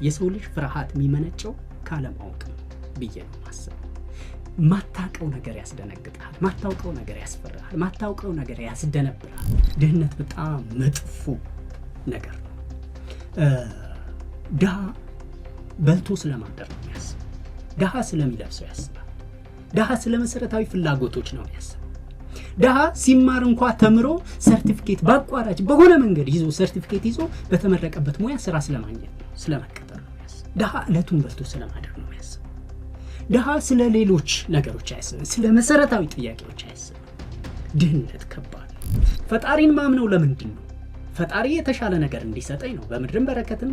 የሰው ልጅ ፍርሃት የሚመነጨው ካለማወቅ ነው ብዬ ነው ማሰብ። ማታውቀው ነገር ያስደነግጣል፣ ማታውቀው ነገር ያስፈራል፣ ማታውቀው ነገር ያስደነብራል። ድህነት በጣም መጥፎ ነገር ነው። ድሃ በልቶ ስለማደር ነው የሚያስበው። ድሃ ስለሚለብሰው ያስባል። ድሃ ስለ መሰረታዊ ፍላጎቶች ነው የሚያስበው። ድሃ ሲማር እንኳ ተምሮ ሰርቲፊኬት በአቋራጭ በሆነ መንገድ ይዞ ሰርቲፊኬት ይዞ በተመረቀበት ሙያ ስራ ስለማግኘት ነው፣ ስለመቀጠር ነው የሚያስበው። ድሃ ዕለቱን በልቶ ስለማደር ነው የሚያስበው። ድሃ ስለ ሌሎች ነገሮች አያስብም፣ ስለ መሰረታዊ ጥያቄዎች አያስብም። ድህነት ከባድ ነው። ፈጣሪን ማምነው ለምንድን ነው? ፈጣሪ የተሻለ ነገር እንዲሰጠኝ ነው። በምድርም በረከትን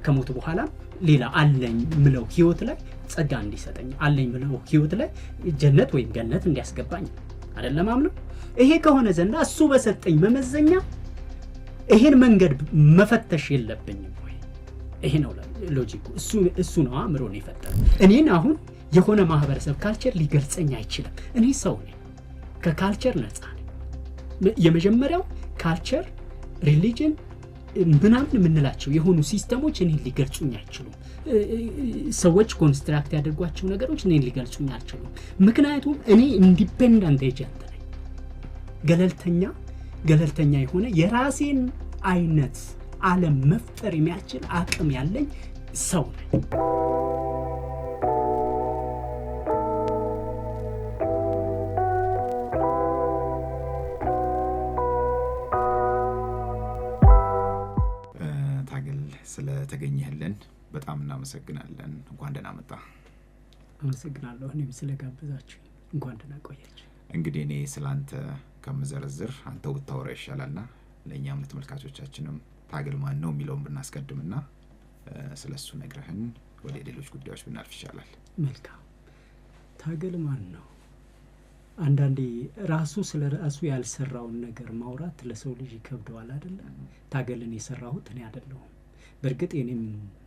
ከሞት በኋላ ሌላ አለኝ ምለው ህይወት ላይ ጸጋ እንዲሰጠኝ፣ አለኝ ምለው ህይወት ላይ ጀነት ወይም ገነት እንዲያስገባኝ አይደለም አምነው። ይሄ ከሆነ ዘንዳ እሱ በሰጠኝ መመዘኛ ይሄን መንገድ መፈተሽ የለብኝም ወይ? ይሄ ነው ሎጂኩ። እሱ ነው አእምሮን የፈጠረው። እኔን አሁን የሆነ ማህበረሰብ ካልቸር ሊገልጸኝ አይችልም። እኔ ሰው ነኝ፣ ከካልቸር ነፃ ነኝ። የመጀመሪያው ካልቸር ሪሊጅን ምናምን የምንላቸው የሆኑ ሲስተሞች እኔን ሊገልጹኝ አይችሉም። ሰዎች ኮንስትራክት ያደርጓቸው ነገሮች እኔን ሊገልጹኝ አይችሉም። ምክንያቱም እኔ ኢንዲፔንደንት ኤጀንት ነኝ። ገለልተኛ የሆነ የራሴን አይነት ዓለም መፍጠር የሚያስችል አቅም ያለኝ ሰው ነኝ። ስለተገኘህልን በጣም እናመሰግናለን። እንኳን ደህና መጣ። አመሰግናለሁ እኔም ስለጋበዛችሁ። እንኳን ደህና ቆያችሁ። እንግዲህ እኔ ስላንተ ከምዘረዝር አንተ ብታወራ ይሻላልና ለእኛም ለተመልካቾቻችንም ታገል ማን ነው የሚለውን ብናስቀድምና ስለሱ ነግረህን ወደ ሌሎች ጉዳዮች ብናልፍ ይሻላል። መልካም። ታገል ማን ነው? አንዳንዴ ራሱ ስለ ራሱ ያልሰራውን ነገር ማውራት ለሰው ልጅ ይከብደዋል አይደል? ታገልን የሰራሁት እኔ አይደለሁም። በእርግጥ የኔም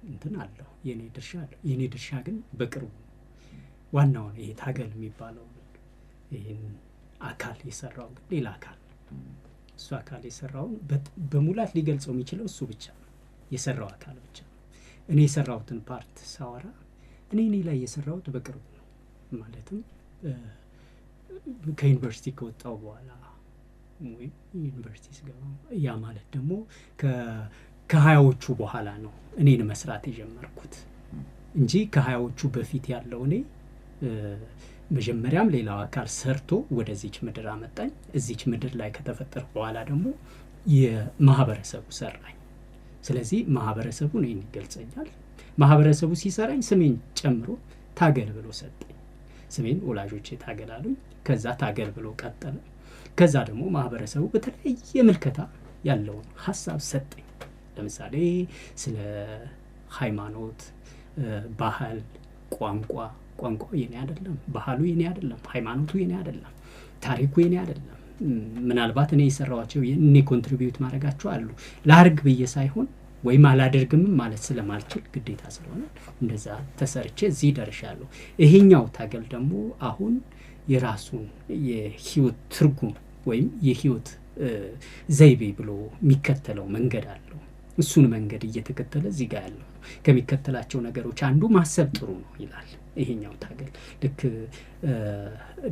እንትን አለው፣ የኔ ድርሻ አለው። የኔ ድርሻ ግን በቅርቡ ዋናው ይሄ ታገል የሚባለው ይሄን አካል የሰራው ግን ሌላ አካል፣ እሱ አካል የሰራው በሙላት ሊገልጸው የሚችለው እሱ ብቻ ነው፣ የሰራው አካል ብቻ ነው። እኔ የሰራሁትን ፓርት ሳወራ እኔ ላይ የሰራሁት በቅርቡ ነው። ማለትም ከዩኒቨርሲቲ ከወጣው በኋላ ወይ ዩኒቨርሲቲ ስገባ፣ ያ ማለት ደግሞ ከሀያዎቹ በኋላ ነው እኔን መስራት የጀመርኩት እንጂ ከሀያዎቹ በፊት ያለው እኔ መጀመሪያም ሌላው አካል ሰርቶ ወደዚች ምድር አመጣኝ። እዚች ምድር ላይ ከተፈጠርኩ በኋላ ደግሞ የማህበረሰቡ ሰራኝ። ስለዚህ ማህበረሰቡ እኔን ይገልጸኛል። ማህበረሰቡ ሲሰራኝ ስሜን ጨምሮ ታገል ብሎ ሰጠኝ። ስሜን ወላጆቼ ታገል አሉኝ። ከዛ ታገል ብሎ ቀጠለ። ከዛ ደግሞ ማህበረሰቡ በተለያየ ምልከታ ያለውን ሀሳብ ሰጠኝ። ለምሳሌ ስለ ሃይማኖት፣ ባህል፣ ቋንቋ የኔ አይደለም፣ ባህሉ የኔ አይደለም፣ ሃይማኖቱ የኔ አይደለም፣ ታሪኩ የኔ አይደለም። ምናልባት እኔ የሰራኋቸው እኔ ኮንትሪቢዩት ማድረጋቸው አሉ። ላርግ ብዬ ሳይሆን ወይም አላደርግም ማለት ስለማልችል ግዴታ ስለሆነ እንደዛ ተሰርቼ እዚህ ደርሻለሁ። ይሄኛው ታገል ደግሞ አሁን የራሱን የህይወት ትርጉም ወይም የህይወት ዘይቤ ብሎ የሚከተለው መንገድ አለው። እሱን መንገድ እየተከተለ እዚህ ጋር ያለው ከሚከተላቸው ነገሮች አንዱ ማሰብ ጥሩ ነው ይላል ይሄኛው ታገል። ልክ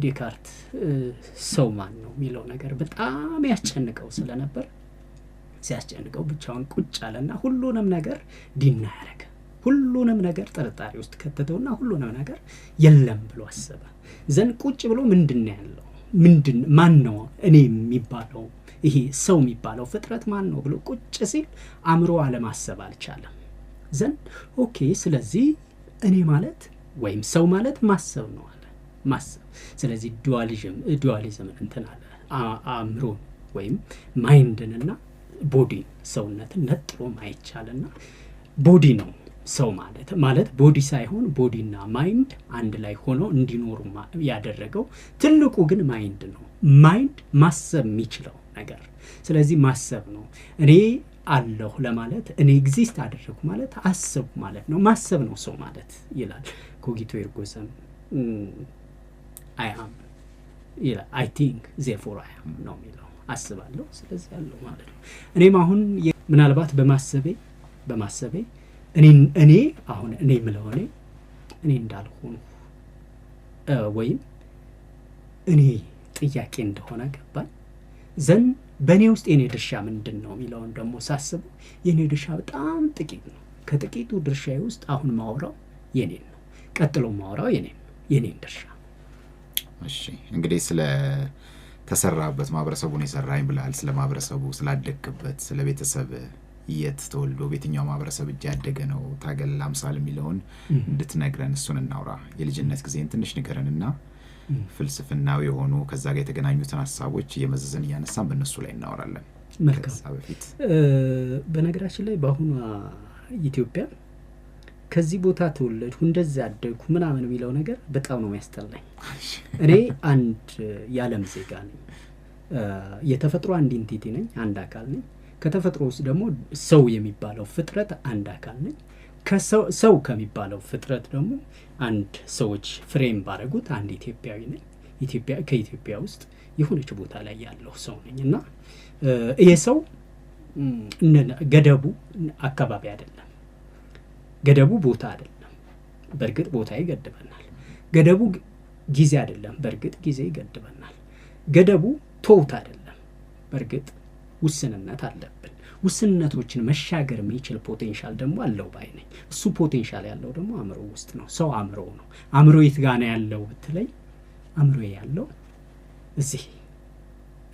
ዴካርት ሰው ማን ነው የሚለው ነገር በጣም ያስጨንቀው ስለነበር ሲያስጨንቀው ብቻውን ቁጭ አለና ሁሉንም ነገር ዲና ያደረገ፣ ሁሉንም ነገር ጥርጣሬ ውስጥ ከተተውና ሁሉንም ነገር የለም ብሎ አሰበ። ዘን ቁጭ ብሎ ምንድን ያለው ማን ነው እኔ የሚባለው ይሄ ሰው የሚባለው ፍጥረት ማን ነው ብሎ ቁጭ ሲል አእምሮ አለማሰብ አልቻለም። ዘን ኦኬ ስለዚህ እኔ ማለት ወይም ሰው ማለት ማሰብ ነው አለ። ማሰብ ስለዚህ ዱዋሊዝም እንትን አለ። አእምሮ ወይም ማይንድንና ቦዲ ሰውነትን ነጥሎ ማይቻልና ቦዲ ነው ሰው ማለት ቦዲ ሳይሆን ቦዲና ማይንድ አንድ ላይ ሆኖ እንዲኖሩ ያደረገው ትልቁ ግን ማይንድ ነው። ማይንድ ማሰብ የሚችለው ነገር ስለዚህ ማሰብ ነው። እኔ አለሁ ለማለት እኔ ኤግዚስት አደረኩ ማለት አሰብኩ ማለት ነው። ማሰብ ነው ሰው ማለት ይላል ኮጊቶ ኤርጎ ሰም። አይ አም ይላል አይ ቲንክ ዜርፎር አይ አም ነው የሚለው አስባለሁ ስለዚህ አለሁ ማለት ነው። እኔም አሁን ምናልባት በማሰቤ እኔ አሁን እኔ የምለው እኔ እንዳልሆኑ ወይም እኔ ጥያቄ እንደሆነ ገባኝ ዘንድ በእኔ ውስጥ የኔ ድርሻ ምንድን ነው የሚለውን ደግሞ ሳስበው የኔ ድርሻ በጣም ጥቂት ነው። ከጥቂቱ ድርሻዬ ውስጥ አሁን ማውራው የኔን ነው፣ ቀጥሎ ማውራው የኔን ድርሻ። እሺ እንግዲህ ስለ ተሰራበት ማህበረሰቡን የሰራኝ ብለሃል። ስለ ማህበረሰቡ ስላደግክበት፣ ስለ ቤተሰብ የት ተወልዶ በየትኛው ማህበረሰብ እጅ ያደገ ነው ታገል አምሳል የሚለውን እንድትነግረን እሱን እናውራ። የልጅነት ጊዜን ትንሽ ንገረንና ፍልስፍናዊ የሆኑ ከዛ ጋር የተገናኙትን ሀሳቦች እየመዘዘን እያነሳን በእነሱ ላይ እናወራለን። መልካም። በፊት በነገራችን ላይ በአሁኗ ኢትዮጵያ ከዚህ ቦታ ተወለድኩ እንደዛ አደግኩ ምናምን የሚለው ነገር በጣም ነው የሚያስጠላኝ። እኔ አንድ የዓለም ዜጋ ነኝ። የተፈጥሮ አንድ ኢንቲቲ ነኝ፣ አንድ አካል ነኝ። ከተፈጥሮ ውስጥ ደግሞ ሰው የሚባለው ፍጥረት አንድ አካል ነኝ። ሰው ከሚባለው ፍጥረት ደግሞ አንድ ሰዎች ፍሬም ባረጉት አንድ ኢትዮጵያዊ ነኝ። ከኢትዮጵያ ውስጥ የሆነች ቦታ ላይ ያለው ሰው ነኝ እና ይሄ ሰው ገደቡ አካባቢ አይደለም፣ ገደቡ ቦታ አይደለም። በእርግጥ ቦታ ይገድበናል። ገደቡ ጊዜ አይደለም። በእርግጥ ጊዜ ይገድበናል። ገደቡ ተውት አይደለም። በእርግጥ ውስንነት አለብን። ውስንነቶችን መሻገር የሚችል ፖቴንሻል ደግሞ አለው ባይ ነኝ። እሱ ፖቴንሻል ያለው ደግሞ አእምሮ ውስጥ ነው። ሰው አእምሮ ነው። አእምሮ የት ጋር ነው ያለው ብትለኝ፣ አእምሮ ያለው እዚህ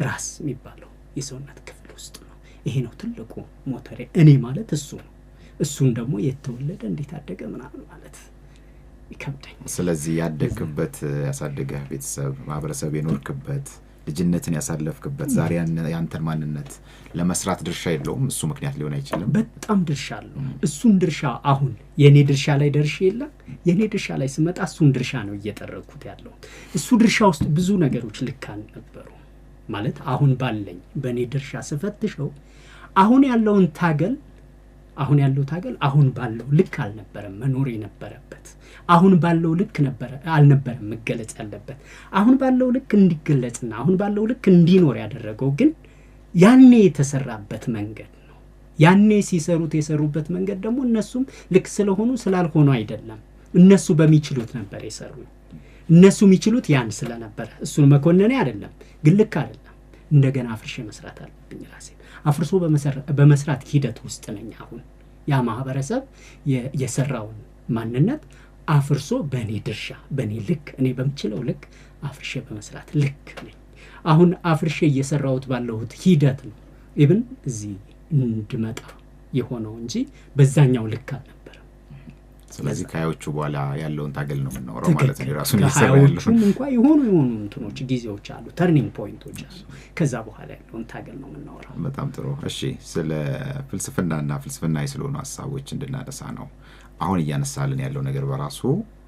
ራስ የሚባለው የሰውነት ክፍል ውስጥ ነው። ይሄ ነው ትልቁ ሞተሬ። እኔ ማለት እሱ ነው። እሱን ደግሞ የተወለደ እንዴት አደገ ምናምን ማለት ይከብዳኝ። ስለዚህ ያደግክበት ያሳደገህ ቤተሰብ ማህበረሰብ የኖርክበት ልጅነትን ያሳለፍክበት ዛሬ ያንተን ማንነት ለመስራት ድርሻ የለውም? እሱ ምክንያት ሊሆን አይችልም? በጣም ድርሻ አለው። እሱን ድርሻ አሁን የኔ ድርሻ ላይ ደርሼ የለም። የኔ ድርሻ ላይ ስመጣ እሱን ድርሻ ነው እየጠረኩት ያለው። እሱ ድርሻ ውስጥ ብዙ ነገሮች ልክ አልነበሩ ማለት አሁን ባለኝ በእኔ ድርሻ ስፈትሸው አሁን ያለው ታገል አሁን ባለው ልክ አልነበረም መኖር የነበረበት። አሁን ባለው ልክ አልነበረም መገለጽ ያለበት። አሁን ባለው ልክ እንዲገለጽና አሁን ባለው ልክ እንዲኖር ያደረገው ግን ያኔ የተሰራበት መንገድ ነው። ያኔ የሰሩበት መንገድ ደግሞ እነሱም ልክ ስለሆኑ ስላልሆኑ አይደለም። እነሱ በሚችሉት ነበር የሰሩ። እነሱ የሚችሉት ያን ስለነበረ እሱን መኮነኔ አይደለም፣ ግን ልክ አይደለም። እንደገና አፍርሼ መስራት አለብኝ ራሴ። አፍርሶ በመስራት ሂደት ውስጥ ነኝ አሁን። ያ ማህበረሰብ የሰራውን ማንነት አፍርሶ በእኔ ድርሻ በእኔ ልክ እኔ በምችለው ልክ አፍርሼ በመስራት ልክ ነኝ አሁን። አፍርሼ እየሰራሁት ባለሁት ሂደት ነው ኢብን እዚህ እንድመጣ የሆነው እንጂ በዛኛው ልክ አልነበረም። ስለዚህ ከሀያዎቹ በኋላ ያለውን ታገል ነው የምናወራው ማለት ነው። ራሱን ከሀያዎቹም እንኳን የሆኑ እንትኖች ጊዜዎች አሉ፣ ተርኒንግ ፖይንቶች አሉ። ከዛ በኋላ ያለውን ታገል ነው የምናወራው። በጣም ጥሩ። እሺ ስለ ፍልስፍናና ፍልስፍናዊ ስለሆኑ ሀሳቦች እንድናነሳ ነው አሁን እያነሳልን ያለው ነገር። በራሱ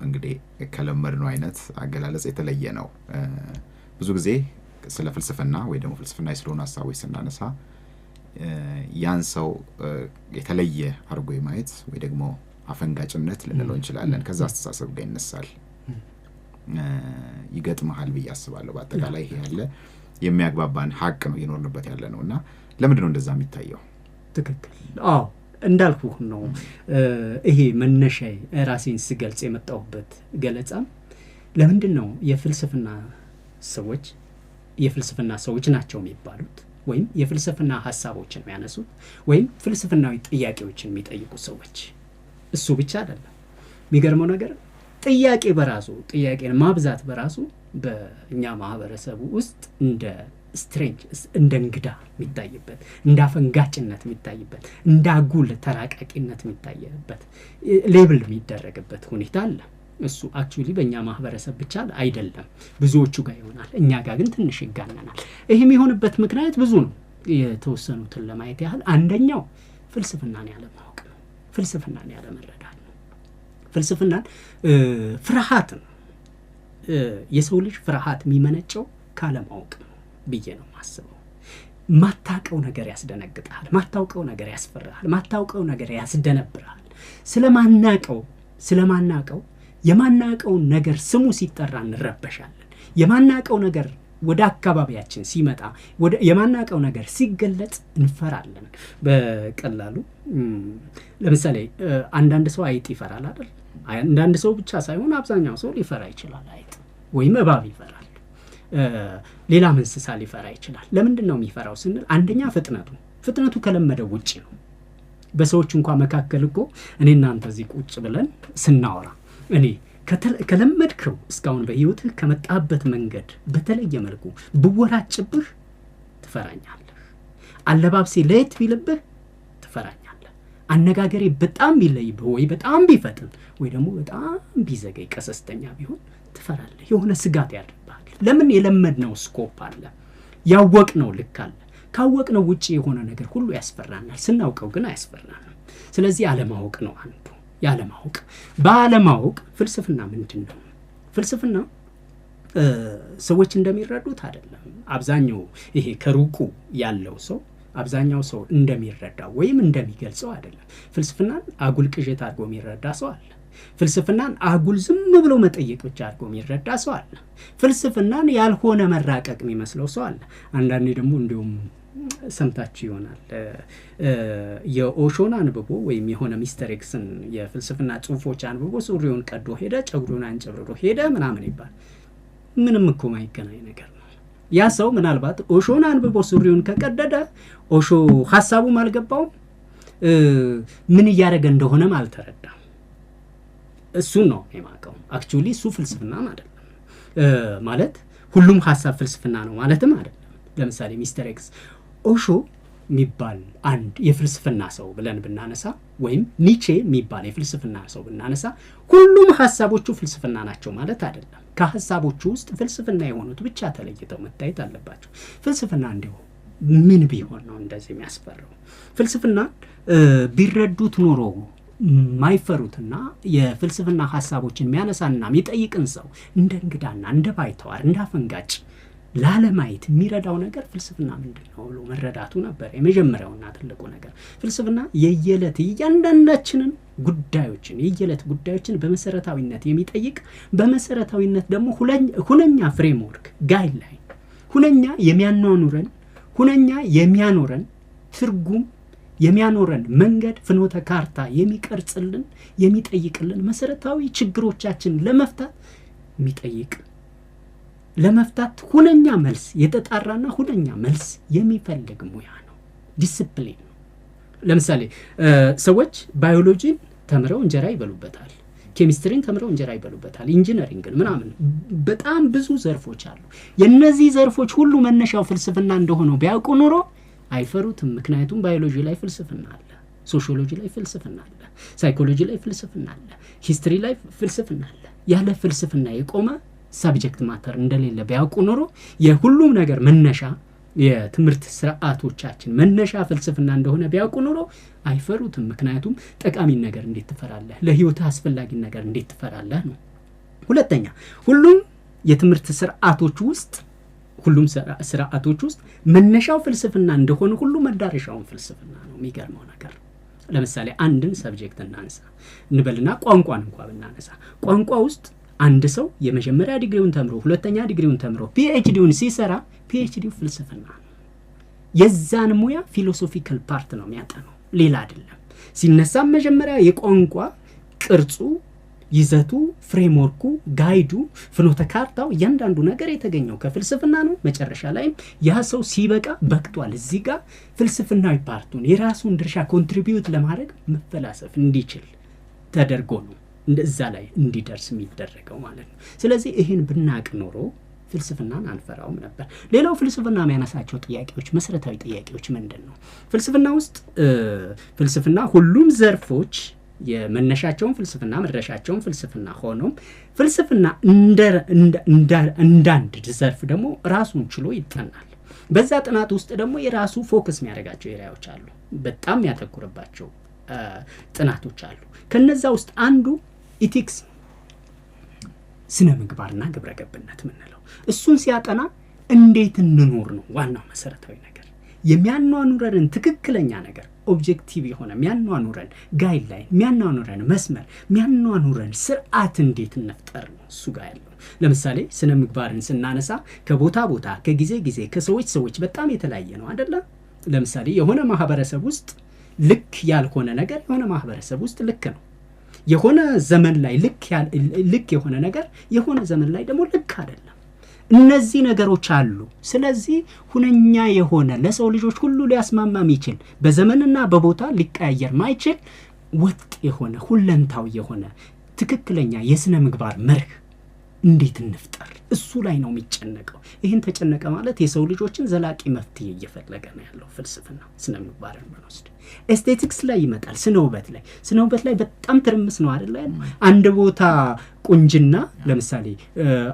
እንግዲህ ከለመድነው አይነት አገላለጽ የተለየ ነው። ብዙ ጊዜ ስለ ፍልስፍና ወይ ደግሞ ፍልስፍናዊ ስለሆኑ ሀሳቦች ስናነሳ ያን ሰው የተለየ አድርጎ የማየት ወይ ደግሞ አፈንጋጭነት ልንለው እንችላለን። ከዛ አስተሳሰብ ጋር ይነሳል፣ ይገጥመሃል ብዬ አስባለሁ። በአጠቃላይ ይሄ ያለ የሚያግባባን ሀቅ ነው እየኖርንበት ያለ ነው እና ለምንድን ነው እንደዛ የሚታየው? ትክክል። አዎ እንዳልኩህ ነው። ይሄ መነሻዬ ራሴን ስገልጽ የመጣሁበት ገለጻ ለምንድን ነው የፍልስፍና ሰዎች ናቸው የሚባሉት ወይም የፍልስፍና ሀሳቦችን የሚያነሱት ወይም ፍልስፍናዊ ጥያቄዎችን የሚጠይቁ ሰዎች? እሱ ብቻ አይደለም። የሚገርመው ነገር ጥያቄን ማብዛት በራሱ በእኛ ማህበረሰቡ ውስጥ እንደ ስትሬንጅ እንደ እንግዳ የሚታይበት፣ እንደ አፈንጋጭነት የሚታይበት፣ እንደ አጉል ተራቃቂነት የሚታይበት ሌብል የሚደረግበት ሁኔታ አለ። እሱ አክቹሊ በእኛ ማህበረሰብ ብቻ አይደለም፣ ብዙዎቹ ጋር ይሆናል። እኛ ጋር ግን ትንሽ ይጋነናል። ይህ የሚሆንበት ምክንያት ብዙ ነው። የተወሰኑትን ለማየት ያህል አንደኛው ፍልስፍናን ያለማወቅ ነው። ፍልስፍናን ያለመረዳት ነው። ፍልስፍናን ፍርሃት ነው። የሰው ልጅ ፍርሃት የሚመነጨው ካለማወቅ ነው ብዬ ነው ማስበው። ማታውቀው ነገር ያስደነግጣል፣ ማታውቀው ነገር ያስፈራል፣ ማታውቀው ነገር ያስደነብራል። ስለማናውቀው የማናውቀውን ነገር ስሙ ሲጠራ እንረበሻለን። የማናውቀው ነገር ወደ አካባቢያችን ሲመጣ ወደ የማናቀው ነገር ሲገለጽ እንፈራለን በቀላሉ። ለምሳሌ አንዳንድ ሰው አይጥ ይፈራል አይደል? አንዳንድ ሰው ብቻ ሳይሆን አብዛኛው ሰው ሊፈራ ይችላል። አይጥ ወይም እባብ ይፈራል። ሌላ እንስሳ ሊፈራ ይችላል። ለምንድን ነው የሚፈራው ስንል አንደኛ ፍጥነቱ ከለመደው ውጪ ነው። በሰዎች እንኳን መካከል እኮ እኔ እናንተ እዚህ ቁጭ ብለን ስናወራ እኔ ከለመድከው እስካሁን በህይወትህ ከመጣበት መንገድ በተለየ መልኩ ብወራጭብህ ትፈራኛለህ። አለባብሴ ለየት ቢልብህ ትፈራኛለህ። አነጋገሬ በጣም ቢለይብህ ወይ በጣም ቢፈጥን ወይ ደግሞ በጣም ቢዘገይ ቀሰስተኛ ቢሆን ትፈራለህ። የሆነ ስጋት ያድርብሃል። ለምን? የለመድነው ስኮፕ አለ፣ ያወቅነው ልክ አለ። ካወቅነው ውጪ የሆነ ነገር ሁሉ ያስፈራናል። ስናውቀው ግን አያስፈራንም። ስለዚህ አለማወቅ ነው አንዱ። ያለማወቅ ባለማወቅ ፍልስፍና ምንድን ነው? ፍልስፍና ሰዎች እንደሚረዱት አይደለም። አብዛኛው ይሄ ከሩቁ ያለው ሰው አብዛኛው ሰው እንደሚረዳው ወይም እንደሚገልጸው አይደለም። ፍልስፍናን አጉል ቅዠት አድርጎ የሚረዳ ሰው አለ። ፍልስፍናን አጉል ዝም ብሎ መጠየቅ ብቻ አድርጎ የሚረዳ ሰው አለ። ፍልስፍናን ያልሆነ መራቀቅ የሚመስለው ሰው አለ። አንዳንዴ ደግሞ እንዲሁም ሰምታችሁ ይሆናል የኦሾን አንብቦ ወይም የሆነ ሚስተር ኤክስን የፍልስፍና ጽሁፎች አንብቦ ሱሪውን ቀዶ ሄደ፣ ጸጉሩን አንጨብርሮ ሄደ ምናምን ይባል። ምንም እኮ ማይገናኝ ነገር ነው። ያ ሰው ምናልባት ኦሾን አንብቦ ሱሪውን ከቀደደ ኦሾ ሐሳቡም አልገባውም፣ ምን እያደረገ እንደሆነም አልተረዳም። እሱን ነው የማውቀው። አክቹሊ እሱ ፍልስፍናም አይደለም ማለት ሁሉም ሐሳብ ፍልስፍና ነው ማለትም አይደለም። ለምሳሌ ሚስተር ኤክስ ኦሾ የሚባል አንድ የፍልስፍና ሰው ብለን ብናነሳ ወይም ኒቼ የሚባል የፍልስፍና ሰው ብናነሳ ሁሉም ሐሳቦቹ ፍልስፍና ናቸው ማለት አይደለም። ከሐሳቦቹ ውስጥ ፍልስፍና የሆኑት ብቻ ተለይተው መታየት አለባቸው። ፍልስፍና እንዲሁ ምን ቢሆን ነው እንደዚህ የሚያስፈራው? ፍልስፍና ቢረዱት ኖሮ ማይፈሩትና የፍልስፍና ሐሳቦችን የሚያነሳና የሚጠይቅን ሰው እንደ እንግዳና እንደ ባይተዋር እንደ አፈንጋጭ ላለማየት የሚረዳው ነገር ፍልስፍና ምንድን ነው ብሎ መረዳቱ ነበር የመጀመሪያውና ትልቁ ነገር። ፍልስፍና የየዕለት እያንዳንዳችንን ጉዳዮችን የየዕለት ጉዳዮችን በመሰረታዊነት የሚጠይቅ በመሰረታዊነት ደግሞ ሁነኛ ፍሬምወርክ ጋይድላይን ሁነኛ የሚያኖረን ትርጉም የሚያኖረን መንገድ ፍኖተ ካርታ የሚቀርጽልን የሚጠይቅልን መሰረታዊ ችግሮቻችን ለመፍታት ሁነኛ መልስ የተጣራና ሁነኛ መልስ የሚፈልግ ሙያ ነው፣ ዲሲፕሊን ነው። ለምሳሌ ሰዎች ባዮሎጂን ተምረው እንጀራ ይበሉበታል፣ ኬሚስትሪን ተምረው እንጀራ ይበሉበታል፣ ኢንጂነሪንግን ምናምን በጣም ብዙ ዘርፎች አሉ። የነዚህ ዘርፎች ሁሉ መነሻው ፍልስፍና እንደሆነ ቢያውቁ ኖሮ አይፈሩትም። ምክንያቱም ባዮሎጂ ላይ ፍልስፍና አለ፣ ሶሺዮሎጂ ላይ ፍልስፍና አለ፣ ሳይኮሎጂ ላይ ፍልስፍና አለ፣ ሂስትሪ ላይ ፍልስፍና አለ። ያለ ፍልስፍና የቆመ ሳብጀክት ማተር እንደሌለ ቢያውቁ ኖሮ የሁሉም ነገር መነሻ የትምህርት ስርዓቶቻችን መነሻ ፍልስፍና እንደሆነ ቢያውቁ ኖሮ አይፈሩትም። ምክንያቱም ጠቃሚ ነገር እንዴት ትፈራለህ? ለህይወት አስፈላጊ ነገር እንዴት ትፈራለህ ነው። ሁለተኛ ሁሉም የትምህርት ስርዓቶች ውስጥ መነሻው ፍልስፍና እንደሆነ ሁሉ መዳረሻውን ፍልስፍና ነው። የሚገርመው ነገር ለምሳሌ አንድን ሰብጀክት እናንሳ እንበልና ቋንቋን እንኳን ብናነሳ ቋንቋ ውስጥ አንድ ሰው የመጀመሪያ ዲግሪውን ተምሮ ሁለተኛ ዲግሪውን ተምሮ ፒኤችዲውን ሲሰራ ፒኤችዲው ፍልስፍና ነው። የዛን ሙያ ፊሎሶፊካል ፓርት ነው የሚያጠነው፣ ሌላ አይደለም። ሲነሳም መጀመሪያ የቋንቋ ቅርጹ፣ ይዘቱ፣ ፍሬምወርኩ፣ ጋይዱ፣ ፍኖተ ካርታው እያንዳንዱ ነገር የተገኘው ከፍልስፍና ነው። መጨረሻ ላይም ያ ሰው ሲበቃ በቅቷል፣ እዚህ ጋር ፍልስፍናዊ ፓርቱን የራሱን ድርሻ ኮንትሪቢዩት ለማድረግ መፈላሰፍ እንዲችል ተደርጎ ነው እንደዛ ላይ እንዲደርስ የሚደረገው ማለት ነው። ስለዚህ ይህን ብናቅ ኖሮ ፍልስፍናን አንፈራውም ነበር። ሌላው ፍልስፍና የሚያነሳቸው ጥያቄዎች መሰረታዊ ጥያቄዎች ምንድን ነው? ፍልስፍና ውስጥ ፍልስፍና ሁሉም ዘርፎች የመነሻቸውን ፍልስፍና መድረሻቸውን ፍልስፍና ሆኖም ፍልስፍና እንዳንድ ዘርፍ ደግሞ ራሱን ችሎ ይጠናል። በዛ ጥናት ውስጥ ደግሞ የራሱ ፎከስ የሚያደርጋቸው ኤሪያዎች አሉ፣ በጣም ያተኩርባቸው ጥናቶች አሉ። ከነዛ ውስጥ አንዱ ኢቲክስ ስነ ምግባርና ግብረ ገብነት ምንለው። እሱን ሲያጠና እንዴት እንኖር ነው ዋናው መሰረታዊ ነገር። የሚያኗኑረን ትክክለኛ ነገር ኦብጀክቲቭ የሆነ የሚያኗኑረን ጋይድላይን የሚያኗኑረን መስመር የሚያኗኑረን ስርዓት እንዴት እንፍጠር ነው እሱ ጋር ያለው። ለምሳሌ ስነ ምግባርን ስናነሳ ከቦታ ቦታ ከጊዜ ጊዜ ከሰዎች በጣም የተለያየ ነው አይደለ? ለምሳሌ የሆነ ማህበረሰብ ውስጥ ልክ ያልሆነ ነገር የሆነ ማህበረሰብ ውስጥ ልክ ነው። የሆነ ዘመን ላይ ልክ የሆነ ነገር የሆነ ዘመን ላይ ደግሞ ልክ አይደለም። እነዚህ ነገሮች አሉ። ስለዚህ ሁነኛ የሆነ ለሰው ልጆች ሁሉ ሊያስማማ የሚችል በዘመንና በቦታ ሊቀያየር ማይችል ወጥ የሆነ ሁለንታው የሆነ ትክክለኛ የስነ ምግባር መርህ እንዴት እንፍጠር? እሱ ላይ ነው የሚጨነቀው። ይህን ተጨነቀ ማለት የሰው ልጆችን ዘላቂ መፍትሄ እየፈለገ ነው ያለው ፍልስፍና። ስነ ምግባርን ብንወስድ ኤስቴቲክስ ላይ ይመጣል። ስነ ውበት ላይ በጣም ትርምስ ነው አይደል? አንድ ቦታ ቁንጅና ለምሳሌ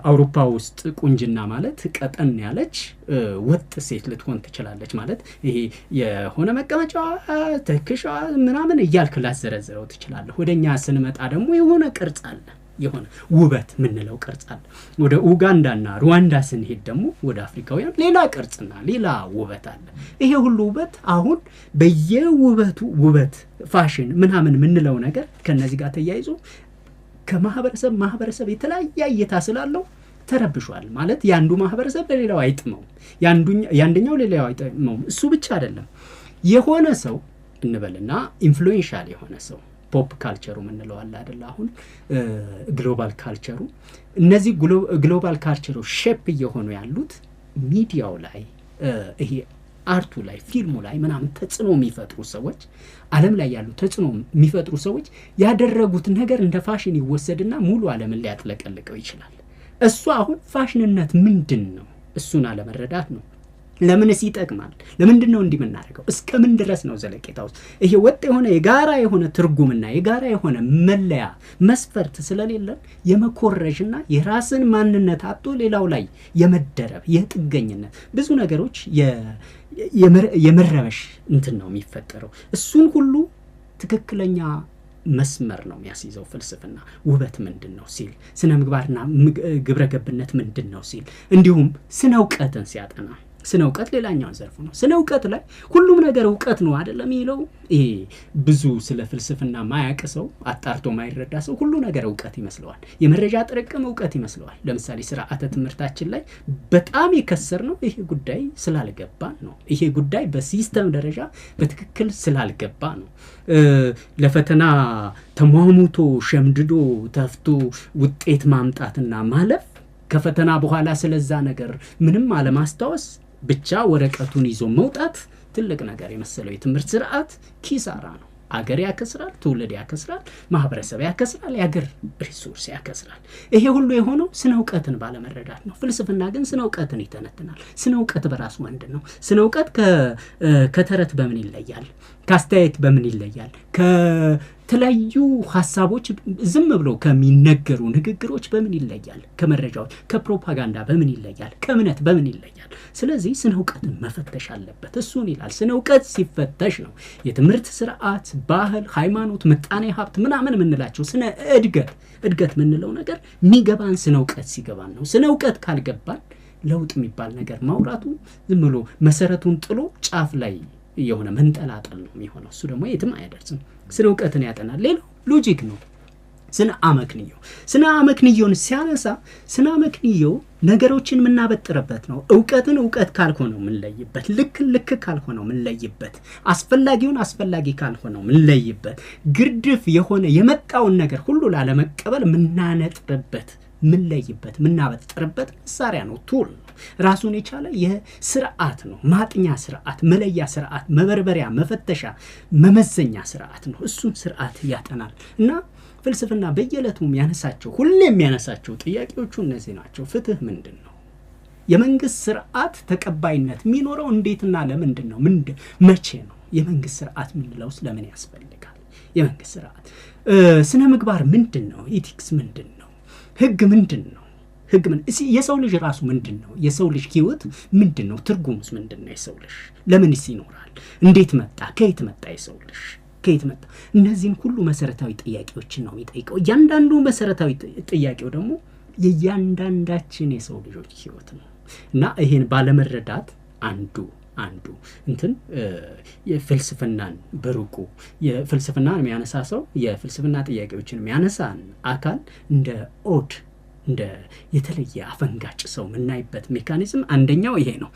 አውሮፓ ውስጥ ቁንጅና ማለት ቀጠን ያለች ወጥ ሴት ልትሆን ትችላለች ማለት ይሄ የሆነ መቀመጫዋ ትከሻዋ ምናምን እያልክ ላዘረዘረው ትችላለህ። ወደኛ ስንመጣ ደግሞ የሆነ ቅርጽ አለ፣ የሆነ ውበት ምንለው ቅርጽ አለ። ወደ ኡጋንዳና ሩዋንዳ ስንሄድ ደግሞ ወደ አፍሪካውያን ሌላ ቅርጽና ሌላ ውበት አለ። ይሄ ሁሉ ውበት አሁን ውበት ፋሽን ምናምን ምንለው ነገር ከነዚህ ጋር ተያይዞ ከማህበረሰብ የተለያየ እይታ ስላለው ተረብሿል ማለት ያንዱ ማህበረሰብ ለሌላው አይጥመው፣ ያንደኛው ሌላው አይጥመው። እሱ ብቻ አይደለም። የሆነ ሰው እንበልና ኢንፍሉዌንሻል የሆነ ሰው ፖፕ ካልቸሩ ምንለው አለ አይደል? አሁን ግሎባል ካልቸሩ፣ እነዚህ ግሎባል ካልቸሩ ሼፕ እየሆኑ ያሉት ሚዲያው ላይ ይሄ አርቱ ላይ ፊልሙ ላይ ምናምን ተጽዕኖ የሚፈጥሩ ሰዎች፣ ዓለም ላይ ያሉ ተጽዕኖ የሚፈጥሩ ሰዎች ያደረጉት ነገር እንደ ፋሽን ይወሰድና ሙሉ ዓለምን ሊያጥለቀልቀው ይችላል። እሱ አሁን ፋሽንነት ምንድን ነው? እሱን አለመረዳት ነው። ለምንስ ይጠቅማል? ለምንድን ነው እንዲህ የምናደርገው? እስከምን ድረስ ነው ዘለቄታው? ይሄ ወጥ የሆነ የጋራ የሆነ ትርጉምና የጋራ የሆነ መለያ መስፈርት ስለሌለን የመኮረጅና የራስን ማንነት አጥቶ ሌላው ላይ የመደረብ የጥገኝነት ብዙ ነገሮች የመረበሽ እንትን ነው የሚፈጠረው። እሱን ሁሉ ትክክለኛ መስመር ነው የሚያስይዘው ፍልስፍና። ውበት ምንድን ነው ሲል፣ ስነ ምግባርና ግብረ ገብነት ምንድን ነው ሲል፣ እንዲሁም ስነ እውቀትን ሲያጠና ስነ እውቀት ሌላኛው ዘርፍ ነው። ስነ እውቀት ላይ ሁሉም ነገር እውቀት ነው አይደለም ይለው። ይሄ ብዙ ስለ ፍልስፍና ማያውቅ ሰው አጣርቶ ማይረዳ ሰው ሁሉ ነገር እውቀት ይመስለዋል። የመረጃ ጥርቅም እውቀት ይመስለዋል። ለምሳሌ ስርዓተ ትምህርታችን ላይ በጣም የከሰር ነው ይሄ ጉዳይ ስላልገባን ነው። ይሄ ጉዳይ በሲስተም ደረጃ በትክክል ስላልገባ ነው። ለፈተና ተሟሙቶ ሸምድዶ ተፍቶ ውጤት ማምጣትና ማለፍ ከፈተና በኋላ ስለዛ ነገር ምንም አለማስታወስ ብቻ ወረቀቱን ይዞ መውጣት ትልቅ ነገር የመሰለው የትምህርት ስርዓት ኪሳራ ነው። አገር ያከስራል፣ ትውልድ ያከስራል፣ ማህበረሰብ ያከስራል፣ የአገር ሪሶርስ ያከስራል። ይሄ ሁሉ የሆነው ስነ እውቀትን ባለመረዳት ነው። ፍልስፍና ግን ስነ እውቀትን ይተነትናል። ስነ እውቀት በራሱ ምንድን ነው? ስነ እውቀት ከተረት በምን ይለያል? ከአስተያየት በምን ይለያል? ከተለያዩ ሀሳቦች ዝም ብለው ከሚነገሩ ንግግሮች በምን ይለያል? ከመረጃዎች ከፕሮፓጋንዳ በምን ይለያል? ከእምነት በምን ይለያል? ስለዚህ ስነ እውቀትን መፈተሽ አለበት። እሱን ይላል። ስነ እውቀት ሲፈተሽ ነው የትምህርት ስርዓት፣ ባህል፣ ሃይማኖት፣ ምጣኔ ሀብት ምናምን የምንላቸው ስነ እድገት የምንለው ነገር የሚገባን ስነ እውቀት ሲገባን ነው። ስነ እውቀት ካልገባን ለውጥ የሚባል ነገር ማውራቱ ዝም ብሎ መሰረቱን ጥሎ ጫፍ ላይ የሆነ መንጠላጠል ነው የሚሆነው። እሱ ደግሞ የትም አያደርስም። ስነ እውቀትን ያጠናል። ሌላው ሎጂክ ነው። ስነ አመክንዮን ሲያነሳ ስነ አመክንዮ ነገሮችን የምናበጥርበት ነው። እውቀትን እውቀት ካልሆነው ምንለይበት፣ ልክ ካልሆነው ምንለይበት፣ አስፈላጊውን አስፈላጊ ካልሆነው ምንለይበት፣ ግርድፍ የሆነ የመጣውን ነገር ሁሉ ላለመቀበል ምናነጥርበት፣ ምንለይበት፣ ምናበጥርበት መሳሪያ ነው። ቱል ነው። ራሱን የቻለ የስርዓት ነው። ማጥኛ ስርዓት፣ መለያ ስርዓት፣ መበርበሪያ፣ መፈተሻ፣ መመዘኛ ስርዓት ነው። እሱን ስርዓት ያጠናል እና ፍልስፍና በየዕለቱ የሚያነሳቸው ሁሌ የሚያነሳቸው ጥያቄዎቹ እነዚህ ናቸው። ፍትህ ምንድን ነው? የመንግስት ስርዓት ተቀባይነት የሚኖረው እንዴትና ለምንድን ነው? መቼ ነው? የመንግስት ስርዓት ምንለውስ ለምን ያስፈልጋል? የመንግስት ስርዓት ስነ ምግባር ምንድን ነው? ኢቲክስ ምንድን ነው? ህግ ምንድን ነው? የሰው ልጅ ራሱ ምንድን ነው? የሰው ልጅ ህይወት ምንድን ነው? ትርጉሙስ ምንድን ነው? የሰው ልጅ ለምንስ ይኖራል? እንዴት መጣ? ከየት መጣ? የሰው ልጅ ከየት መጣ? እነዚህን ሁሉ መሰረታዊ ጥያቄዎችን ነው የሚጠይቀው። እያንዳንዱ መሰረታዊ ጥያቄው ደግሞ የእያንዳንዳችን የሰው ልጆች ህይወት ነው እና ይሄን ባለመረዳት አንዱ አንዱ እንትን የፍልስፍናን በሩቁ የፍልስፍናን የሚያነሳ ሰው የፍልስፍና ጥያቄዎችን የሚያነሳን አካል እንደ ኦድ እንደ የተለየ አፈንጋጭ ሰው የምናይበት ሜካኒዝም አንደኛው ይሄ ነው።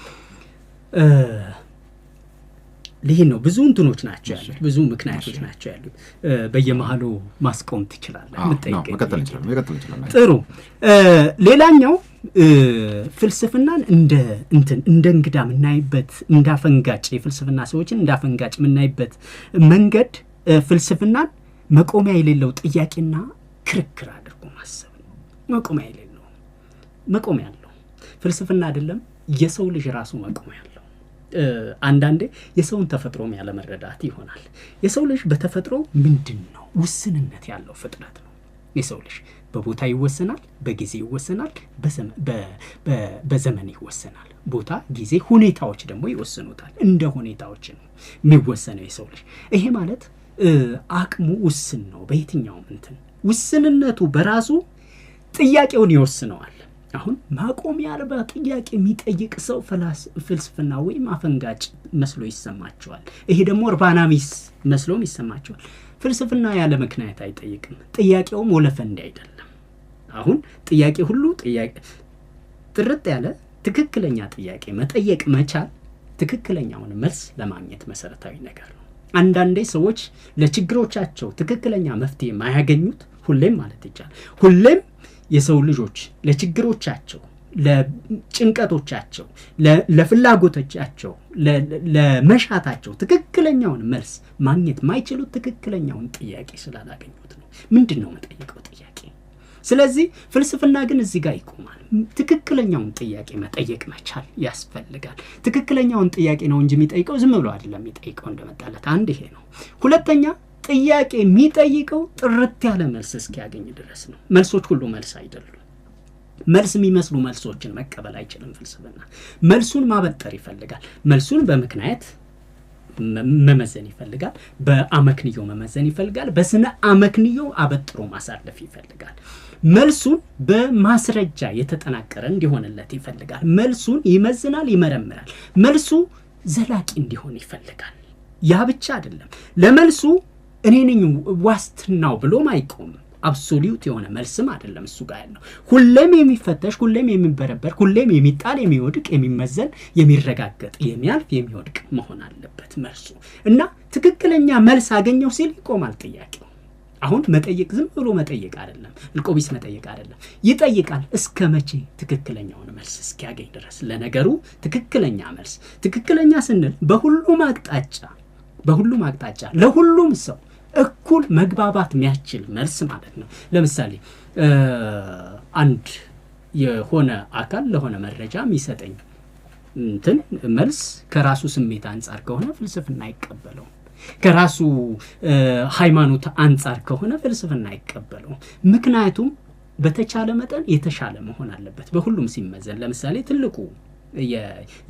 ይህ ነው። ብዙ እንትኖች ናቸው ያሉት፣ ብዙ ምክንያቶች ናቸው ያሉት። በየመሃሉ ማስቆም ትችላለህ። መቀጠል እንችላለን። ጥሩ። ሌላኛው ፍልስፍናን እንደ እንግዳ የምናይበት እንዳፈንጋጭ የፍልስፍና ሰዎችን እንዳፈንጋጭ የምናይበት መንገድ ፍልስፍናን መቆሚያ የሌለው ጥያቄና ክርክር አድርጎ ማሰብ ነው። መቆሚያ የሌለው መቆሚያ ያለው ፍልስፍና አይደለም፣ የሰው ልጅ ራሱ መቆሚያ ያለው። አንዳንዴ የሰውን ተፈጥሮም ያለ መረዳት ይሆናል። የሰው ልጅ በተፈጥሮ ምንድን ነው? ውስንነት ያለው ፍጥረት ነው። የሰው ልጅ በቦታ ይወሰናል፣ በጊዜ ይወሰናል፣ በዘመን ይወሰናል። ቦታ፣ ጊዜ፣ ሁኔታዎች ደግሞ ይወስኑታል። እንደ ሁኔታዎች ነው የሚወሰነው የሰው ልጅ። ይሄ ማለት አቅሙ ውስን ነው። በየትኛውም እንትን ውስንነቱ በራሱ ጥያቄውን ይወስነዋል። አሁን ማቆሚያ አልባ ጥያቄ የሚጠይቅ ሰው ፍልስፍና ወይም አፈንጋጭ መስሎ ይሰማቸዋል። ይሄ ደግሞ እርባና ቢስ መስሎም ይሰማቸዋል። ፍልስፍና ያለ ምክንያት አይጠይቅም። ጥያቄውም ወለፈንዲ አይደለም። አሁን ጥያቄ ሁሉ ጥያቄ ጥርጥ ያለ ትክክለኛ ጥያቄ መጠየቅ መቻል ትክክለኛውን መልስ ለማግኘት መሰረታዊ ነገር ነው። አንዳንዴ ሰዎች ለችግሮቻቸው ትክክለኛ መፍትሄ የማያገኙት ሁሌም ማለት ይቻላል ሁሌም የሰው ልጆች ለችግሮቻቸው፣ ለጭንቀቶቻቸው፣ ለፍላጎቶቻቸው፣ ለመሻታቸው ትክክለኛውን መልስ ማግኘት ማይችሉት ትክክለኛውን ጥያቄ ስላላገኙት ነው። ምንድነው መጠየቀው ጥያቄ? ስለዚህ ፍልስፍና ግን እዚህ ጋር ይቆማል። ትክክለኛውን ጥያቄ መጠየቅ መቻል ያስፈልጋል። ትክክለኛውን ጥያቄ ነው እንጂ የሚጠይቀው ዝም ብሎ አይደለም የሚጠይቀው እንደመጣለት። አንድ ይሄ ነው። ሁለተኛ ጥያቄ የሚጠይቀው ጥርት ያለ መልስ እስኪያገኝ ድረስ ነው። መልሶች ሁሉ መልስ አይደሉም። መልስ የሚመስሉ መልሶችን መቀበል አይችልም ፍልስፍና። መልሱን ማበጠር ይፈልጋል። መልሱን በምክንያት መመዘን ይፈልጋል። በአመክንዮ መመዘን ይፈልጋል። በስነ አመክንዮ አበጥሮ ማሳለፍ ይፈልጋል። መልሱን በማስረጃ የተጠናቀረ እንዲሆንለት ይፈልጋል። መልሱን ይመዝናል፣ ይመረምራል። መልሱ ዘላቂ እንዲሆን ይፈልጋል። ያ ብቻ አይደለም። ለመልሱ እኔ ነኝ ዋስትናው ብሎም አይቆምም። አብሶሉት የሆነ መልስም አይደለም እሱ ጋር ያለው። ሁሌም የሚፈተሽ፣ ሁሌም የሚበረበር፣ ሁሌም የሚጣል፣ የሚወድቅ፣ የሚመዘን፣ የሚረጋገጥ፣ የሚያልፍ፣ የሚወድቅ መሆን አለበት መልሱ እና ትክክለኛ መልስ አገኘው ሲል ይቆማል ጥያቄው። አሁን መጠየቅ ዝም ብሎ መጠየቅ አይደለም፣ ልቆቢስ መጠየቅ አይደለም። ይጠይቃል እስከ መቼ? ትክክለኛውን መልስ እስኪያገኝ ድረስ። ለነገሩ ትክክለኛ መልስ፣ ትክክለኛ ስንል በሁሉም አቅጣጫ ለሁሉም ሰው እኩል መግባባት የሚያስችል መልስ ማለት ነው። ለምሳሌ አንድ የሆነ አካል ለሆነ መረጃ የሚሰጠኝ እንትን መልስ ከራሱ ስሜት አንጻር ከሆነ ፍልስፍና አይቀበለው። ከራሱ ሃይማኖት አንጻር ከሆነ ፍልስፍና አይቀበለው። ምክንያቱም በተቻለ መጠን የተሻለ መሆን አለበት በሁሉም ሲመዘን። ለምሳሌ ትልቁ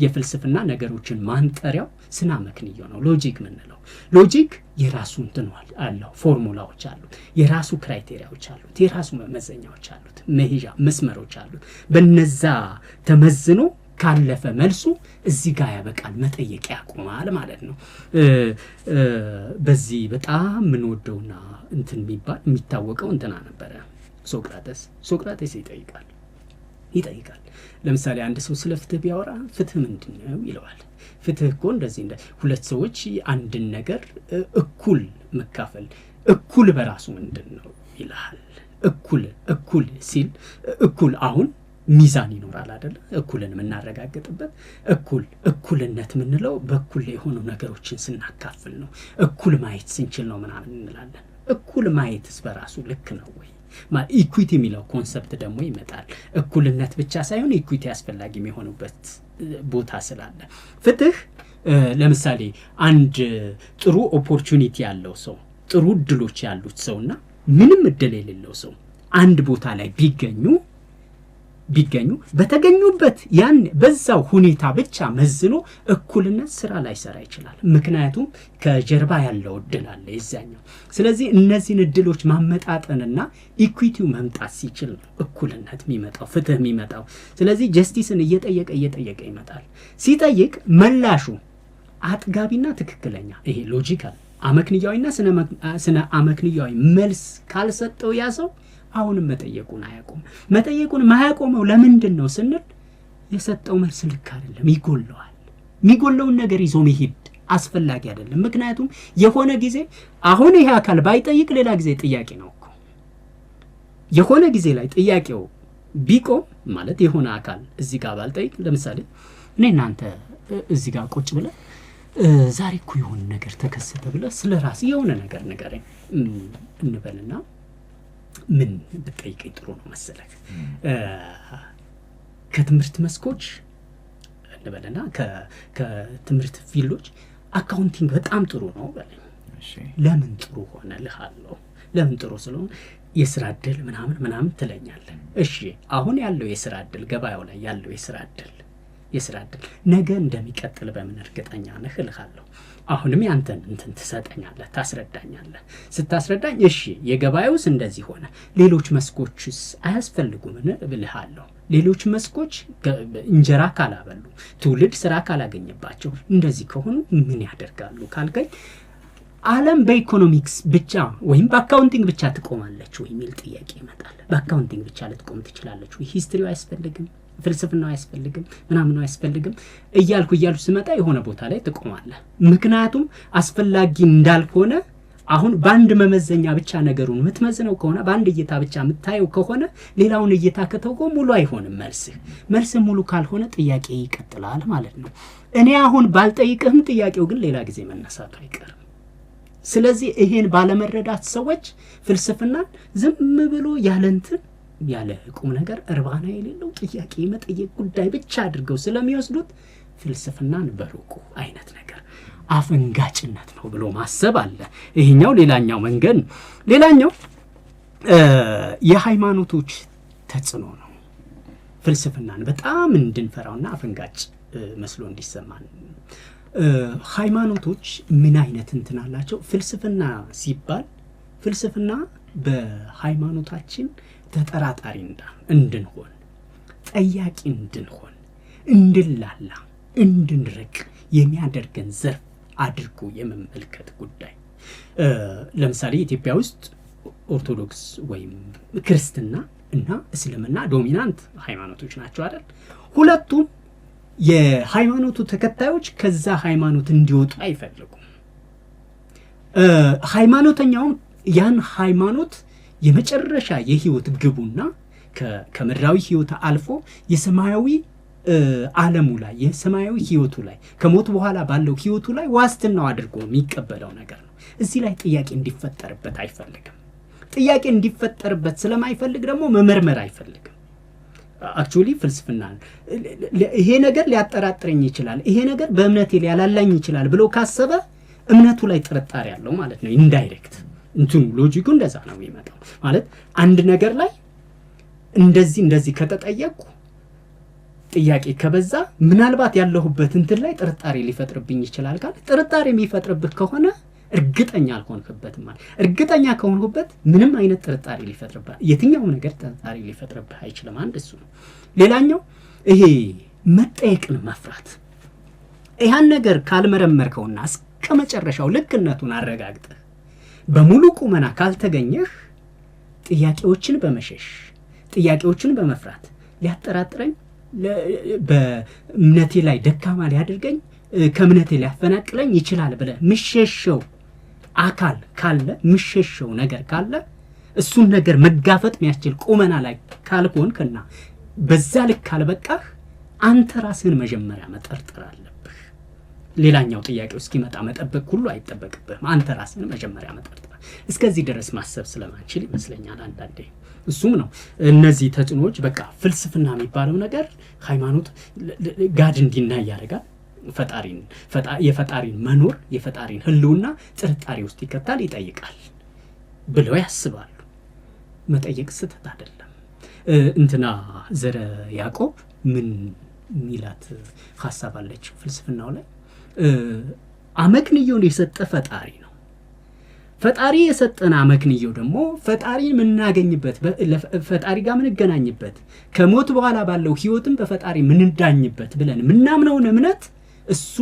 የፍልስፍና ነገሮችን ማንጠሪያው ስነ አመክንዮ ነው። ሎጂክ ምንለው ሎጂክ የራሱ እንትኗል አለው፣ ፎርሙላዎች አሉት፣ የራሱ ክራይቴሪያዎች አሉት፣ የራሱ መመዘኛዎች አሉት፣ መሄጃ መስመሮች አሉት። በነዛ ተመዝኖ ካለፈ መልሱ እዚህ ጋር ያበቃል፣ መጠየቅ ያቆማል ማለት ነው። በዚህ በጣም ምንወደውና እንትን የሚታወቀው እንትና ነበረ ሶቅራጤስ ይጠይቃል። ለምሳሌ አንድ ሰው ስለ ፍትህ ቢያወራ ፍትህ ምንድን ነው ይለዋል። ፍትህ እኮ እንደዚህ ሁለት ሰዎች አንድን ነገር እኩል መካፈል፣ እኩል በራሱ ምንድን ነው ይልሃል። እኩል ሲል እኩል አሁን ሚዛን ይኖራል አይደል? እኩልን የምናረጋግጥበት እኩልነት የምንለው በእኩል የሆኑ ነገሮችን ስናካፍል ነው። እኩል ማየት ስንችል ነው ምናምን እንላለን። እኩል ማየትስ በራሱ ልክ ነው ወይ? ኢኩዊቲ የሚለው ኮንሰፕት ደግሞ ይመጣል። እኩልነት ብቻ ሳይሆን ኢኩዊቲ አስፈላጊ የሚሆኑበት ቦታ ስላለ ፍትህ ለምሳሌ አንድ ጥሩ ኦፖርቹኒቲ ያለው ሰው፣ ጥሩ እድሎች ያሉት ሰውና ምንም እድል የሌለው ሰው አንድ ቦታ ላይ ቢገኙ ቢገኙ በተገኙበት ያን በዛው ሁኔታ ብቻ መዝኖ እኩልነት ስራ ላይ ሰራ ይችላል። ምክንያቱም ከጀርባ ያለው እድል አለ የዛኛው። ስለዚህ እነዚህን እድሎች ማመጣጠንና ኢኩዊቲው መምጣት ሲችል ነው እኩልነት የሚመጣው፣ ፍትህ የሚመጣው። ስለዚህ ጀስቲስን እየጠየቀ ይመጣል። ሲጠይቅ መላሹ አጥጋቢና ትክክለኛ ይሄ ሎጂካል አመክንያዊና ስነ አመክንያዊ መልስ ካልሰጠው ያ ሰው አሁንም መጠየቁን አያቆም። መጠየቁን ማያቆመው ለምንድን ነው ስንል የሰጠው መልስ ልክ አይደለም፣ ይጎለዋል። የሚጎለውን ነገር ይዞ መሄድ አስፈላጊ አይደለም። ምክንያቱም የሆነ ጊዜ አሁን ይሄ አካል ባይጠይቅ ሌላ ጊዜ ጥያቄ ነው እኮ። የሆነ ጊዜ ላይ ጥያቄው ቢቆም ማለት የሆነ አካል እዚህ ጋር ባልጠይቅ፣ ለምሳሌ እኔ እናንተ እዚህ ጋር ቁጭ ብለን ዛሬ እኮ የሆነ ነገር ተከሰተ ብለህ ስለ ራስህ የሆነ ነገር ንገረኝ እንበልና ምን ብትጠይቀኝ ጥሩ ነው መሰለህ? ከትምህርት መስኮች እንበልና ከትምህርት ፊልዶች አካውንቲንግ በጣም ጥሩ ነው በለኝ። ለምን ጥሩ ሆነ ልሃለሁ። ለምን ጥሩ ስለሆነ የስራ ዕድል ምናምን ትለኛለህ። እሺ አሁን ያለው የስራ ዕድል ገበያው ላይ ያለው የስራ ዕድል ነገ እንደሚቀጥል በምን እርግጠኛ ነህ እልሃለሁ። አሁንም ያንተን እንትን ትሰጠኛለህ፣ ታስረዳኛለህ። ስታስረዳኝ እሺ የገበያውስ እንደዚህ ሆነ፣ ሌሎች መስኮችስ አያስፈልጉምን ብልሃለሁ። ሌሎች መስኮች እንጀራ ካላበሉ፣ ትውልድ ስራ ካላገኘባቸው እንደዚህ ከሆኑ ምን ያደርጋሉ ካልከኝ፣ ዓለም በኢኮኖሚክስ ብቻ ወይም በአካውንቲንግ ብቻ ትቆማለች ወይ የሚል ጥያቄ ይመጣል። በአካውንቲንግ ብቻ ልትቆም ትችላለች ወይ? ሂስትሪው አያስፈልግም፣ ፍልስፍናው አያስፈልግም፣ ምናምኑ አያስፈልግም እያልኩ ስመጣ የሆነ ቦታ ላይ ትቆማለህ። ምክንያቱም አስፈላጊ እንዳልሆነ አሁን በአንድ መመዘኛ ብቻ ነገሩን የምትመዝነው ከሆነ፣ በአንድ እይታ ብቻ የምታየው ከሆነ ሌላውን እይታ ከተውቆ ሙሉ አይሆንም መልስህ ሙሉ ካልሆነ ጥያቄ ይቀጥላል ማለት ነው። እኔ አሁን ባልጠይቅህም ጥያቄው ግን ሌላ ጊዜ መነሳቱ አይቀርም። ስለዚህ ይሄን ባለመረዳት ሰዎች ፍልስፍናን ዝም ብሎ ያለ ቁም ነገር እርባና የሌለው ጥያቄ መጠየቅ ጉዳይ ብቻ አድርገው ስለሚወስዱት ፍልስፍናን በሩቁ አይነት ነገር አፈንጋጭነት ነው ብሎ ማሰብ አለ። ይሄኛው ሌላኛው መንገድ ነው። ሌላኛው የሃይማኖቶች ተጽዕኖ ነው። ፍልስፍናን በጣም እንድንፈራውና አፈንጋጭ መስሎ እንዲሰማን ሃይማኖቶች ምን አይነት እንትን አላቸው? ፍልስፍና ሲባል ፍልስፍና በሃይማኖታችን ተጠራጣሪ እንድንሆን፣ ጠያቂ እንድንሆን፣ እንድንላላ፣ እንድንርቅ የሚያደርገን ዘርፍ አድርጎ የመመልከት ጉዳይ። ለምሳሌ ኢትዮጵያ ውስጥ ኦርቶዶክስ ወይም ክርስትና እና እስልምና ዶሚናንት ሃይማኖቶች ናቸው አይደል? ሁለቱም የሃይማኖቱ ተከታዮች ከዛ ሃይማኖት እንዲወጡ አይፈልጉም። ሃይማኖተኛውም ያን ሃይማኖት የመጨረሻ የህይወት ግቡና ከምድራዊ ህይወት አልፎ የሰማያዊ ዓለሙ ላይ የሰማያዊ ህይወቱ ላይ ከሞት በኋላ ባለው ህይወቱ ላይ ዋስትናው አድርጎ የሚቀበለው ነገር ነው። እዚህ ላይ ጥያቄ እንዲፈጠርበት አይፈልግም። ጥያቄ እንዲፈጠርበት ስለማይፈልግ ደግሞ መመርመር አይፈልግም። አክቹሊ ፍልስፍና ይሄ ነገር ሊያጠራጥረኝ ይችላል፣ ይሄ ነገር በእምነቴ ሊያላላኝ ይችላል ብሎ ካሰበ እምነቱ ላይ ጥርጣሬ ያለው ማለት ነው። ኢንዳይሬክት እንትኑ ሎጂኩ እንደዛ ነው የሚመጣው። ማለት አንድ ነገር ላይ እንደዚህ ከተጠየቁ ጥያቄ ከበዛ ምናልባት ያለሁበት እንትን ላይ ጥርጣሬ ሊፈጥርብኝ ይችላል ካለ ጥርጣሬ የሚፈጥርብህ ከሆነ እርግጠኛ አልሆንክበትም ማለት። እርግጠኛ ከሆንኩበት ምንም አይነት ጥርጣሬ ሊፈጥርብህ የትኛውም ነገር ጥርጣሬ ሊፈጥርብህ አይችልም። አንድ እሱ ነው። ሌላኛው ይሄ መጠየቅን መፍራት። ይሄን ነገር ካልመረመርከውና እስከ መጨረሻው ልክነቱን አረጋግጠህ በሙሉ ቁመና ካልተገኘህ ጥያቄዎችን በመሸሽ ጥያቄዎችን በመፍራት ሊያጠራጥረኝ፣ በእምነቴ ላይ ደካማ ሊያደርገኝ፣ ከእምነቴ ሊያፈናቅለኝ ይችላል ብለህ ምሸሸው አካል ካለ ምሸሸው ነገር ካለ እሱን ነገር መጋፈጥ የሚያስችል ቁመና ላይ ካልሆንክና በዛ ልክ ካልበቃህ አንተ ራስህን መጀመሪያ መጠርጠር አለብህ። ሌላኛው ጥያቄው እስኪመጣ መጠበቅ ሁሉ አይጠበቅብህም። አንተ ራስህን መጀመሪያ መጠርጠር። እስከዚህ ድረስ ማሰብ ስለማንችል ይመስለኛል አንዳንዴ እሱም ነው እነዚህ ተጽዕኖዎች። በቃ ፍልስፍና የሚባለው ነገር ሃይማኖት ጋድ እንዲናይ ያደርጋል። የፈጣሪን መኖር የፈጣሪን ህልውና ጥርጣሬ ውስጥ ይከታል፣ ይጠይቃል ብለው ያስባሉ። መጠየቅ ስህተት አይደለም። እንትና ዘረ ያዕቆብ ምን ሚላት ሐሳብ አለች ፍልስፍናው ላይ አመክንዮን የሰጠ ፈጣሪ ነው። ፈጣሪ የሰጠን አመክንዮ ደግሞ ፈጣሪን ምናገኝበት ፈጣሪ ጋር ምንገናኝበት ከሞት በኋላ ባለው ህይወትም በፈጣሪ ምንዳኝበት ብለን ምናምነውን እምነት እሱ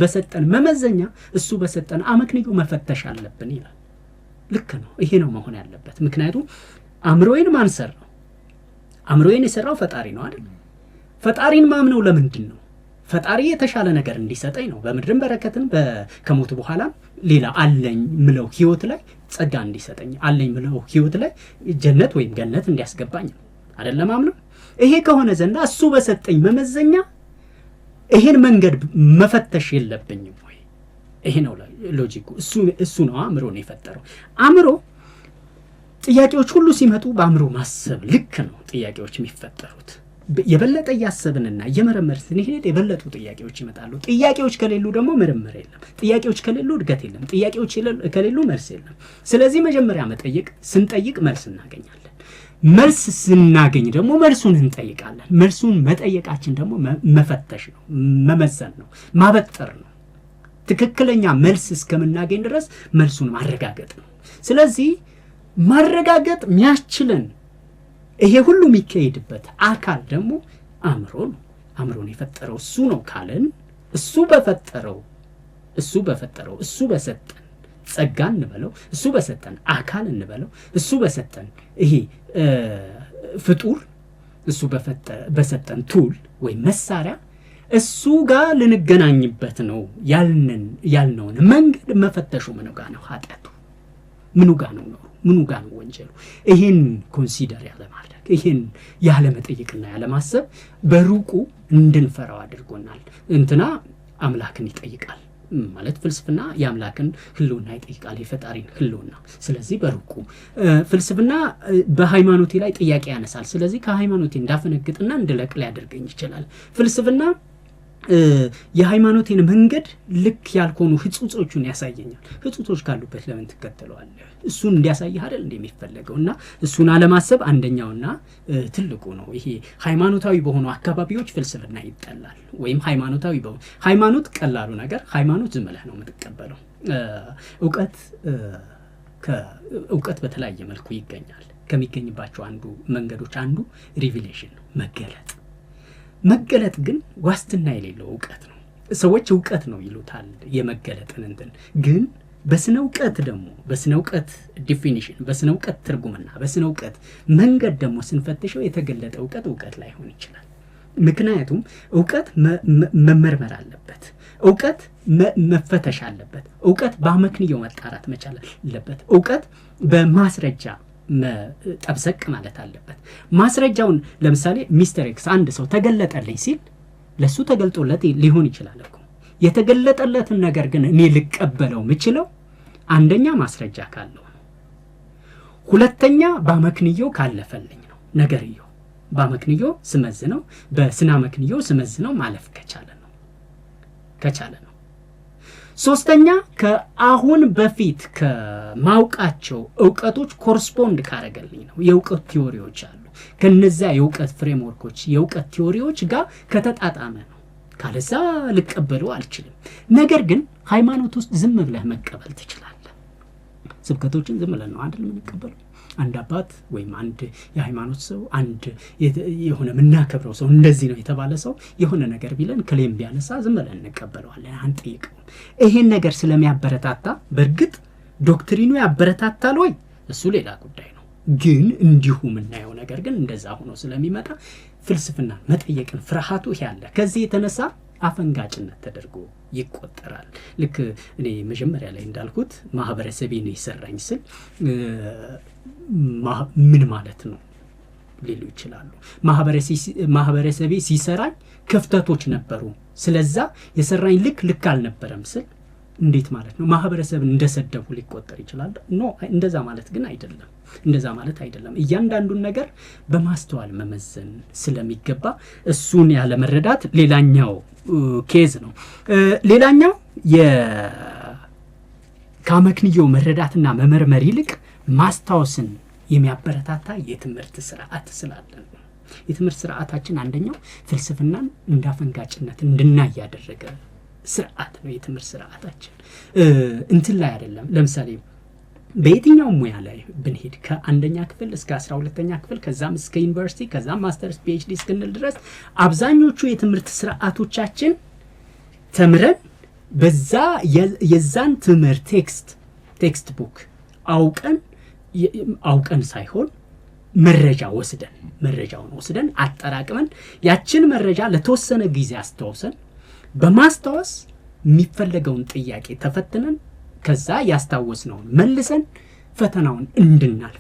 በሰጠን መመዘኛ እሱ በሰጠን አመክንዮ መፈተሽ አለብን ይላል። ልክ ነው። ይሄ ነው መሆን ያለበት። ምክንያቱም አእምሮዬን ማን ሰራው? አእምሮዬን የሰራው ፈጣሪ ነው አይደል? ፈጣሪን ማምነው ለምንድን ነው? ፈጣሪ የተሻለ ነገር እንዲሰጠኝ ነው። በምድርም በረከትን ከሞት በኋላ ሌላ አለኝ ምለው ህይወት ላይ ጸጋ እንዲሰጠኝ አለኝ ምለው ህይወት ላይ ጀነት ወይም ገነት እንዲያስገባኝ ነው አይደለም አምነው። ይሄ ከሆነ ዘንዳ እሱ በሰጠኝ መመዘኛ ይሄን መንገድ መፈተሽ የለብኝም ወይ? ይሄ ነው ሎጂኩ። እሱ ነው አእምሮን የፈጠረው። አእምሮ ጥያቄዎች ሁሉ ሲመጡ በአእምሮ ማሰብ ልክ ነው ጥያቄዎች የሚፈጠሩት። የበለጠ ያሰብንና የመረመርን ስንሄድ የበለጡ ጥያቄዎች ይመጣሉ። ጥያቄዎች ከሌሉ ደግሞ ምርምር የለም። ጥያቄዎች ከሌሉ እድገት የለም። ጥያቄዎች ከሌሉ መልስ የለም። ስለዚህ መጀመሪያ ስንጠይቅ መልስ እናገኛለን። መልስ ስናገኝ ደግሞ መልሱን እንጠይቃለን። መልሱን መጠየቃችን ደግሞ መፈተሽ ነው፣ መመዘን ነው፣ ማበጠር ነው። ትክክለኛ መልስ እስከምናገኝ ድረስ መልሱን ማረጋገጥ ነው። ስለዚህ ማረጋገጥ የሚያስችለን ይሄ ሁሉ የሚካሄድበት አካል ደግሞ አእምሮ ነው። አእምሮን የፈጠረው እሱ ነው ካለን እሱ በፈጠረው እሱ በሰጠን ጸጋ እንበለው፣ እሱ በሰጠን አካል እንበለው፣ እሱ በሰጠን ይሄ ፍጡር እሱ በሰጠን ቱል ወይም መሳሪያ እሱ ጋር ልንገናኝበት ነው ያልነውን መንገድ መፈተሹ ምኑ ጋር ነው ኃጢአቱ? ምኑ ጋር ነው ነው ምኑ ጋር ነው ወንጀሉ? ይሄን ኮንሲደር ያለማድረግ ይሄን ያለ መጠየቅና ያለ ማሰብ በሩቁ እንድንፈራው አድርጎናል። እንትና አምላክን ይጠይቃል ማለት ፍልስፍና የአምላክን ህልውና ይጠይቃል፣ የፈጣሪን ህልውና። ስለዚህ በሩቁ ፍልስፍና በሃይማኖቴ ላይ ጥያቄ ያነሳል። ስለዚህ ከሃይማኖቴ እንዳፈነግጥና እንድለቅ ሊያደርገኝ ይችላል። ፍልስፍና የሃይማኖቴን መንገድ ልክ ያልሆኑ ህጹጾቹን ያሳየኛል። ህጹጾች ካሉበት ለምን ትከተለዋለህ? እሱን እንዲያሳይህ አይደል እንደሚፈልገው? እና እሱን አለማሰብ አንደኛውና ትልቁ ነው። ይሄ ሃይማኖታዊ በሆኑ አካባቢዎች ፍልስፍና ይጠላል። ወይም ሃይማኖት ቀላሉ ነገር ሃይማኖት ዝም ብለህ ነው የምትቀበለው። እውቀት በተለያየ መልኩ ይገኛል። ከሚገኝባቸው መንገዶች አንዱ ሪቪሌሽን ነው፣ መገለጥ ግን ዋስትና የሌለው እውቀት ነው። ሰዎች እውቀት ነው ይሉታል የመገለጥን ግን በስነ እውቀት ዲፊኒሽን፣ በስነ እውቀት ትርጉምና በስነ እውቀት መንገድ ደግሞ ስንፈትሸው የተገለጠ እውቀት ላይሆን ይችላል። ምክንያቱም እውቀት መመርመር አለበት፣ እውቀት መፈተሽ አለበት፣ እውቀት በአመክንዮ መጣራት መቻል አለበት፣ እውቀት በማስረጃ ጠብሰቅ ማለት አለበት። ማስረጃውን ለምሳሌ ሚስተር ኤክስ አንድ ሰው ተገለጠልኝ ሲል ለሱ ተገልጦለት ሊሆን ይችላል እኮ። የተገለጠለትን ነገር ግን እኔ ልቀበለው የምችለው አንደኛ ማስረጃ ካለው ነው፣ ሁለተኛ በአመክንዮ ካለፈልኝ ነው። ነገርየው በአመክንዮ ስመዝነው፣ በስነ አመክንዮ ስመዝነው ማለፍ ከቻለ ነው። ሶስተኛ ከአሁን በፊት ከማውቃቸው እውቀቶች ኮረስፖንድ ካረገልኝ ነው። የእውቀት ቲዎሪዎች አሉ። ከነዚያ የእውቀት ፍሬምወርኮች የእውቀት ቲዎሪዎች ጋር ከተጣጣመ ነው። ካለዛ ልቀበለው አልችልም። ነገር ግን ሃይማኖት ውስጥ ዝም ብለህ መቀበል ትችላለህ። ስብከቶችን ዝም ብለህ ነው አይደል የምንቀበለው? አንድ አባት ወይም አንድ የሃይማኖት ሰው አንድ የሆነ ምናከብረው ሰው እንደዚህ ነው የተባለ ሰው የሆነ ነገር ቢለን ክሌም ቢያነሳ ዝም ብለን እንቀበለዋለን፣ አንጠይቀውም። ይሄን ነገር ስለሚያበረታታ በእርግጥ ዶክትሪኑ ያበረታታል ወይ? እሱ ሌላ ጉዳይ ነው። ግን እንዲሁ የምናየው ነገር ግን እንደዛ ሆኖ ስለሚመጣ ፍልስፍና መጠየቅን ፍርሃቱ ያለ ከዚህ የተነሳ አፈንጋጭነት ተደርጎ ይቆጠራል። ልክ እኔ መጀመሪያ ላይ እንዳልኩት ማህበረሰቤን ይሰራኝ ስል ምን ማለት ነው ሊሉ ይችላሉ። ማህበረሰቤ ሲሰራኝ ክፍተቶች ነበሩ፣ ስለዛ የሰራኝ ልክ አልነበረም ስል እንዴት ማለት ነው? ማህበረሰብን እንደሰደቡ ሊቆጠር ይችላል? እንደዛ ማለት አይደለም። እያንዳንዱን ነገር በማስተዋል መመዘን ስለሚገባ እሱን ያለ መረዳት ሌላኛው ኬዝ ነው። ሌላኛው ከአመክንዮ መረዳትና መመርመር ይልቅ ማስታወስን የሚያበረታታ የትምህርት ስርዓት ስላለን የትምህርት ስርዓታችን አንደኛው ፍልስፍናን እንዳፈንጋጭነት እንድናይ ያደረገ ስርዓት ነው። የትምህርት ስርዓታችን እንትን ላይ አይደለም። ለምሳሌ በየትኛው ሙያ ላይ ብንሄድ ከአንደኛ ክፍል እስከ 12ኛ ክፍል ከዛም እስከ ዩኒቨርሲቲ ከዛም ማስተርስ ፒኤችዲ እስክንል ድረስ አብዛኞቹ የትምህርት ስርዓቶቻችን ተምረን በዛ የዛን ትምህርት ቴክስት ቡክ አውቀን ሳይሆን መረጃውን ወስደን አጠራቅመን ያችን መረጃ ለተወሰነ ጊዜ አስተዋውሰን በማስተዋወስ የሚፈለገውን ጥያቄ ተፈትነን ከዛ ያስታወስነውን መልሰን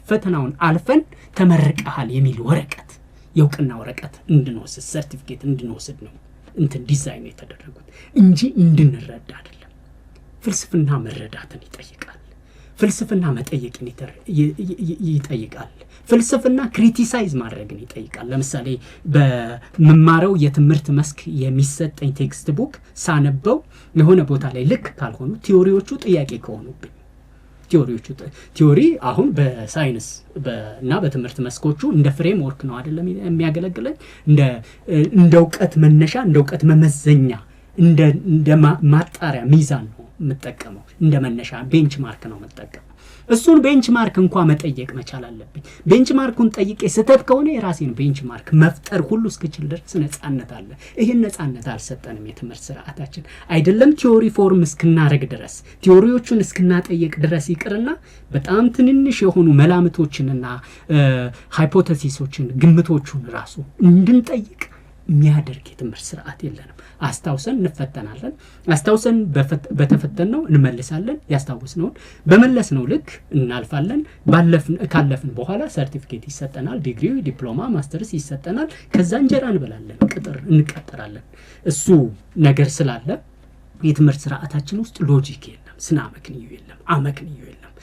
ፈተናውን አልፈን ተመርቀሃል የሚል ወረቀት የውቅና ወረቀት እንድንወስድ ሰርቲፊኬት እንድንወስድ ነው ዲዛይን የተደረጉት እንጂ እንድንረዳ አይደለም። ፍልስፍና መረዳትን ይጠይቃል። ፍልስፍና መጠየቅን ይጠይቃል። ፍልስፍና ክሪቲሳይዝ ማድረግን ይጠይቃል። ለምሳሌ በመማረው የትምህርት መስክ የሚሰጠኝ ቴክስት ቡክ ሳነበው የሆነ ቦታ ላይ ልክ ካልሆኑ ቲዮሪዎቹ ጥያቄ ከሆኑብኝ ቲዮሪ አሁን በሳይንስ እና በትምህርት መስኮቹ እንደ ፍሬምወርክ ነው አይደለም የሚያገለግለን እንደ እውቀት መነሻ እንደ እውቀት መመዘኛ እንደ ማጣሪያ ሚዛን ነው የምጠቀመው። እንደ መነሻ ቤንችማርክ ነው የምጠቀመው። እሱን ቤንችማርክ እንኳን መጠየቅ መቻል አለብኝ። ቤንችማርኩን ጠይቄ ስህተት ከሆነ የራሴን ቤንችማርክ መፍጠር ሁሉ እስክችል ድረስ ነፃነት አለ። ይህን ነፃነት አልሰጠንም የትምህርት ስርዓታችን። አይደለም ቲዮሪ ፎርም እስክናረግ ድረስ ቲዮሪዎቹን እስክናጠየቅ ድረስ ይቅርና በጣም ትንንሽ የሆኑ መላምቶችንና ሃይፖቴሲሶችን ግምቶቹን ራሱ እንድንጠይቅ የሚያደርግ የትምህርት ስርዓት የለንም። አስታውሰን እንፈተናለን። አስታውሰን በተፈተነው እንመልሳለን። ያስታውስነውን በመለስነው ልክ እናልፋለን። ካለፍን በኋላ ሰርቲፊኬት ይሰጠናል። ዲግሪ፣ ዲፕሎማ፣ ማስተርስ ይሰጠናል። ከዛ እንጀራ እንበላለን፣ እንቀጠራለን። እሱ ነገር ስላለ የትምህርት ስርዓታችን ውስጥ ሎጂክ የለም፣ ስነ አመክንዮ የለም፣ አመክንዮ የለም፣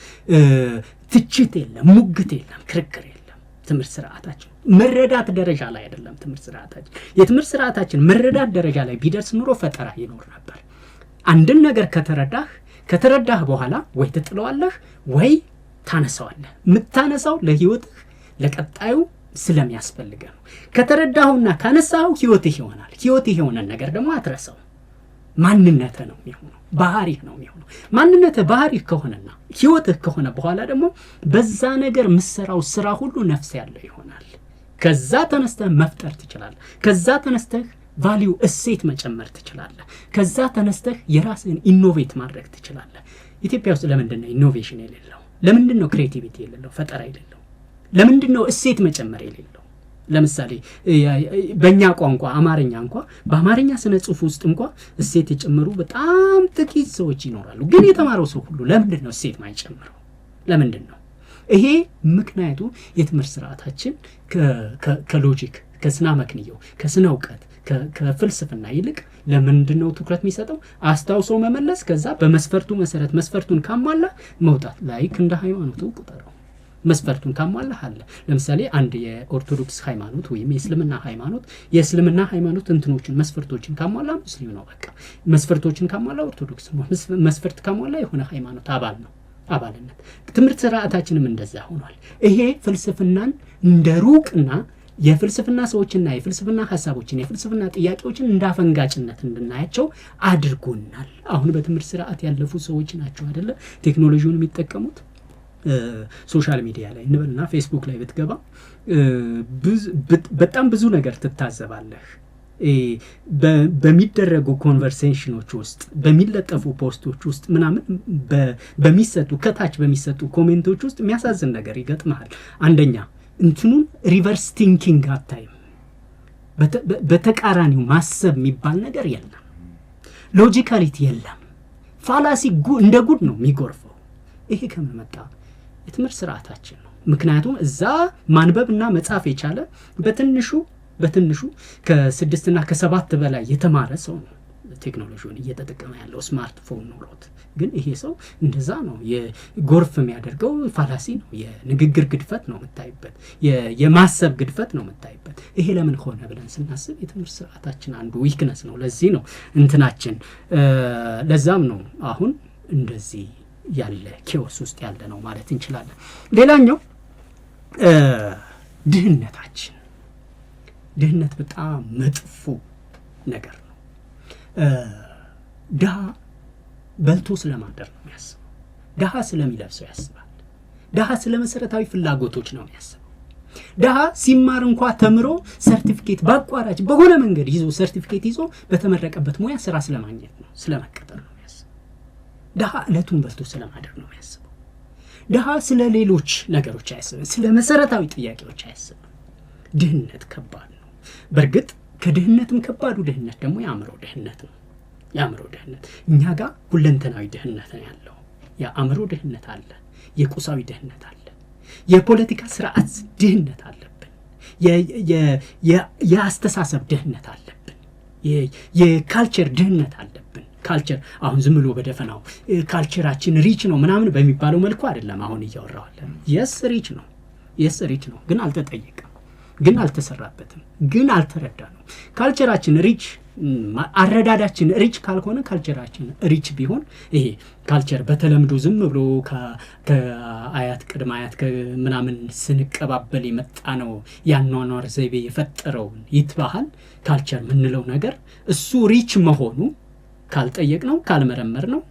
ትችት የለም፣ ሙግት የለም፣ ክርክር የለም። ትምህርት ስርዓታችን መረዳት ደረጃ ላይ አይደለም። የትምህርት ስርዓታችን መረዳት ደረጃ ላይ ቢደርስ ኑሮ ፈጠራ ይኖር ነበር። አንድን ነገር ከተረዳህ በኋላ ወይ ትጥለዋለህ ወይ ታነሳዋለህ። የምታነሳው ለህይወትህ ለቀጣዩ ስለሚያስፈልገ ነው። ከተረዳሁና ካነሳኸው ህይወትህ ይሆናል። ህይወትህ የሆነን ነገር ደግሞ አትረሳው። ማንነትህ ነው የሚሆነው፣ ባህሪህ ነው የሚሆነው። ማንነትህ ባህሪህ ከሆነና ህይወትህ ከሆነ በኋላ ደግሞ በዛ ነገር ምሰራው ስራ ሁሉ ነፍስ ያለው ይሆናል። ከዛ ተነስተህ መፍጠር ትችላለህ። ከዛ ተነስተህ ቫልዩ እሴት መጨመር ትችላለህ። ከዛ ተነስተህ የራስህን ኢኖቬት ማድረግ ትችላለህ። ኢትዮጵያ ውስጥ ለምንድነው ኢኖቬሽን የሌለው? ለምንድነው ክሬቲቪቲ የሌለው? ፈጠራ የሌለው? ለምንድነው እሴት መጨመር የሌለው? ለምሳሌ በእኛ ቋንቋ አማርኛ እንኳን በአማርኛ ስነ ጽሁፍ ውስጥ እንኳን እሴት የጨመሩ በጣም ጥቂት ሰዎች ይኖራሉ። ግን የተማረው ሰው ሁሉ ለምንድነው እሴት ማይጨምረው? ለምንድነው? ይሄ ምክንያቱ የትምህርት ስርዓታችን ከሎጂክ ከስነ አመክንዮ ከስነ እውቀት ከፍልስፍና ይልቅ ለምንድነው ትኩረት የሚሰጠው? አስታውሶ መመለስ፣ ከዛ በመስፈርቱ መሰረት መስፈርቱን ካሟላ መውጣት። ላይክ እንደ ሃይማኖቱ ቁጠረው። መስፈርቱን ካሟላ አለ። ለምሳሌ አንድ የኦርቶዶክስ ሃይማኖት ወይም የእስልምና ሃይማኖት እንትኖችን መስፈርቶችን ካሟላ ሙስሊም ነው። በቃ መስፈርቶችን ካሟላ ኦርቶዶክስ ነው። መስፈርት ካሟላ የሆነ ሃይማኖት አባል ነው። አባልነት ትምህርት ስርዓታችንም እንደዛ ሆኗል። ይሄ ፍልስፍናን እንደ ሩቅና የፍልስፍና ሰዎችና የፍልስፍና ሐሳቦችን የፍልስፍና ጥያቄዎችን እንዳፈንጋጭነት እንድናያቸው አድርጎናል። አሁን በትምህርት ስርዓት ያለፉ ሰዎች ናቸው አይደለ ቴክኖሎጂውን የሚጠቀሙት። ሶሻል ሚዲያ ላይ እንበልና ፌስቡክ ላይ ብትገባ በጣም ብዙ ነገር ትታዘባለህ። በሚደረጉ ኮንቨርሴሽኖች ውስጥ በሚለጠፉ ፖስቶች ውስጥ ምናምን ከታች በሚሰጡ ኮሜንቶች ውስጥ የሚያሳዝን ነገር ይገጥመሃል። አንደኛ እንትኑን ሪቨርስ ቲንኪንግ አታይም። በተቃራኒው ማሰብ የሚባል ነገር የለም። ሎጂካሊቲ የለም። ፋላሲ እንደ ጉድ ነው የሚጎርፈው። ይሄ ከምን መጣ? የትምህርት ስርዓታችን ነው። ምክንያቱም እዛ ማንበብና መጻፍ የቻለ በትንሹ ከ6 እና ከ7 በላይ የተማረ ሰው ነው ቴክኖሎጂውን እየተጠቀመ ያለው ስማርትፎን ኖሮት። ግን ይሄ ሰው እንደዛ ነው። የጎርፍ የሚያደርገው ፋላሲ ነው። የንግግር ግድፈት ነው የምታይበት። የማሰብ ግድፈት ነው የምታይበት። ይሄ ለምን ሆነ ብለን ስናስብ የትምህርት ስርዓታችን አንዱ ዊክነስ ነው። ለዚህ ነው እንትናችን። ለዛም ነው አሁን እንደዚህ ያለ ኬዎስ ውስጥ ያለ ነው ማለት እንችላለን። ሌላኛው ድህነት በጣም መጥፎ ነገር ነው። ድሃ በልቶ ስለማደር ነው የሚያስበው። ድሃ ስለሚለብሰው ያስባል። ድሃ ስለ መሰረታዊ ፍላጎቶች ነው የሚያስበው። ድሃ ሲማር እንኳ ተምሮ ሰርቲፊኬት በአቋራጭ በሆነ መንገድ ይዞ ሰርቲፊኬት ይዞ በተመረቀበት ሙያ ስራ ስለማግኘት ነው፣ ስለመቀጠር ነው የሚያስበው። ድሃ ዕለቱን በልቶ ስለማደር ነው የሚያስበው። ድሃ ስለ ሌሎች ነገሮች አያስብም፣ ስለ መሰረታዊ ጥያቄዎች አያስብም። ድህነት ከባድ ነው። በእርግጥ ከድህነትም ከባዱ ድህነት ደግሞ የአእምሮ ድህነት ነው። የአእምሮ ድህነት እኛ ጋር ሁለንተናዊ ድህነት ነው ያለው። የአእምሮ ድህነት አለ፣ የቁሳዊ ድህነት አለ፣ የፖለቲካ ስርዓት ድህነት አለብን፣ የአስተሳሰብ ድህነት አለብን፣ የካልቸር ድህነት አለብን። ካልቸር አሁን ዝም ብሎ በደፈናው ካልቸራችን ሪች ነው ምናምን በሚባለው መልኩ አይደለም አሁን እያወራዋለን። የስ ሪች ነው፣ ግን አልተጠየቀም፣ ግን አልተሰራበትም፣ ግን አልተረዳነው። ካልቸራችን ሪች አረዳዳችን ሪች ካልሆነ ካልቸራችን ሪች ቢሆን ይሄ ካልቸር በተለምዶ ዝም ብሎ ከአያት ቅድመ አያት ምናምን ስንቀባበል የመጣ ነው ያኗኗር ዘይቤ የፈጠረው ይትባሃል ካልቸር ምንለው ነገር እሱ ሪች መሆኑ ካልጠየቅ ነው፣ ካልመረመር ነው፣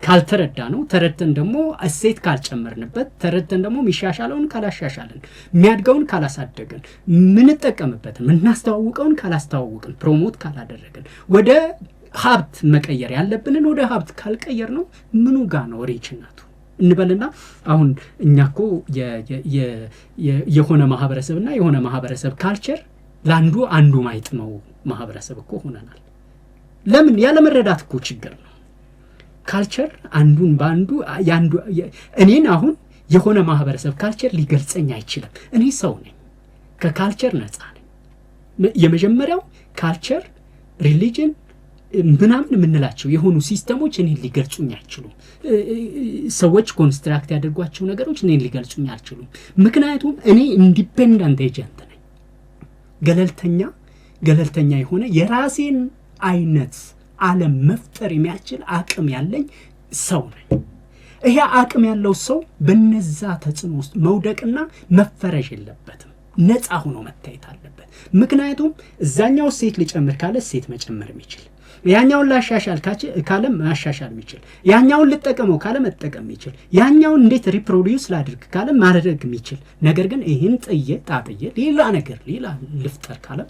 ካልተረዳ ነው፣ ተረድተን ደግሞ እሴት ካልጨመርንበት፣ ተረድተን ደግሞ የሚሻሻለውን ካላሻሻልን፣ የሚያድገውን ካላሳደግን፣ ምንጠቀምበትን ምናስተዋውቀውን ካላስተዋውቅን፣ ፕሮሞት ካላደረግን፣ ወደ ሀብት መቀየር ያለብንን ወደ ሀብት ካልቀየር ነው ምኑ ጋር ነው ሪችነቱ እንበልና አሁን እኛኮ የሆነ ማህበረሰብና የሆነ ማህበረሰብ ካልቸር ለአንዱ አንዱ ማይጥመው ማህበረሰብ እኮ ሆነናል። ለምን? ያለ መረዳት እኮ ችግር ነው። ካልቸር አንዱን ባንዱ ያንዱ እኔን አሁን የሆነ ማህበረሰብ ካልቸር ሊገልጸኝ አይችልም። እኔ ሰው ነኝ፣ ከካልቸር ነፃ ነኝ። የመጀመሪያው ካልቸር ሪሊጅን ምናምን የምንላቸው የሆኑ ሲስተሞች እኔን ሊገልጹኝ አይችሉም። ሰዎች ኮንስትራክት ያደርጓቸው ነገሮች እኔን ሊገልጹኝ አይችሉም። ምክንያቱም እኔ ኢንዲፔንደንት ኤጀንት ነኝ። ገለልተኛ የሆነ የራሴን አይነት ዓለም መፍጠር የሚያስችል አቅም ያለኝ ሰው ነኝ። ይሄ አቅም ያለው ሰው በነዛ ተጽዕኖ ውስጥ መውደቅና መፈረጅ የለበትም። ነፃ ሆኖ መታየት አለበት። ምክንያቱም እዛኛው ሴት ሊጨምር ካለ ሴት መጨመር የሚችል፣ ያኛውን ላሻሻል ካለ ማሻሻል የሚችል፣ ያኛውን ልጠቀመው ካለ መጠቀም የሚችል፣ ያኛውን እንዴት ሪፕሮዲዩስ ላድርግ ካለ ማድረግ የሚችል፣ ነገር ግን ይህን ጣጥዬ ሌላ ነገር ሌላ ልፍጠር ካለ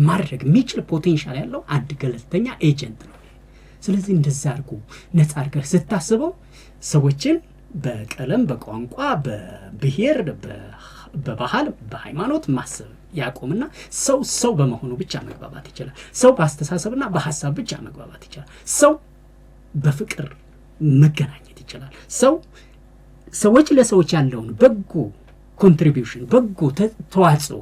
ማድረግ የሚችል ፖቴንሻል ያለው አንድ ገለልተኛ ኤጀንት ነው። ስለዚህ እንደዛ አድርጎ ነፃ አድርገህ ስታስበው ሰዎችን በቀለም፣ በቋንቋ፣ በብሔር፣ በባህል፣ በሃይማኖት ማሰብ ያቆምና ሰው በመሆኑ ብቻ መግባባት ይችላል። ሰው በአስተሳሰብና በሐሳብ ብቻ መግባባት ይችላል። ሰው በፍቅር መገናኘት ይችላል። ሰዎች ለሰዎች ያለውን በጎ ኮንትሪቢዩሽን በጎ ተዋጽኦ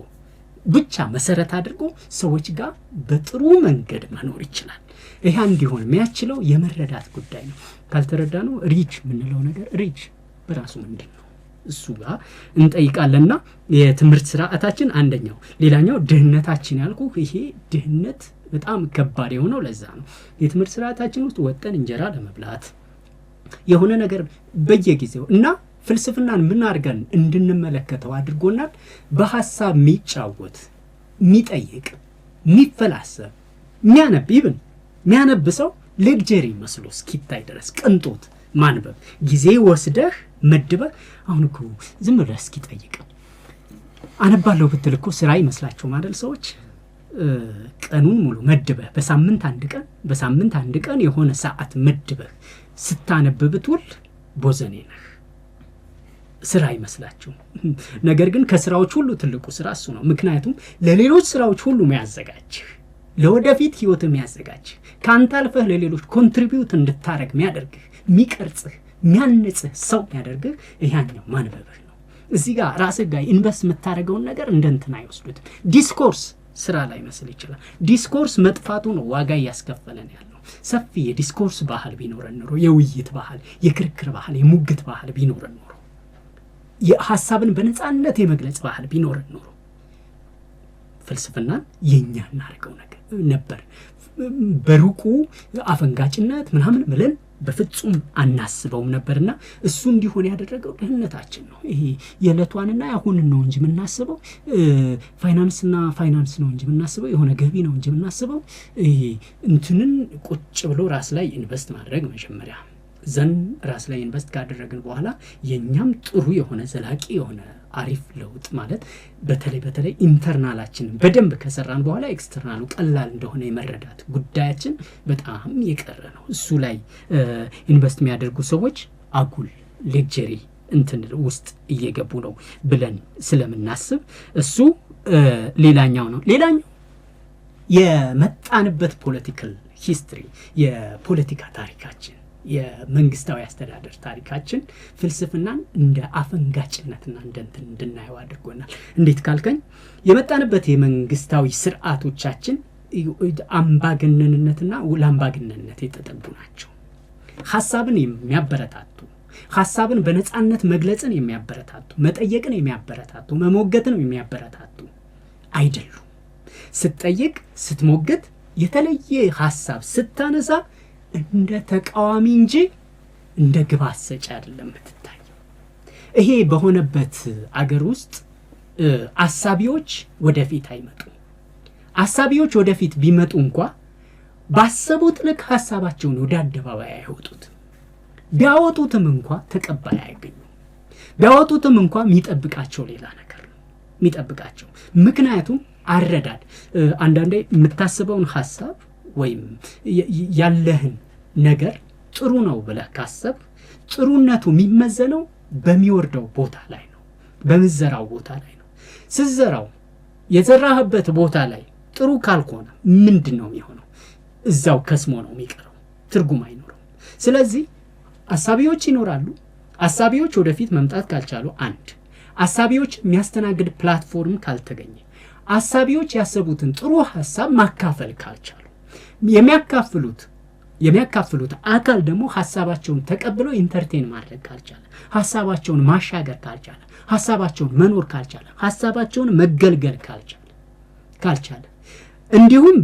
ብቻ መሰረት አድርጎ ሰዎች ጋር በጥሩ መንገድ መኖር ይችላል። ይሄ እንዲሆን የሚያስችለው የመረዳት ጉዳይ ነው። ካልተረዳ ነው ሪች የምንለው ነገር ሪች በራሱ ምንድን ነው እሱ ጋር እንጠይቃለንና የትምህርት ስርዓታችን አንደኛው። ሌላኛው ድህነታችን ያልኩ ይሄ ድህነት በጣም ከባድ የሆነው ለዛ ነው። የትምህርት ስርዓታችን ውስጥ ወጠን እንጀራ ለመብላት የሆነ ነገር በየጊዜው እና ፍልስፍናን ምን አድርገን እንድንመለከተው አድርጎናል። በሐሳብ የሚጫወት የሚጠይቅ የሚፈላሰብ የሚያነብ ሰው ሌክቸሪ መስሎ እስኪታይ ድረስ ቅንጦት ማንበብ ጊዜ ወስደህ መድበህ አሁን እኮ ዝም ብለህ እስኪጠይቅ አነባለሁ ብትል እኮ ስራ ይመስላቸው ማለት ሰዎች ቀኑን ሙሉ መድበህ በሳምንት አንድ ቀን የሆነ ሰዓት መድበህ ስታነብ ብትውል ቦዘኔ ነህ። ስራ ይመስላችሁ። ነገር ግን ከስራዎች ሁሉ ትልቁ ስራ እሱ ነው። ምክንያቱም ለሌሎች ስራዎች ሁሉ የሚያዘጋጅህ ለወደፊት ህይወት የሚያዘጋጅህ ካንተ አልፈህ ለሌሎች ኮንትሪቢዩት እንድታረግ የሚያደርግህ የሚቀርጽህ የሚያንጽህ ሰው የሚያደርግህ ይሄኛው ማንበብህ ነው። እዚህ ጋር ራስህ ጋር ኢንቨስት የምታደርገውን ነገር እንደንትና አይወስዱትም። ዲስኮርስ ስራ ላይ መስል ይችላል። ዲስኮርስ መጥፋቱ ነው ዋጋ እያስከፈለን ያለው። ሰፊ የዲስኮርስ ባህል ቢኖረን ኖሮ፣ የውይይት ባህል፣ የክርክር ባህል፣ የሙግት ባህል ቢኖረን ኖሮ፣ የሐሳብን በነፃነት የመግለጽ ባህል ቢኖረን ኖሮ ፍልስፍናን የኛ እናደርገው ነበር። በሩቁ አፈንጋጭነት ምናምን ብለን በፍጹም አናስበውም ነበርና እሱ እንዲሆን ያደረገው ድህነታችን ነው። ይሄ የዕለቷንና ያሁንን ነው እንጂ የምናስበው ፋይናንስ ነው እንጂ የምናስበው የሆነ ገቢ ነው እንጂ የምናስበው ይሄ እንትንን ቁጭ ብሎ ራስ ላይ ኢንቨስት ማድረግ መጀመሪያ ዘን ራስ ላይ ኢንቨስት ካደረግን በኋላ የኛም ጥሩ የሆነ ዘላቂ የሆነ አሪፍ ለውጥ ማለት በተለይ ኢንተርናላችንን በደንብ ከሰራን በኋላ ኤክስተርናሉ ቀላል እንደሆነ የመረዳት ጉዳያችን በጣም የቀረ ነው። እሱ ላይ ኢንቨስት የሚያደርጉ ሰዎች አጉል ሌክቸሪ እንትን ውስጥ እየገቡ ነው ብለን ስለምናስብ እሱ ሌላኛው ነው። ሌላኛው የመጣንበት ፖለቲካል ሂስትሪ የፖለቲካ ታሪካችን የመንግስታዊ አስተዳደር ታሪካችን ፍልስፍናን እንደ አፈንጋጭነትና እንደንትን እንድናየው አድርጎናል። እንዴት ካልከኝ የመጣንበት የመንግስታዊ ስርዓቶቻችን አምባገነንነትና ለአምባገነንነት የተጠጉ ናቸው። ሐሳብን የሚያበረታቱ ሐሳብን በነፃነት መግለጽን የሚያበረታቱ መጠየቅን የሚያበረታቱ መሞገትን የሚያበረታቱ አይደሉም። ስትጠይቅ ስትሞግት የተለየ ሐሳብ ስታነሳ እንደ ተቃዋሚ እንጂ እንደ ግብ አሰጪ አይደለም የምትታየው። ይሄ በሆነበት አገር ውስጥ አሳቢዎች ወደፊት አይመጡም። አሳቢዎች ወደፊት ቢመጡ እንኳ ባሰቡት ልክ ሐሳባቸውን ወደ አደባባይ አይወጡትም። ቢያወጡትም እንኳ ተቀባይ አያገኙም። ቢያወጡትም እንኳ የሚጠብቃቸው ሌላ ነገር ነው የሚጠብቃቸው። ምክንያቱም አረዳድ አንዳንዴ የምታስበውን ሐሳብ ወይም ያለህን ነገር ጥሩ ነው ብለህ ካሰብ ጥሩነቱ የሚመዘነው በሚወርደው ቦታ ላይ ነው፣ በመዘራው ቦታ ላይ ነው። ስዘራው የዘራህበት ቦታ ላይ ጥሩ ካልሆነ ምንድነው የሚሆነው? እዛው ከስሞ ነው የሚቀረው፣ ትርጉም አይኖርም። ስለዚህ አሳቢዎች ይኖራሉ። አሳቢዎች ወደፊት መምጣት ካልቻሉ አሳቢዎች የሚያስተናግድ ፕላትፎርም ካልተገኘ አሳቢዎች ያሰቡትን ጥሩ ሐሳብ ማካፈል ካልቻሉ የሚያካፍሉት አካል ደግሞ ሐሳባቸውን ተቀብሎ ኢንተርቴን ማድረግ ካልቻለ ሐሳባቸውን ማሻገር ካልቻለ ሐሳባቸውን መኖር ካልቻለ ሐሳባቸውን መገልገል ካልቻለ እንዲሁም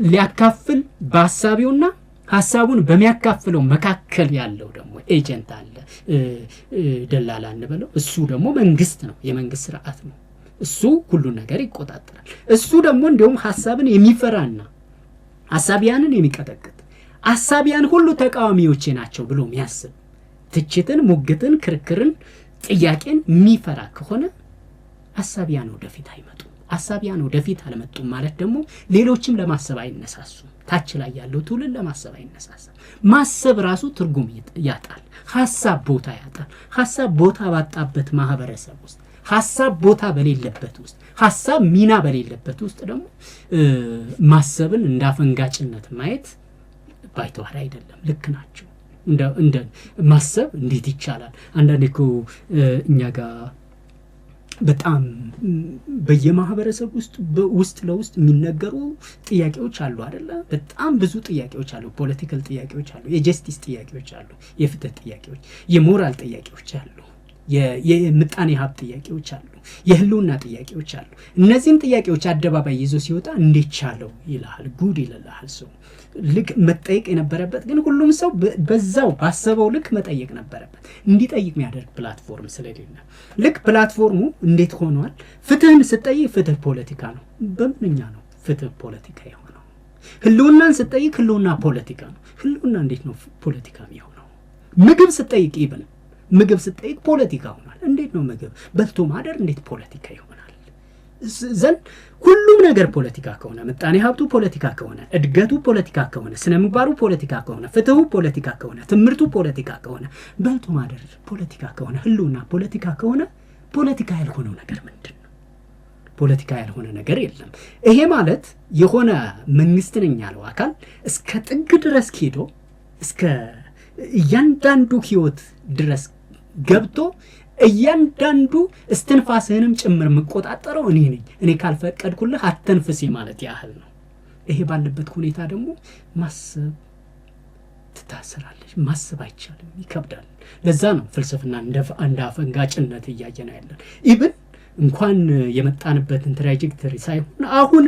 ሊያካፍል በሐሳቢውና ሐሳቡን በሚያካፍለው መካከል ያለው ደግሞ ኤጀንት አለ፣ ደላላ እንበለው። እሱ ደግሞ መንግስት ነው፣ የመንግስት ስርዓት ነው። እሱ ሁሉ ነገር ይቆጣጠራል። እሱ ደግሞ እንደውም ሐሳብን የሚፈራና ሐሳቢያንን የሚቀጠቅጥ ሐሳቢያን ሁሉ ተቃዋሚዎቼ ናቸው ብሎ የሚያስብ ትችትን፣ ሙግትን፣ ክርክርን፣ ጥያቄን የሚፈራ ከሆነ ሐሳቢያን ወደፊት አይመጡም። ሐሳቢያን ወደፊት አልመጡም ማለት ደግሞ ሌሎችም ለማሰብ አይነሳሱም። ታች ላይ ያለው ትውልድ ለማሰብ አይነሳሳም። ማሰብ ራሱ ትርጉም ያጣል። ሐሳብ ቦታ ያጣል። ሐሳብ ቦታ ባጣበት ማህበረሰብ ውስጥ ሐሳብ ቦታ በሌለበት ውስጥ ሐሳብ ሚና በሌለበት ውስጥ ደግሞ ማሰብን እንዳፈንጋጭነት ማየት ባይተዋር አይደለም። ልክ ናቸው። እንደ ማሰብ እንዴት ይቻላል? አንዳንዴ እኮ እኛ ጋር በጣም በየማህበረሰብ ውስጥ ለውስጥ የሚነገሩ ጥያቄዎች አሉ አይደለ? በጣም ብዙ ጥያቄዎች አሉ። ፖለቲካል ጥያቄዎች አሉ፣ የጀስቲስ ጥያቄዎች አሉ፣ የፍትህ ጥያቄዎች፣ የሞራል ጥያቄዎች አሉ፣ የምጣኔ ሀብት ጥያቄዎች አሉ፣ የህልውና ጥያቄዎች አሉ። እነዚህን ጥያቄዎች አደባባይ ይዞ ሲወጣ እንዴት ቻለው ይላል፣ ጉድ ይላል። ሰው ልክ መጠየቅ የነበረበት ግን ሁሉም ሰው በዛው ባሰበው ልክ መጠየቅ ነበረበት። እንዲጠይቅ የሚያደርግ ፕላትፎርም ስለሌለ ልክ ፕላትፎርሙ እንዴት ሆኗል? ፍትህን ስጠይቅ ፍትህ ፖለቲካ ነው። በምንኛ ነው ፍትህ ፖለቲካ የሆነው? ህልውናን ስጠይቅ ህልውና ፖለቲካ ነው። ህልውና እንዴት ነው ፖለቲካ የሚሆነው? ምግብ ስጠይቅ ይብን ምግብ ስጠይቅ ፖለቲካ ሆኗል። እንዴት ነው ምግብ በልቶ ማደር እንዴት ፖለቲካ ይሆናል? ዘንድ ሁሉም ነገር ፖለቲካ ከሆነ ምጣኔ ሀብቱ ፖለቲካ ከሆነ እድገቱ ፖለቲካ ከሆነ ስነ ምግባሩ ፖለቲካ ከሆነ ፍትሁ ፖለቲካ ከሆነ ትምህርቱ ፖለቲካ ከሆነ በልቶ ማደር ፖለቲካ ከሆነ ህልውና ፖለቲካ ከሆነ ፖለቲካ ያልሆነው ነገር ምንድን ነው? ፖለቲካ ያልሆነ ነገር የለም። ይሄ ማለት የሆነ መንግስት ነኝ ያለው አካል እስከ ጥግ ድረስ ሄዶ እስከ እያንዳንዱ ህይወት ድረስ ገብቶ እያንዳንዱ እስትንፋስህንም ጭምር መቆጣጠረው እኔ ነኝ፣ እኔ ካልፈቀድኩልህ አተንፍስ ማለት ያህል ነው። ይሄ ባለበት ሁኔታ ደግሞ ማሰብ ትታሰራለች። ማሰብ አይቻልም፣ ይከብዳል። ለዛ ነው ፍልስፍና እንደ አፈንጋጭነት እያየን ያለን። ኢቭን እንኳን የመጣንበትን ትራጀክተሪ ሳይሆን አሁን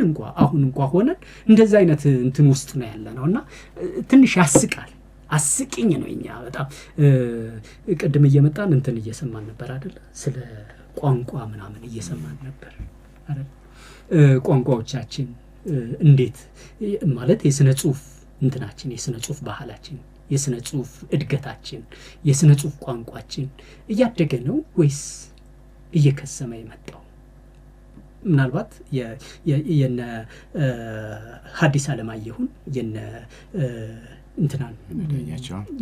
እንኳ ሆነን እንደዛ አይነት እንትን ውስጥ ነው ያለነውና ትንሽ ያስቃል። አስቂኝ ነው። እኛ በጣም ቅድም እየመጣን እንትን እየሰማን ነበር አይደል? ስለ ቋንቋ ምናምን እየሰማን ነበር አይደል? ቋንቋዎቻችን እንዴት ማለት የስነ ጽሁፍ እንትናችን፣ የስነ ጽሁፍ ባህላችን፣ የስነ ጽሁፍ እድገታችን፣ የስነ ጽሁፍ ቋንቋችን እያደገ ነው ወይስ እየከሰመ የመጣው? ምናልባት የነ ሐዲስ ዓለማየሁን የነ እንትናን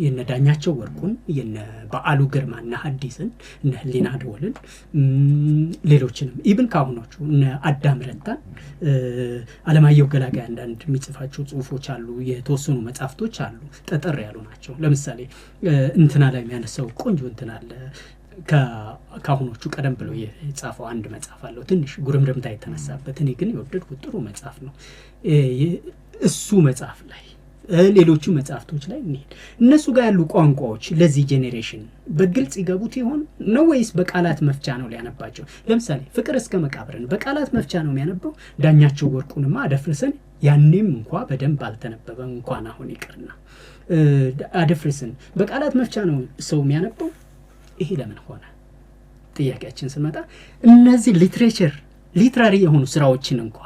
የነ ዳኛቸው ወርቁን የነ በዓሉ ግርማና ሐዲስን እነ ህሊና ደወልን ሌሎችንም ኢብን ካሁኖቹ እነ አዳም ረታን ዓለማየሁ ገላጋይ አንዳንድ የሚጽፋቸው ጽሁፎች አሉ፣ የተወሰኑ መጽሐፍቶች አሉ፣ ጠጠር ያሉ ናቸው። ለምሳሌ እንትና ላይ የሚያነሳው ቆንጆ እንትና አለ ካሁኖቹ ቀደም ብሎ የጻፈው አንድ መጽሐፍ አለው፣ ትንሽ ጉርምርምታ የተነሳበት። እኔ ግን የወደድኩት ጥሩ መጽሐፍ ነው። እሱ መጽሐፍ ላይ ሌሎቹ መጽሐፍቶች ላይ እነሱ ጋር ያሉ ቋንቋዎች ለዚህ ጄኔሬሽን በግልጽ ይገቡት ይሆን ነው ወይስ በቃላት መፍቻ ነው ሊያነባቸው? ለምሳሌ ፍቅር እስከ መቃብርን በቃላት መፍቻ ነው የሚያነበው። ዳኛቸው ወርቁንማ አደፍርስን ያኔም እንኳ በደንብ አልተነበበም፣ እንኳን አሁን ይቅርና አደፍርስን በቃላት መፍቻ ነው ሰው የሚያነበው። ይሄ ለምን ሆነ? ጥያቄያችን ስመጣ እነዚህ ሊትራሪ የሆኑ ስራዎችን እንኳ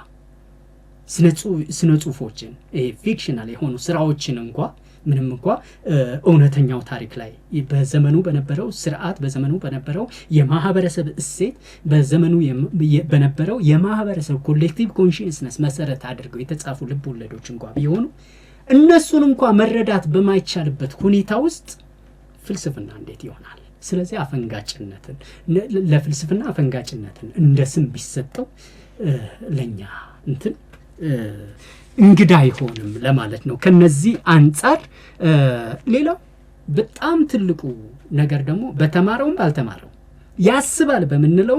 ስነ ጽሁፎችን ፊክሽናል የሆኑ ስራዎችን እንኳ ምንም እንኳ እውነተኛው ታሪክ ላይ በዘመኑ በነበረው ስርዓት፣ በዘመኑ በነበረው የማህበረሰብ እሴት፣ በዘመኑ በነበረው የማህበረሰብ ኮሌክቲቭ ኮንሽስነስ መሰረት አድርገው የተጻፉ ልብ ወለዶች እንኳ ቢሆኑ እነሱን እንኳ መረዳት በማይቻልበት ሁኔታ ውስጥ ፍልስፍና እንዴት ይሆናል? ስለዚህ አፈንጋጭነትን ለፍልስፍና አፈንጋጭነትን እንደ ስም ቢሰጠው ለኛ እንትን እንግዳ አይሆንም ለማለት ነው። ከነዚህ አንጻር ሌላው በጣም ትልቁ ነገር ደግሞ በተማረውም ባልተማረው ያስባል በመንለው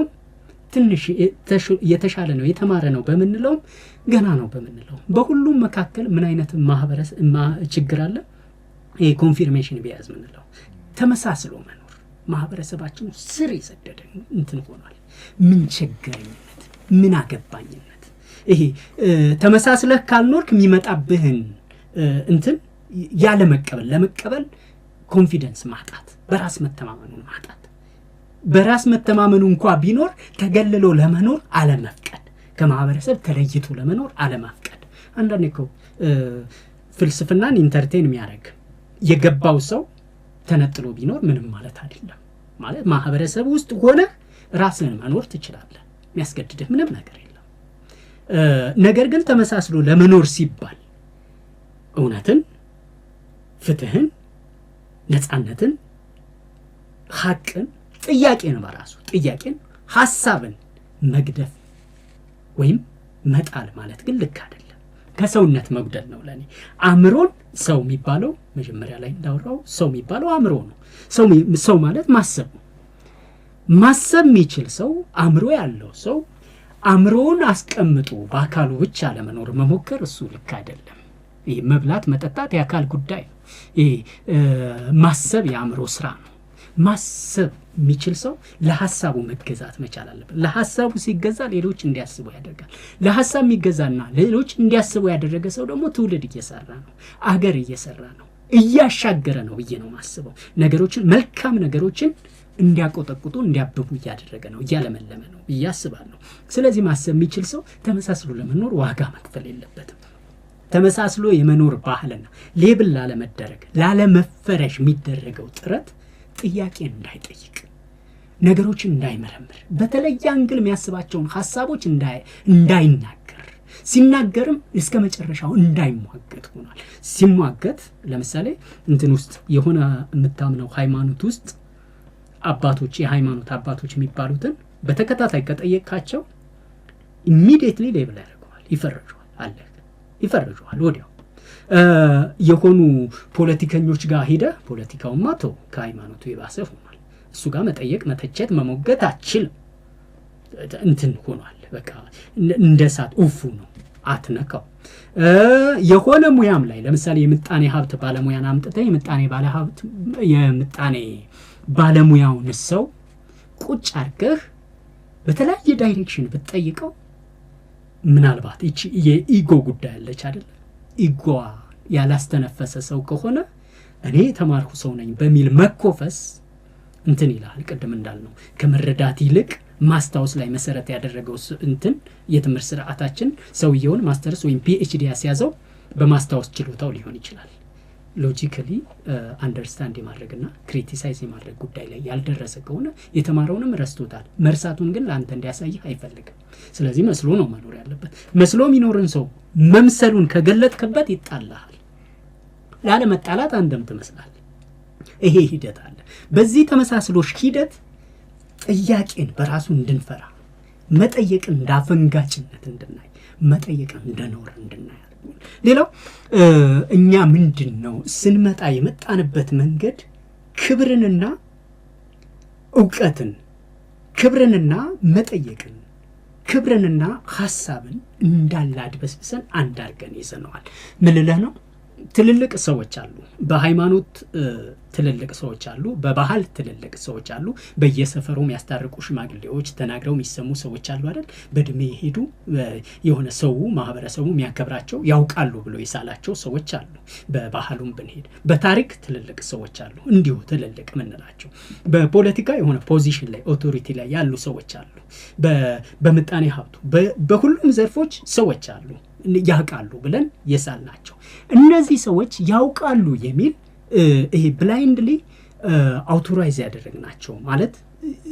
ትንሽ የተሻለ ነው የተማረ ነው በመንለው ገና ነው በመንለው በሁሉም መካከል ምን አይነት ማህበረሰብ ችግር አለ? ኮንፊርሜሽን ቢያዝ ምንለው ተመሳስሎ መኖር ማህበረሰባችን ስር የሰደደ እንትን ሆኗል። ምን ቸገረኝነት፣ ምን አገባኝነት፣ ይሄ ተመሳስለህ ካልኖርክ የሚመጣብህን እንትን ያለ መቀበል፣ ለመቀበል ኮንፊደንስ ማጣት፣ በራስ መተማመኑን ማጣት፣ በራስ መተማመኑ እንኳ ቢኖር ተገልሎ ለመኖር አለመፍቀድ፣ ከማህበረሰብ ተለይቶ ለመኖር አለመፍቀድ። አንዳንዴ እኮ ፍልስፍናን ኢንተርቴን የሚያደርግ የገባው ሰው ተነጥሎ ቢኖር ምንም ማለት አይደለም። ማለት ማህበረሰብ ውስጥ ሆነ ራስን መኖር ትችላለህ፣ የሚያስገድድህ ምንም ነገር የለም። ነገር ግን ተመሳስሎ ለመኖር ሲባል እውነትን፣ ፍትህን፣ ነፃነትን፣ ሐቅን፣ ጥያቄን በራሱ ጥያቄን፣ ሐሳብን መግደፍ ወይም መጣል ማለት ግን ልክ አይደለም። ከሰውነት መጉደል ነው ለኔ። አእምሮን ሰው የሚባለው መጀመሪያ ላይ እንዳወራው ሰው የሚባለው አእምሮ ነው። ሰው ማለት ማሰብ ነው። ማሰብ የሚችል ሰው፣ አእምሮ ያለው ሰው አእምሮውን አስቀምጦ በአካሉ ብቻ ለመኖር መሞከር እሱ ልክ አይደለም። ይሄ መብላት መጠጣት የአካል ጉዳይ ነው። ይሄ ማሰብ የአእምሮ ስራ ነው። ማሰብ የሚችል ሰው ለሐሳቡ መገዛት መቻል አለበት። ለሐሳቡ ሲገዛ ሌሎች እንዲያስቡ ያደርጋል። ለሐሳብ የሚገዛና ሌሎች እንዲያስቡ ያደረገ ሰው ደግሞ ትውልድ እየሰራ ነው፣ አገር እየሰራ ነው፣ እያሻገረ ነው ብዬ ነው ማስበው። ነገሮችን መልካም ነገሮችን እንዲያቆጠቁጡ እንዲያብቡ እያደረገ ነው፣ እያለመለመ ነው ብዬ አስባለሁ። ስለዚህ ማሰብ የሚችል ሰው ተመሳስሎ ለመኖር ዋጋ መክፈል የለበትም። ተመሳስሎ የመኖር ባህልና ሌብል ላለመደረግ ላለመፈረሽ የሚደረገው ጥረት ጥያቄ እንዳይጠይቅ፣ ነገሮችን እንዳይመረምር፣ በተለየ አንግል የሚያስባቸውን ሐሳቦች እንዳይናገር፣ ሲናገርም እስከ መጨረሻው እንዳይሟገት ሆኗል። ሲሟገት ለምሳሌ እንትን ውስጥ የሆነ የምታምነው ሃይማኖት ውስጥ አባቶች፣ የሃይማኖት አባቶች የሚባሉትን በተከታታይ ከጠየቃቸው ኢሚዲየትሊ ሌብል ያደርገዋል፣ ይፈረጁዋል፣ አለ ይፈረጁዋል ወዲያው። የሆኑ ፖለቲከኞች ጋር ሄደ ፖለቲካውማ ተው ከሃይማኖቱ የባሰ ሆኗል፣ እሱ ጋር መጠየቅ፣ መተቸት፣ መሞገት አትችልም፣ እንትን ሆኗል። በቃ እንደ እሳት ኡፉ ነው፣ አትነካው። የሆነ ሙያም ላይ ለምሳሌ የምጣኔ ሀብት ባለሙያን አምጥተህ የምጣኔ ባለሙያውን ሰው ቁጭ አድርገህ በተለያየ ዳይሬክሽን ብትጠይቀው ምናልባት እቺ የኢጎ ጉዳይ አለች አይደል? ኢጎ ያላስተነፈሰ ሰው ከሆነ እኔ የተማርኩ ሰው ነኝ በሚል መኮፈስ እንትን ይላል። ቅድም እንዳልነው ከመረዳት ይልቅ ማስታወስ ላይ መሰረት ያደረገው እንትን የትምህርት ስርዓታችን ሰውየውን ማስተርስ ወይም ፒኤችዲ ያስያዘው በማስታወስ ችሎታው ሊሆን ይችላል። ሎጂካሊ አንደርስታንድ የማድረግና ክሪቲሳይዝ የማድረግ ጉዳይ ላይ ያልደረሰ ከሆነ የተማረውንም ረስቶታል። መርሳቱን ግን ለአንተ እንዲያሳይህ አይፈልግም። ስለዚህ መስሎ ነው መኖር ያለበት። መስሎ የሚኖርን ሰው መምሰሉን ከገለጥክበት ይጣላሃል። ላለመጣላት አንተም ትመስላለህ። ይሄ ሂደት አለ። በዚህ ተመሳስሎሽ ሂደት ጥያቄን በራሱ እንድንፈራ፣ መጠየቅን እንዳፈንጋጭነት እንድናይ፣ መጠየቅን እንደኖር እንድናይ። ሌላው እኛ ምንድነው ስንመጣ የመጣንበት መንገድ ክብርንና ዕውቀትን፣ ክብርንና መጠየቅን፣ ክብርንና ሐሳብን እንዳለ አድበስብሰን አንድ አድርገን ይዘነዋል። ምን ልልህ ነው? ትልልቅ ሰዎች አሉ፣ በሃይማኖት ትልልቅ ሰዎች አሉ፣ በባህል ትልልቅ ሰዎች አሉ፣ በየሰፈሩ የሚያስታርቁ ሽማግሌዎች፣ ተናግረው የሚሰሙ ሰዎች አሉ አይደል? በእድሜ የሄዱ የሆነ ሰው ማህበረሰቡ የሚያከብራቸው ያውቃሉ ብሎ የሳላቸው ሰዎች አሉ። በባህሉም ብንሄድ በታሪክ ትልልቅ ሰዎች አሉ፣ እንዲሁ ትልልቅ ምንላቸው። በፖለቲካ የሆነ ፖዚሽን ላይ ኦቶሪቲ ላይ ያሉ ሰዎች አሉ። በምጣኔ ሀብቱ በሁሉም ዘርፎች ሰዎች አሉ፣ ያውቃሉ ብለን የሳልናቸው። እነዚህ ሰዎች ያውቃሉ የሚል ይሄ ብላይንድሊ አውቶራይዝ ያደረግናቸው ማለት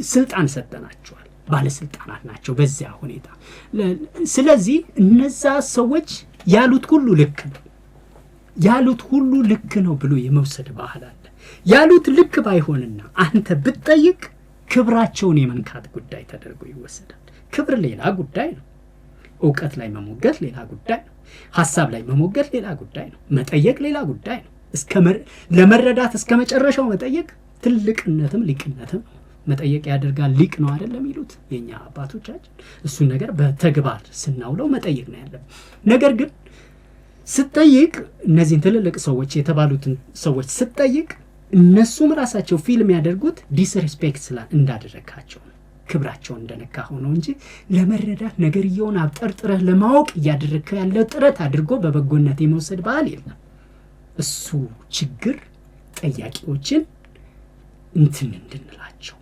ስልጣን ሰጠናቸዋል። ባለስልጣናት ናቸው በዚያ ሁኔታ። ስለዚህ እነዛ ሰዎች ያሉት ሁሉ ልክ ነው፣ ያሉት ሁሉ ልክ ነው ብሎ የመውሰድ ባህል አለ። ያሉት ልክ ባይሆንና አንተ ብትጠይቅ ክብራቸውን የመንካት ጉዳይ ተደርጎ ይወሰዳል። ክብር ሌላ ጉዳይ ነው። ዕውቀት ላይ መሞገት ሌላ ጉዳይ ነው። ሐሳብ ላይ መሞገት ሌላ ጉዳይ ነው። መጠየቅ ሌላ ጉዳይ ነው። ለመረዳት እስከ መጨረሻው መጠየቅ ትልቅነትም ሊቅነትም ነው። መጠየቅ ያደርጋል ሊቅ ነው አይደለም ይሉት የኛ አባቶቻችን። እሱን ነገር በተግባር ስናውለው መጠየቅ ነው ያለው። ነገር ግን ስትጠይቅ እነዚህን ትልልቅ ሰዎች የተባሉትን ሰዎች ስትጠይቅ እነሱም ራሳቸው ፊልም ያደርጉት ዲስሪስፔክት እንዳደረካቸው ነው። ክብራቸውን እንደነካ ሆኖ እንጂ ለመረዳት ነገርየውን አብጠርጥረህ ለማወቅ እያደረግከው ያለ ጥረት አድርጎ በበጎነት የመውሰድ ባህል የለም። እሱ ችግር ጠያቂዎችን እንትን እንድንላቸው፣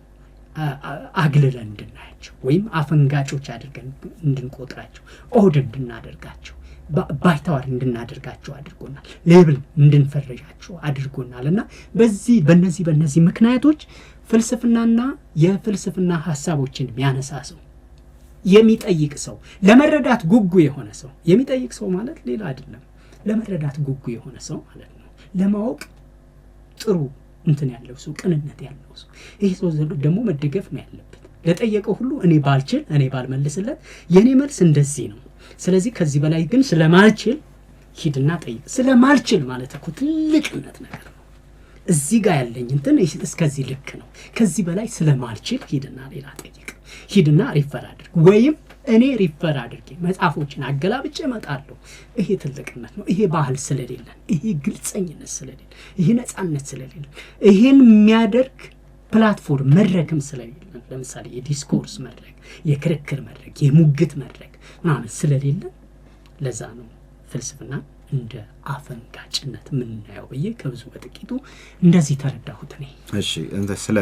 አግልለን እንድናያቸው ወይም አፈንጋጮች አድርገን እንድንቆጥራቸው፣ ኦድ እንድናደርጋቸው፣ ባይታዋር እንድናደርጋቸው አድርጎናል። ሌብል እንድንፈረጃቸው አድርጎናል። እና በእነዚህ ምክንያቶች ፍልስፍናና የፍልስፍና ሐሳቦችን የሚያነሳ ሰው፣ የሚጠይቅ ሰው፣ ለመረዳት ጉጉ የሆነ ሰው፣ የሚጠይቅ ሰው ማለት ሌላ አይደለም፣ ለመረዳት ጉጉ የሆነ ሰው ማለት ነው። ለማወቅ ጥሩ እንትን ያለው ሰው፣ ቅንነት ያለው ሰው። ይሄ ሰው ደግሞ መደገፍ ነው ያለበት። ለጠየቀው ሁሉ እኔ ባልመልስለት የኔ መልስ እንደዚህ ነው፣ ስለዚህ ከዚህ በላይ ግን ስለማልችል ሂድና ጠይቅ። ስለማልችል ማለት እኮ ትልቅነት ነገር ነው። እዚህ ጋር ያለኝ እንትን እስከዚህ ልክ ነው፣ ከዚህ በላይ ስለማልችል ሂድና ሌላ ጠይቅ፣ ሂድና ሪፈር አድርግ፣ ወይም እኔ ሪፈር አድርጌ መጽሐፎችን አገላብጬ እመጣለሁ። ይሄ ትልቅነት ነው። ይሄ ባህል ስለሌለን፣ ይሄ ግልጸኝነት ስለሌለን፣ ይሄ ነፃነት ስለሌለን፣ ይሄን የሚያደርግ ፕላትፎርም መድረክም ስለሌለን፣ ለምሳሌ የዲስኮርስ መድረክ፣ የክርክር መድረክ፣ የሙግት መድረክ ምናምን ስለሌለን ለዛ ነው ፍልስፍና እንደ አፈንጋጭነት ምናየው ብዬ ከብዙ በጥቂቱ እንደዚህ ተረዳሁት እኔ። እሺ፣ ስለ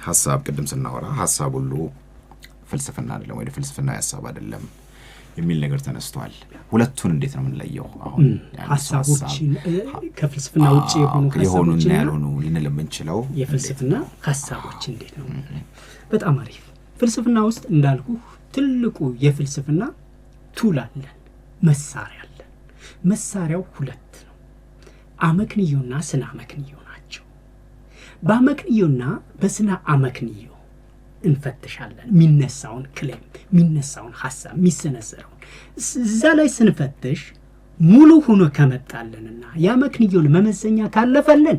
ሐሳብ ቅድም ስናወራ ሐሳብ ሁሉ ፍልስፍና አይደለም ወይ ፍልስፍና ሐሳብ አይደለም የሚል ነገር ተነስቷል። ሁለቱን እንዴት ነው የምንለየው? አሁን ሐሳቦችን ከፍልስፍና ውጪ የሆኑና ያልሆኑ ልንል የምንችለው የፍልስፍና ሐሳቦች እንዴት ነው? በጣም አሪፍ። ፍልስፍና ውስጥ እንዳልኩ ትልቁ የፍልስፍና ቱል አለን፣ መሳሪያ አለን። መሳሪያው ሁለት ነው፣ አመክንዮና ስነ አመክንዮ ናቸው። በአመክንዮና በስነ አመክንዮ እንፈትሻለን። የሚነሳውን ክሌም፣ የሚነሳውን ሐሳብ፣ የሚሰነዘረውን እዛ ላይ ስንፈትሽ ሙሉ ሆኖ ከመጣልንና የአመክንዮን መመዘኛ ካለፈልን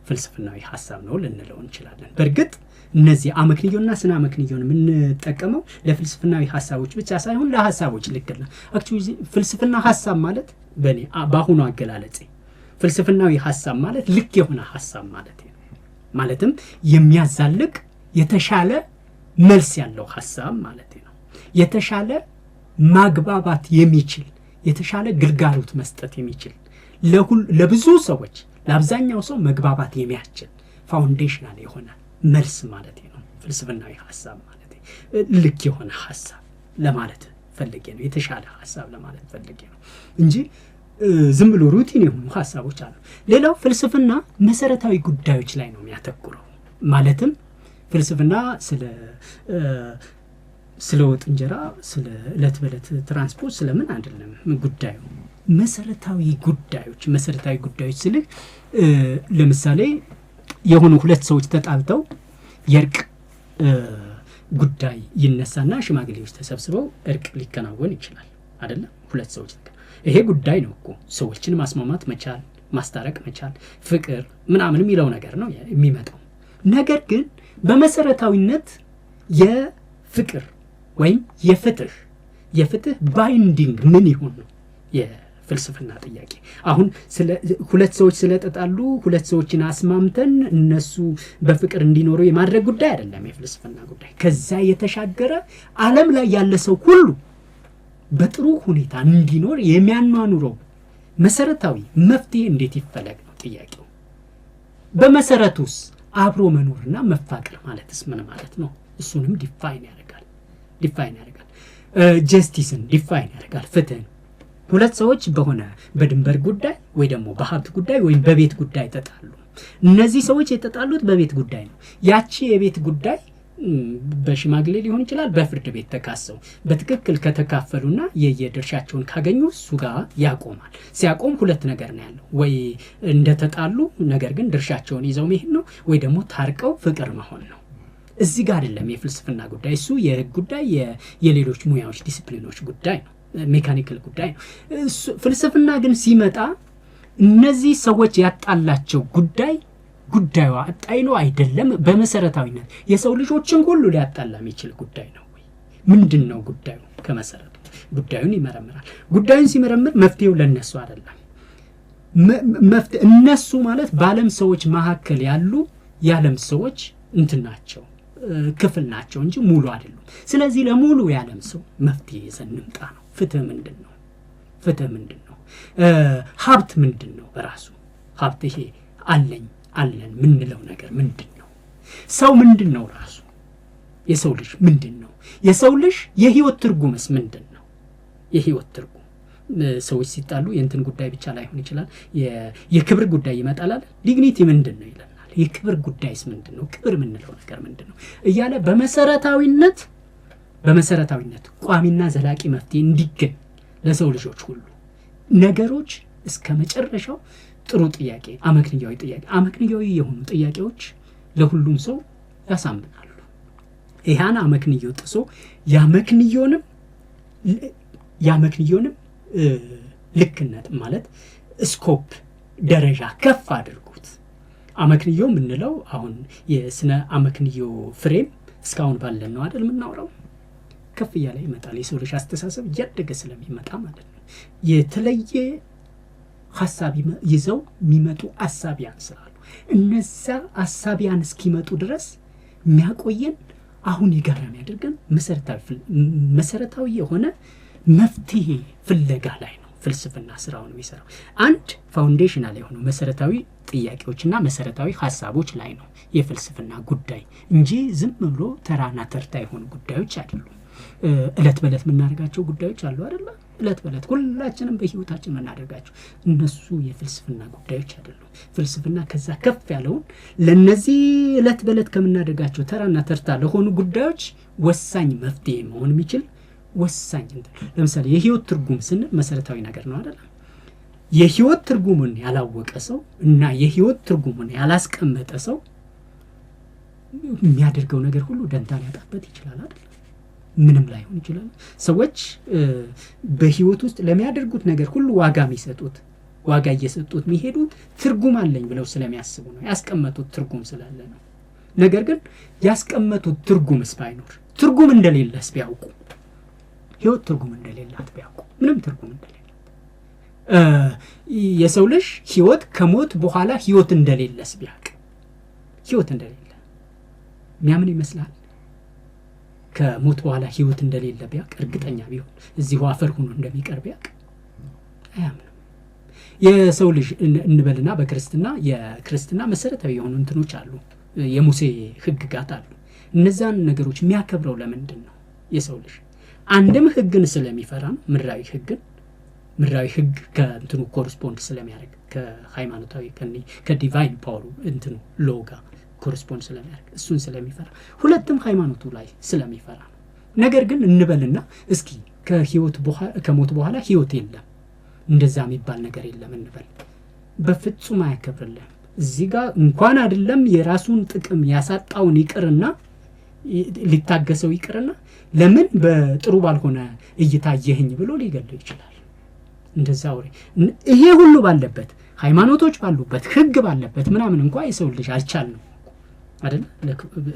ፍልስፍናዊ ሐሳብ ነው ልንለው እንችላለን። በእርግጥ እነዚህ አመክንዮና ስነ አመክንዮን የምንጠቀመው ለፍልስፍናዊ ሐሳቦች ብቻ ሳይሆን ለሐሳቦች ልክል ነው። አክቹዋሊ ፍልስፍና ሐሳብ ማለት በአሁኑ አገላለጽ ፍልስፍናዊ ሐሳብ ማለት ልክ የሆነ ሐሳብ ማለት ነው። ማለትም የሚያዛልቅ የተሻለ መልስ ያለው ሐሳብ ማለት ነው። የተሻለ ማግባባት የሚችል፣ የተሻለ ግልጋሎት መስጠት የሚችል፣ ለብዙ ሰዎች ለአብዛኛው ሰው መግባባት የሚያስችል ፋውንዴሽናል የሆነ መልስ ማለት ነው ፍልስፍናዊ ሐሳብ ማለት ልክ የሆነ ሐሳብ ለማለት ፈልጌ ነው የተሻለ ሐሳብ ለማለት ፈልጌ ነው እንጂ ዝም ብሎ ሩቲን የሆኑ ሐሳቦች አሉ ሌላው ፍልስፍና መሰረታዊ ጉዳዮች ላይ ነው የሚያተኩረው ማለትም ፍልስፍና ስለ ወጥ እንጀራ ስለ ዕለት በዕለት ትራንስፖርት ስለምን አይደለም ጉዳዩ መሰረታዊ ጉዳዮች ስልህ ለምሳሌ የሆኑ ሁለት ሰዎች ተጣልተው የርቅ ጉዳይ ይነሳና ሽማግሌዎች ተሰብስበው እርቅ ሊከናወን ይችላል አይደል ሁለት ሰዎች ይሄ ጉዳይ ነው እኮ ሰዎችን ማስማማት መቻል ማስታረቅ መቻል ፍቅር ምናምን የሚለው ነገር ነው የሚመጣው ነገር ግን በመሰረታዊነት የፍቅር ወይም የፍትህ ባይንዲንግ ምን ይሆን ነው የፍልስፍና ጥያቄ አሁን ሁለት ሰዎች ስለተጣሉ ሁለት ሰዎችን አስማምተን እነሱ በፍቅር እንዲኖሩ የማድረግ ጉዳይ አይደለም የፍልስፍና ጉዳይ ከዛ የተሻገረ ዓለም ላይ ያለ ሰው ሁሉ በጥሩ ሁኔታ እንዲኖር የሚያኗኑረው መሰረታዊ መፍትሄ እንዴት ይፈለግ ነው ጥያቄው በመሰረቱስ አብሮ መኖርና መፋቀር ማለትስ ምን ማለት ነው እሱንም ዲፋይን ያደርጋል ጀስቲስን ዲፋይን ያደርጋል ፍትህን ሁለት ሰዎች በድንበር ጉዳይ ወይ ደግሞ በሀብት ጉዳይ ወይ በቤት ጉዳይ ተጣሉ እነዚህ ሰዎች የተጣሉት በቤት ጉዳይ ነው ያቺ የቤት ጉዳይ በሽማግሌ ሊሆን ይችላል በፍርድ ቤት ተካሰው በትክክል ከተካፈሉና የየድርሻቸውን ካገኙ እሱ ጋር ያቆማል ሲያቆም ሁለት ነገር ነው ያለው ወይ እንደተጣሉ ነገር ግን ድርሻቸውን ይዘው መሄድ ነው ወይ ደግሞ ታርቀው ፍቅር መሆን ነው እዚህ ጋር አይደለም የፍልስፍና ጉዳይ እሱ የህግ ጉዳይ የሌሎች ሙያዎች ዲሲፕሊኖች ጉዳይ ነው ሜካኒካል ጉዳይ ነው ፍልስፍና ግን ሲመጣ እነዚህ ሰዎች ያጣላቸው ጉዳዩ አጣይሎ አይደለም በመሰረታዊነት የሰው ልጆችን ሁሉ ሊያጣላ የሚችል ጉዳይ ነው ወይ ምንድነው ጉዳዩ ከመሰረቱ ጉዳዩን ይመረምራል ጉዳዩን ሲመረምር መፍትሄው ለነሱ አይደለም እነሱ ማለት በዓለም ሰዎች መካከል ያሉ የዓለም ሰዎች እንትናቸው ክፍል ናቸው እንጂ ሙሉ አይደሉም ስለዚህ ለሙሉ የዓለም ሰው መፍትሄ ዘንምጣ ነው ፍትህ ምንድነው ሀብት ምንድነው በራሱ ሀብት ይሄ አለን ምንለው ነገር ምንድነው ሰው ምንድነው ራሱ የሰው ልጅ ምንድነው የሰው ልጅ የህይወት ትርጉምስ ምንድነው የህይወት ትርጉም ሰዎች ሲጣሉ የእንትን ጉዳይ ብቻ ላይሆን ይችላል የክብር ጉዳይ ይመጣል ዲግኒቲ ምንድነው ይላል የክብር ጉዳይስ ምንድነው ክብር ምንለው ነገር ምንድነው እያለ በመሰረታዊነት ቋሚና ዘላቂ መፍትሄ እንዲገኝ ለሰው ልጆች ሁሉ ነገሮች እስከ መጨረሻው ጥሩ ጥያቄ አመክንያዊ የሆኑ ጥያቄዎች ለሁሉም ሰው ያሳምናሉ ይሄን አመክንዮ ጥሶ ያመክንዮንም ልክነት ማለት ስኮፕ ደረጃ ከፍ አድርጉት አመክንዮ ምንለው አሁን የስነ አመክንዮ ፍሬም እስካሁን ባለን ነው አይደል ምናወራው ከፍ ያለ ይመጣል የሰው ልጅ አስተሳሰብ እያደገ ስለሚመጣ ማለት ነው የተለየ ሐሳብ ይዘው የሚመጡ ሐሳቢያን ስላሉ እነዛ ሐሳቢያን እስኪመጡ ድረስ የሚያቆየን አሁን ይገራም ያደርገን መሰረታዊ የሆነ መፍትሄ ፍለጋ ላይ ነው ፍልስፍና ስራውን የሚሰራው አንድ ፋውንዴሽናል የሆኑ መሰረታዊ ጥያቄዎችና መሰረታዊ ሐሳቦች ላይ ነው የፍልስፍና ጉዳይ እንጂ ዝም ብሎ ተራና ተርታ የሆኑ ጉዳዮች አይደሉም እለት በለት ምናደርጋቸው ጉዳዮች አሉ አይደል እለት በለት ሁላችንም በህይወታችን ምናደርጋቸው እነሱ የፍልስፍና ጉዳዮች አይደሉም ፍልስፍና ከዛ ከፍ ያለውን ለነዚህ እለት በለት ከምናደርጋቸው ተራና ተርታ ለሆኑ ጉዳዮች ወሳኝ መፍትሄ መሆን የሚችል ወሳኝ ለምሳሌ የህይወት ትርጉም ስንል መሰረታዊ ነገር ነው አይደል የህይወት ትርጉሙን ያላወቀ ሰው እና የህይወት ትርጉሙን ያላስቀመጠ ሰው የሚያደርገው ነገር ሁሉ ደንታ ሊያጣበት ይችላል አይደል ምንም ላይሆን ይችላል ሰዎች በህይወት ውስጥ ለሚያደርጉት ነገር ሁሉ ዋጋ እየሰጡት የሚሄዱት ትርጉም አለኝ ብለው ስለሚያስቡ ነው ያስቀመጡት ትርጉም ስላለ ነው ነገር ግን ያስቀመጡት ትርጉምስ ባይኖር ትርጉም እንደሌለስ ቢያውቁ ህይወት ትርጉም እንደሌላት ቢያውቁ ምንም ትርጉም እንደሌለ የሰው ልጅ ህይወት ከሞት በኋላ ህይወት እንደሌለስ ቢያውቅ ህይወት እንደሌለ የሚያምን ይመስላል ከሞት በኋላ ህይወት እንደሌለ ቢያውቅ እርግጠኛ ቢሆን እዚሁ አፈር ሆኖ እንደሚቀር ቢያውቅ አያምንም የሰው ልጅ እንበልና በክርስትና የክርስትና መሰረታዊ የሆኑ እንትኖች አሉ፣ የሙሴ ህግጋት አሉ። እነዛን ነገሮች የሚያከብረው ለምንድን ነው? የሰው ልጅ አንድም ህግን ስለሚፈራ ነው። ምድራዊ ህግ ከእንትኑ ኮረስፖንድ ስለሚያደርግ ከሃይማኖታዊ ከዲቫይን ፓወሩ እንትኑ ሎጋ ኮረስፖንድ ስለሚያደርግ እሱን ስለሚፈራ፣ ሁለትም ሃይማኖቱ ላይ ስለሚፈራ ነው። ነገር ግን እንበልና እስኪ ከሞት በኋላ ህይወት የለም እንደዛ የሚባል ነገር የለም እንበል። በፍጹም አያከብርልህም። እዚህ ጋር እንኳን አይደለም የራሱን ጥቅም ያሳጣውን ይቅርና ሊታገሰው ይቅርና ለምን በጥሩ ባልሆነ እይታየህኝ ብሎ ሊገለው ይችላል። እንደዛ ወሬ ይሄ ሁሉ ባለበት ሃይማኖቶች ባሉበት ህግ ባለበት ምናምን እንኳን የሰው ልጅ አልቻልነው አይደል?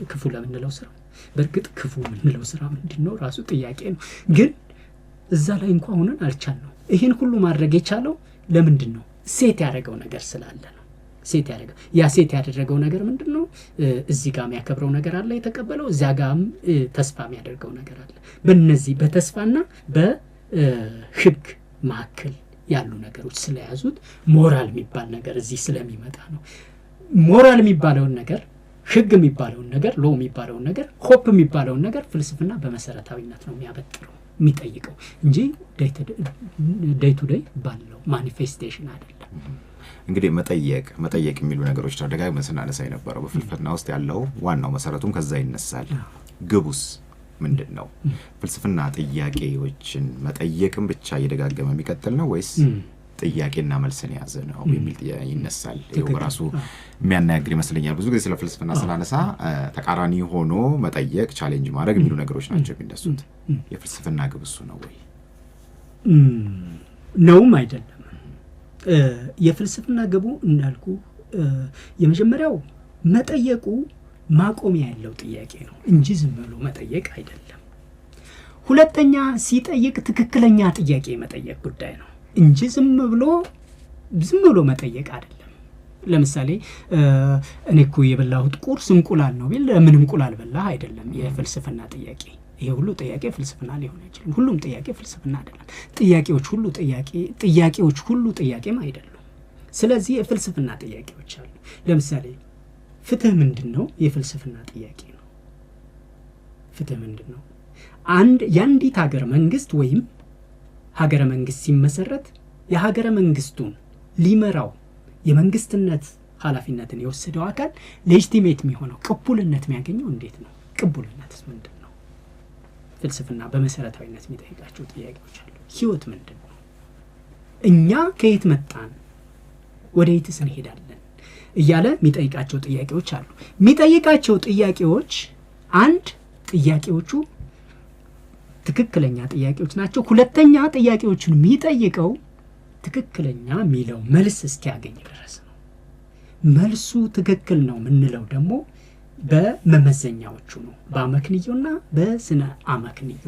ክፉ ለምንለው ስራ በእርግጥ ክፉ ምንለው ስራ ምንድነው ራሱ ጥያቄ ነው። ግን እዛ ላይ እንኳን ሆነን አልቻልነው። ይሄን ሁሉ ማድረግ የቻለው ለምንድን ነው? ሴት ያደረገው ነገር ስላለ ነው። ሴት ያደረገው ነገር ምንድነው? እዚህ ጋር የሚያከብረው ነገር አለ የተቀበለው፣ እዚያ ጋርም ተስፋ የሚያደርገው ነገር አለ። በእነዚህ በተስፋና በህግ መካከል ያሉ ነገሮች ስለያዙት ሞራል የሚባል ነገር እዚህ ስለሚመጣ ነው። ሞራል የሚባለውን ነገር፣ ህግ የሚባለውን ነገር፣ ሎ የሚባለውን ነገር፣ ሆፕ የሚባለውን ነገር ፍልስፍና በመሰረታዊነት ነው የሚያበጥረው የሚጠይቀው እንጂ ዴይ ቱ ዴይ ባለው ማኒፌስቴሽን አይደለም። እንግዲህ መጠየቅ የሚሉ ነገሮች ተደጋግመን ስናነሳ የነበረው በፍልስፍና ውስጥ ያለው ዋናው መሰረቱም ከዛ ይነሳል። ግቡስ ምንድን ነው? ፍልስፍና ጥያቄዎችን መጠየቅም ብቻ እየደጋገመ የሚቀጥል ነው ወይስ ጥያቄና መልስን የያዘ ነው የሚል ይነሳል። ይሄው በራሱ የሚያናግር ይመስለኛል። ብዙ ጊዜ ስለ ፍልስፍና ስናነሳ ተቃራኒ ሆኖ መጠየቅ፣ ቻሌንጅ ማድረግ የሚሉ ነገሮች ናቸው የሚነሱት። የፍልስፍና ግብ እሱ ነው ወይ? ነውም አይደለም። የፍልስፍና ግቡ እንዳልኩ የመጀመሪያው መጠየቁ ማቆሚያ ያለው ጥያቄ ነው እንጂ ዝም ብሎ መጠየቅ አይደለም። ሁለተኛ ሲጠይቅ ትክክለኛ ጥያቄ መጠየቅ ጉዳይ ነው እንጂ ዝም ብሎ መጠየቅ አይደለም። ለምሳሌ እኔ እኮ የበላሁት ቁርስ እንቁላል ነው ቢል ለምን እንቁላል በላህ አይደለም የፍልስፍና ጥያቄ። ይሄ ሁሉ ጥያቄ ፍልስፍና ሊሆን አይችልም። ሁሉም ጥያቄ ፍልስፍና አይደለም። ጥያቄዎች ሁሉ ጥያቄም አይደሉም። ስለዚህ የፍልስፍና ጥያቄዎች አሉ። ለምሳሌ ፍትህ ምንድነው? የፍልስፍና ጥያቄ ነው። ፍትህ ምንድነው? የአንዲት ሀገር መንግስት ወይም ሀገረ መንግስት ሲመሰረት የሀገረ መንግስቱን ሊመራው የመንግስትነት ኃላፊነትን የወሰደው አካል ሌጂቲሜት የሚሆነው ቅቡልነት የሚያገኘው እንዴት ነው? ቅቡልነትስ ምንድን ነው? ፍልስፍና በመሰረታዊነት የሚጠይቃቸው ጥያቄዎች አሉ። ህይወት ምንድን ነው? እኛ ከየት መጣን? ወደ የትስ እንሄዳለን? እያለ የሚጠይቃቸው ጥያቄዎች አሉ። የሚጠይቃቸው ጥያቄዎች ጥያቄዎቹ ትክክለኛ ጥያቄዎች ናቸው። ሁለተኛ ጥያቄዎቹን የሚጠይቀው ትክክለኛ የሚለው መልስ እስኪያገኝ ድረስ ነው። መልሱ ትክክል ነው የምንለው ደግሞ በመመዘኛዎቹ ነው። በአመክንዮና በስነ አመክንዮ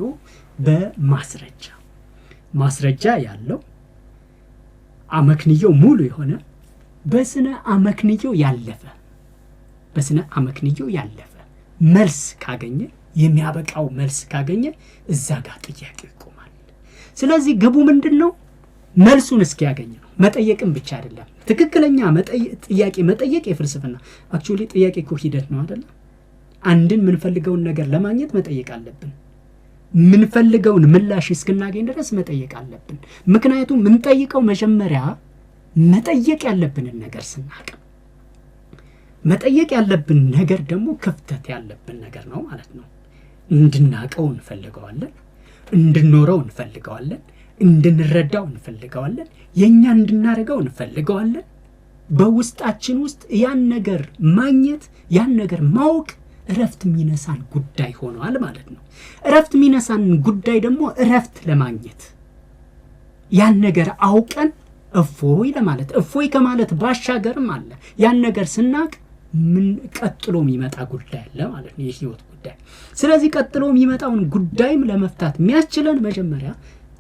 ማስረጃ ያለው አመክንዮ ሙሉ የሆነ በስነ አመክንዮ ያለፈ መልስ ካገኘ የሚያበቃው መልስ ካገኘ እዛ ጋር ጥያቄው ይቆማል። ስለዚህ ግቡ ምንድነው? መልሱን እስኪያገኝ ነው። መጠየቅም ብቻ አይደለም። ትክክለኛ ጥያቄ መጠየቅ የፍልስፍና አክቹሊ ጥያቄ እኮ ሂደት ነው አይደል? አንድን ምንፈልገውን ነገር ለማግኘት መጠየቅ አለብን። ምንፈልገውን ምላሽ እስክናገኝ ድረስ መጠየቅ አለብን። ምክንያቱም ምንጠይቀው መጀመሪያ መጠየቅ ያለብንን ነገር ስናቅ፣ መጠየቅ ያለብን ነገር ደግሞ ክፍተት ያለብን ነገር ነው ማለት ነው። እንድናቀው እንፈልገዋለን፣ እንድንኖረው እንፈልገዋለን፣ እንድንረዳው እንፈልገዋለን፣ የኛ እንድናረጋው እንፈልገዋለን። በውስጣችን ውስጥ ያን ነገር ማግኘት፣ ያን ነገር ማወቅ እረፍት የሚነሳን ጉዳይ ሆኗል ማለት ነው። እረፍት የሚነሳን ጉዳይ ደግሞ እረፍት ለማግኘት ያን ነገር አውቀን እፎይ ለማለት እፎይ ከማለት ባሻገርም አለ ያን ነገር ስናቅ ምን ቀጥሎ የሚመጣ ጉዳይ አለ ማለት ነው፣ የህይወት ጉዳይ። ስለዚህ ቀጥሎ የሚመጣውን ጉዳይም ለመፍታት የሚያስችለን መጀመሪያ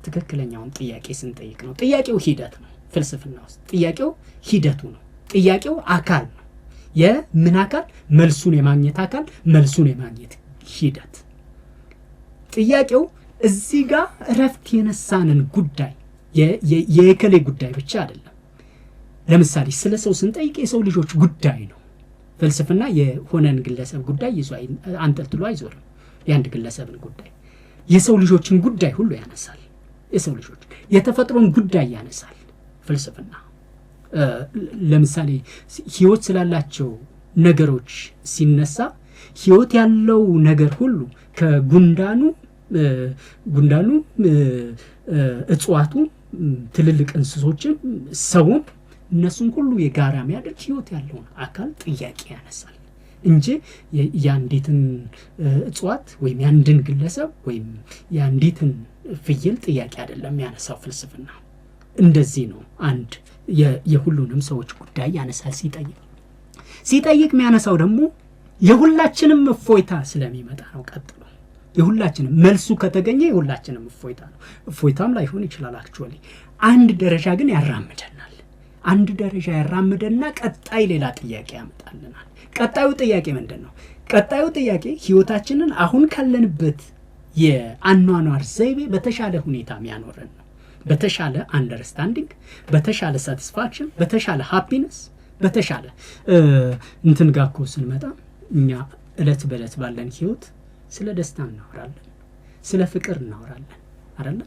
ትክክለኛውን ጥያቄ ስንጠይቅ ነው። ጥያቄው ሂደት ነው። ፍልስፍና ውስጥ ጥያቄው ሂደቱ ነው። ጥያቄው አካል ነው። የምን አካል? መልሱን የማግኘት አካል፣ መልሱን የማግኘት ሂደት። ጥያቄው እዚህ ጋር እረፍት የነሳንን ጉዳይ የከሌ ጉዳይ ብቻ አይደለም። ለምሳሌ ስለ ሰው ስንጠይቅ የሰው ልጆች ጉዳይ ነው። ፍልስፍና የሆነን ግለሰብ ጉዳይ ይዞ አንጠልጥሎ አይዞርም። የአንድ ግለሰብን ጉዳይ የሰው ልጆችን ጉዳይ ሁሉ ያነሳል። የሰው ልጆች የተፈጥሮን ጉዳይ ያነሳል ፍልስፍና። ለምሳሌ ህይወት ስላላቸው ነገሮች ሲነሳ ህይወት ያለው ነገር ሁሉ ከጉንዳኑ እጽዋቱ፣ ትልልቅ እንስሶችም፣ ሰውም እነሱን ሁሉ የጋራ የሚያደርግ ህይወት ያለውን አካል ጥያቄ ያነሳል እንጂ የአንዲትን እጽዋት ወይም የአንድን ግለሰብ ወይም የአንዲትን ፍየል ጥያቄ አይደለም ያነሳው ፍልስፍና። እንደዚህ ነው። አንድ የሁሉንም ሰዎች ጉዳይ ያነሳል ሲጠይቅ የሚያነሳው ደግሞ የሁላችንም እፎይታ ስለሚመጣ ነው። ቀጥሎ የሁላችንም መልሱ ከተገኘ የሁላችንም እፎይታ ነው። እፎይታም ላይሆን ይችላል አክቹዋሊ። አንድ ደረጃ ግን ያራምደናል። አንድ ደረጃ ያራምደና ቀጣይ ሌላ ጥያቄ ያመጣልናል። ቀጣዩ ጥያቄ ምንድን ነው? ቀጣዩ ጥያቄ ህይወታችንን አሁን ካለንበት የአኗኗር ዘይቤ በተሻለ ሁኔታ የሚያኖረን ነው። በተሻለ አንደርስታንዲንግ፣ በተሻለ ሳቲስፋክሽን፣ በተሻለ ሃፒነስ፣ በተሻለ እንትን ጋር እኮ ስንመጣ እኛ እለት በእለት ባለን ህይወት ስለ ደስታ እናወራለን፣ ስለ ፍቅር እናወራለን አይደለ?